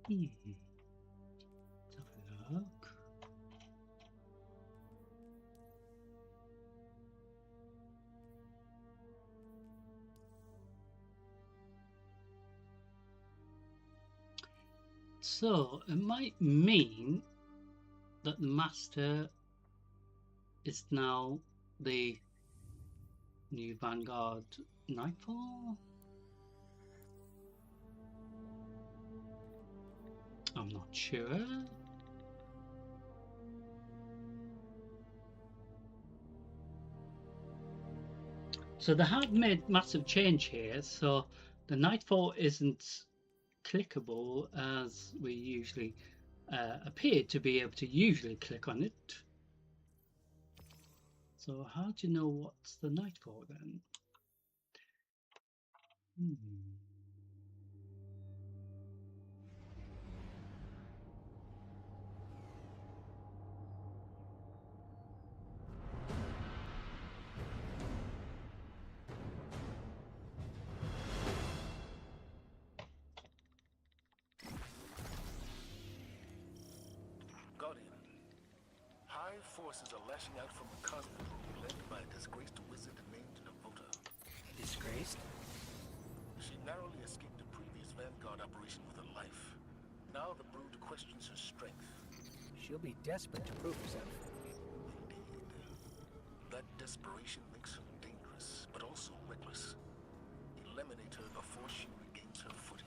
Let's have a look. So it might mean that the master is now the new Vanguard Nightfall. I'm not sure. So they have made massive change here. So the Nightfall isn't clickable as we usually appear to be able to usually click on it. So how do you know what's the nightfall then? Guardian, high forces are lashing out from a cosmic probe led by a disgraced wizard named Navota. Disgraced? She narrowly escaped a previous Vanguard operation with her life. Now the brood questions her strength. She'll be desperate to prove herself. Indeed. That desperation makes her dangerous, but also reckless. Eliminate her before she regains her footing.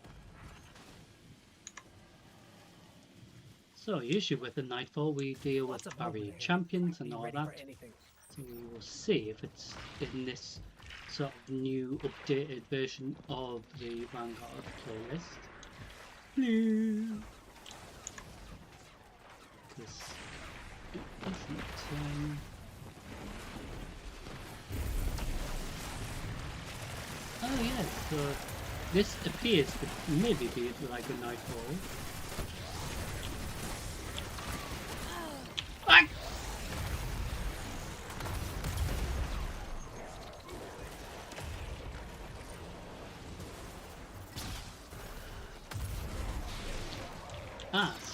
So usually with the nightfall we deal with barrier champions and all that. So we will see if it's in this sort of new updated version of the Vanguard playlist. Blue. Because it isn't. Oh yeah, so this appears to maybe be like a nightfall.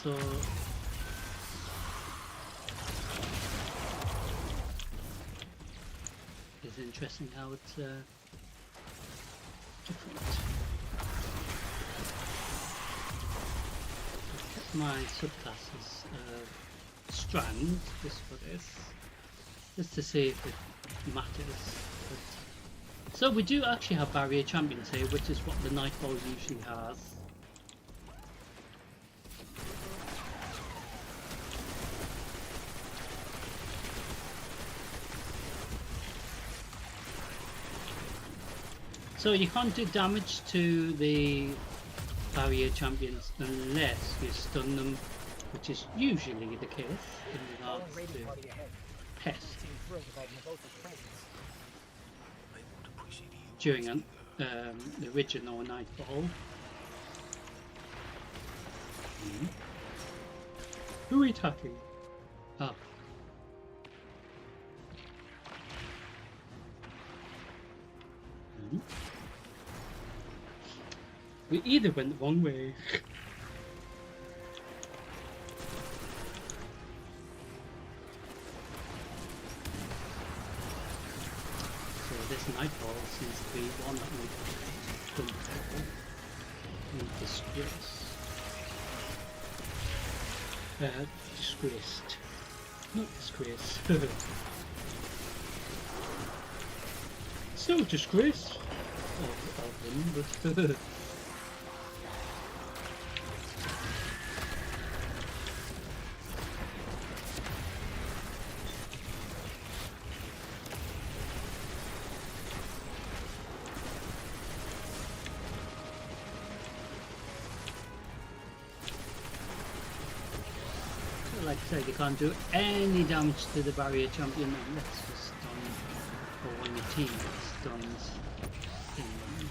So it's interesting how it's different. I've kept my subclasses strand just for this, just to see if it matters. But, so we do actually have barrier champions here, which is what the Nightfall usually has. So you can't do damage to the barrier champions unless you stun them, which is usually the case in regards to pest. During the original Nightfall. Who are we attacking? Oh. We either went the wrong way. So this Nightfall seems to be one that we've done before. Disgrace. Disgraced. Not disgraced. Still disgraced of them, but like I said, you can't do any damage to the barrier champion unless you're stunned, or when your team stuns in them.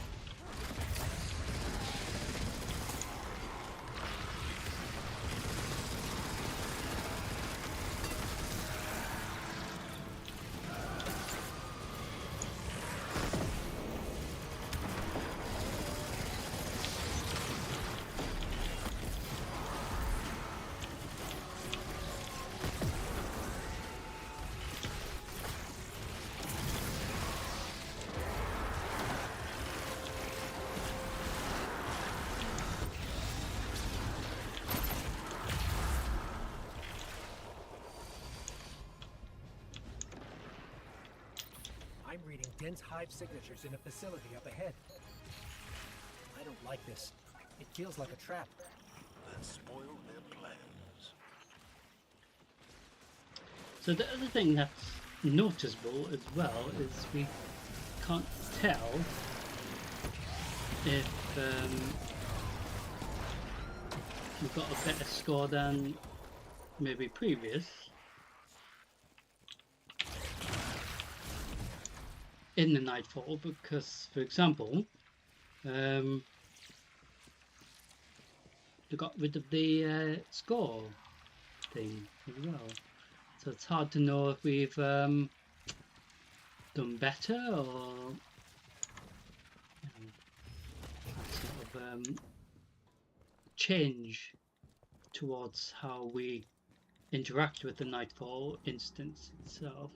I'm reading dense hive signatures in a facility up ahead. I don't like this. It feels like a trap. That spoiled their plans. So the other thing that's noticeable as well is we can't tell if we got a better score than maybe previous. In the Nightfall, because, for example, they got rid of the score thing as well. So it's hard to know if we've done better or sort of change towards how we interact with the Nightfall instance itself.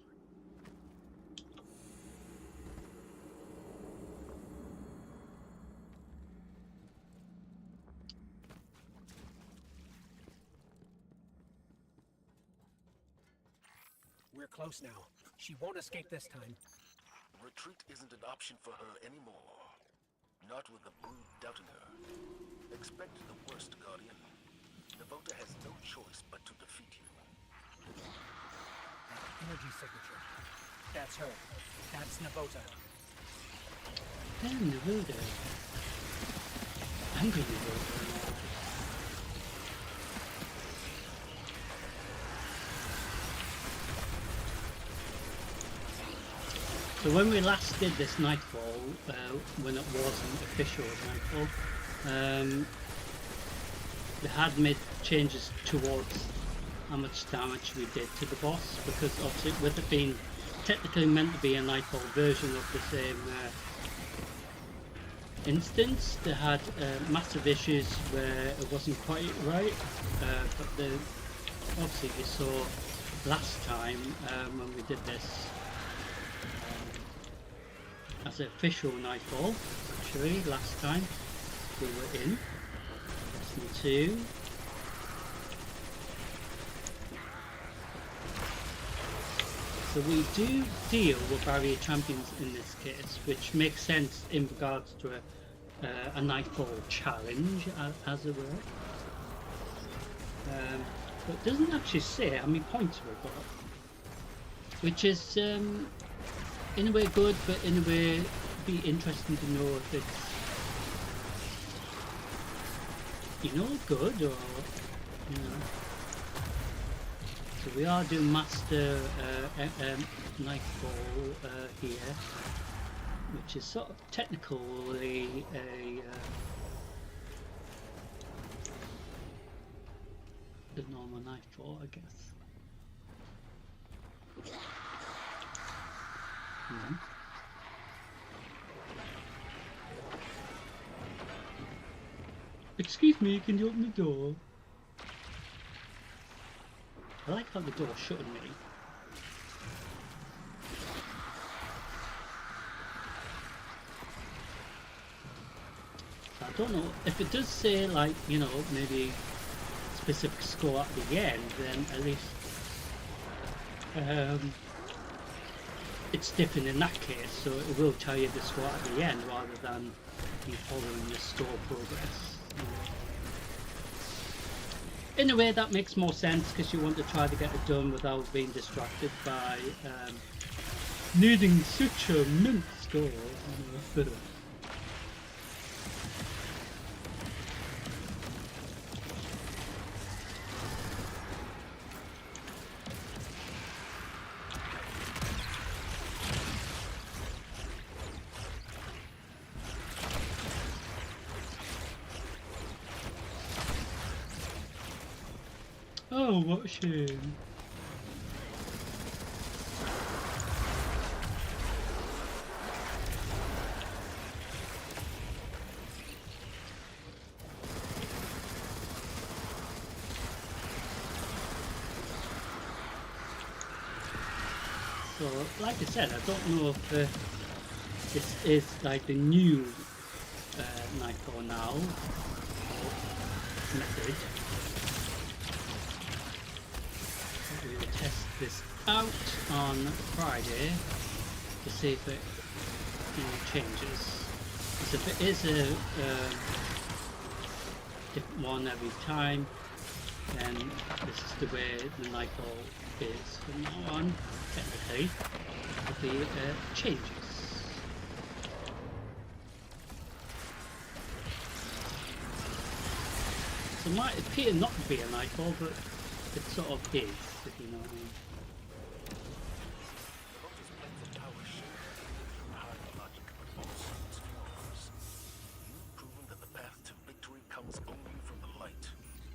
We're close now. She won't escape this time. Retreat isn't an option for her anymore. Not with the brood doubting her. Expect the worst, Guardian. Navota has no choice but to defeat you. That energy signature. That's her. That's Navota. Damn, Navota. Angry Navota. So when we last did this Nightfall, when it wasn't official Nightfall, they had made changes towards how much damage we did to the boss, because obviously with it being technically meant to be a Nightfall version of the same instance, they had massive issues where it wasn't quite right, but obviously you saw last time when we did this as an official Nightfall, actually last time we were in Destiny 2. So we do deal with barrier champions in this case, which makes sense in regards to a Nightfall challenge, as it were. But it doesn't actually say how many points we've got, which is in a way good, but in a way be interesting to know if it's, you know, good or, you know. So we are doing Master Nightfall here, which is sort of technically the normal Nightfall, I guess. Excuse me, can you open the door? I like how the door's shutting me. I don't know if it does say, like, you know, maybe specific score at the end, then at least it's different in that case, so it will tell you the score at the end rather than you following the store progress. In a way that makes more sense, because you want to try to get it done without being distracted by needing such a mint score. Oh, what a shame. So, like I said, I don't know if this is like the new Nightfall now method. We will test this out on Friday to see if it changes. Because if it is a different one every time, then this is the way the Nightfall is from now on, technically, with the changes. So it might appear not to be a nightfall, but it sort of is, if you know what I mean. Devota's plans of power shape from high logic, but also its flaws. You've proven that the path to victory comes only from the light.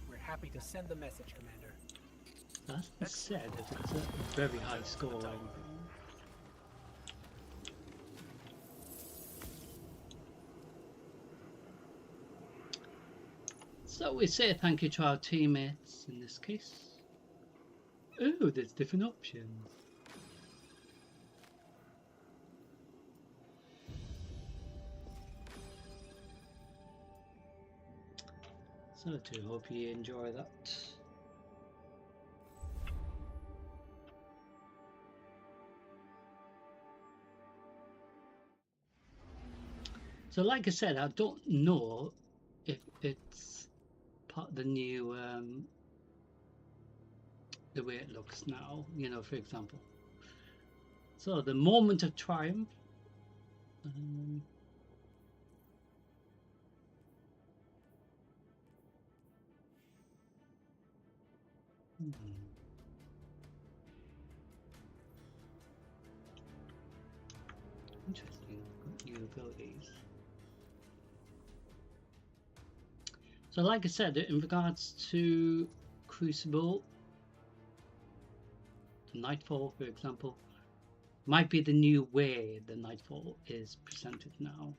We're happy to send the message, Commander. That's said if it's a very high score or anything. So we say thank you to our teammates in this case. Oh, there's different options. So I do hope you enjoy that. So like I said, I don't know if it's part of the new the way it looks now, you know, for example. So the moment of triumph. Interesting, new abilities. So like I said, in regards to Crucible, Nightfall, for example, might be the new way the Nightfall is presented now.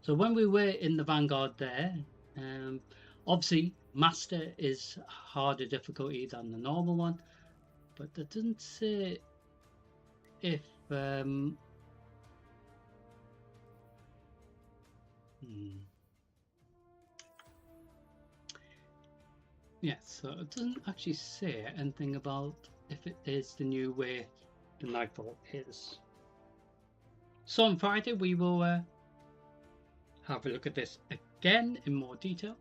So when we were in the Vanguard there, obviously Master is harder difficulty than the normal one, but that doesn't say if yes, so it doesn't actually say anything about if it is the new way the Nightfall is. So on Friday we will have a look at this again in more detail.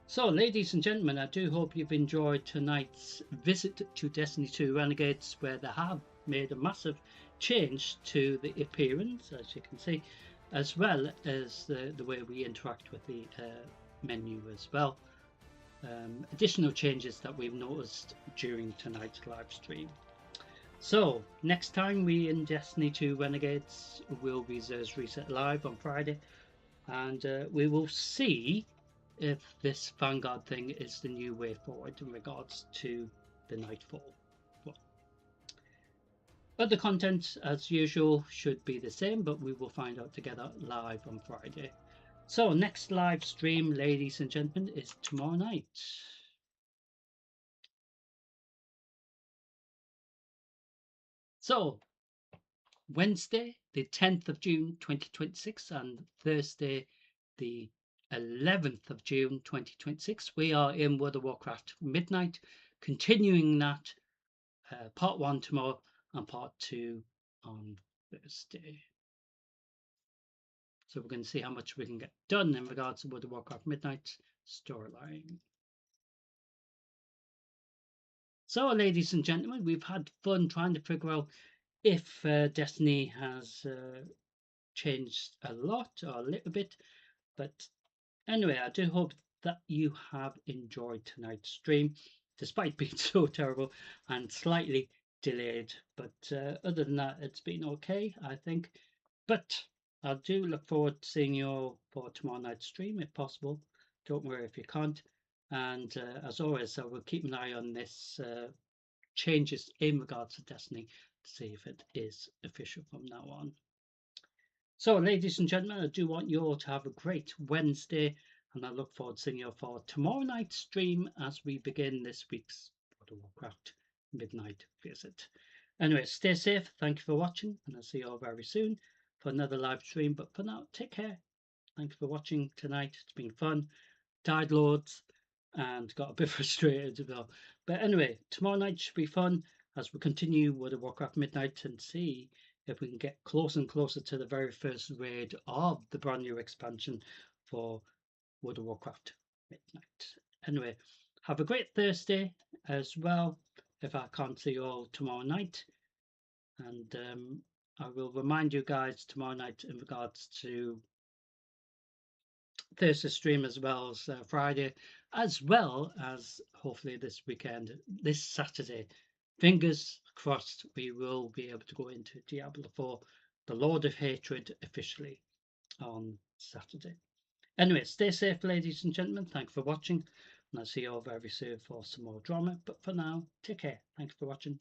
So ladies and gentlemen, I do hope you've enjoyed tonight's visit to Destiny 2 Renegades, where they have made a massive change to the appearance, as you can see, as well as the way we interact with the menu as well. Additional changes that we've noticed during tonight's live stream. So next time we in Destiny 2 Renegades will be Zer's Reset Live on Friday, and we will see if this Vanguard thing is the new way forward in regards to the Nightfall. Well, other content as usual should be the same, but we will find out together live on Friday. So next live stream, ladies and gentlemen, is tomorrow night. So Wednesday the 10th of June 2026 and Thursday the 11th of June 2026 we are in World of Warcraft Midnight, continuing that part 1 tomorrow and part 2 on Thursday. So we're going to see how much we can get done in regards to World of Warcraft Midnight storyline. So ladies and gentlemen, we've had fun trying to figure out if Destiny has changed a lot or a little bit, but anyway, I do hope that you have enjoyed tonight's stream, despite being so terrible and slightly delayed. But other than that, it's been okay, I think. But I do look forward to seeing you all for tomorrow night's stream, if possible. Don't worry if you can't. And as always, I will keep an eye on this changes in regards to Destiny to see if it is official from now on. So, ladies and gentlemen, I do want you all to have a great Wednesday, and I look forward to seeing you for tomorrow night's stream as we begin this week's World of Warcraft Midnight Visit. Anyway, stay safe, thank you for watching, and I'll see you all very soon for another live stream. But for now, take care. Thank you for watching tonight. It's been fun. Died loads and got a bit frustrated as well. But anyway, tomorrow night should be fun as we continue World of Warcraft Midnight and see if we can get closer and closer to the very first raid of the brand new expansion for World of Warcraft Midnight. Anyway, have a great Thursday as well, if I can't see you all tomorrow night. And I will remind you guys tomorrow night in regards to Thursday stream as well as Friday, as well as hopefully this weekend, this Saturday. Fingers crossed we will be able to go into Diablo 4, the Lord of Hatred, officially on Saturday. Anyway, stay safe, ladies and gentlemen. Thanks for watching, and I'll see you all very soon for some more drama. But for now, take care. Thanks for watching.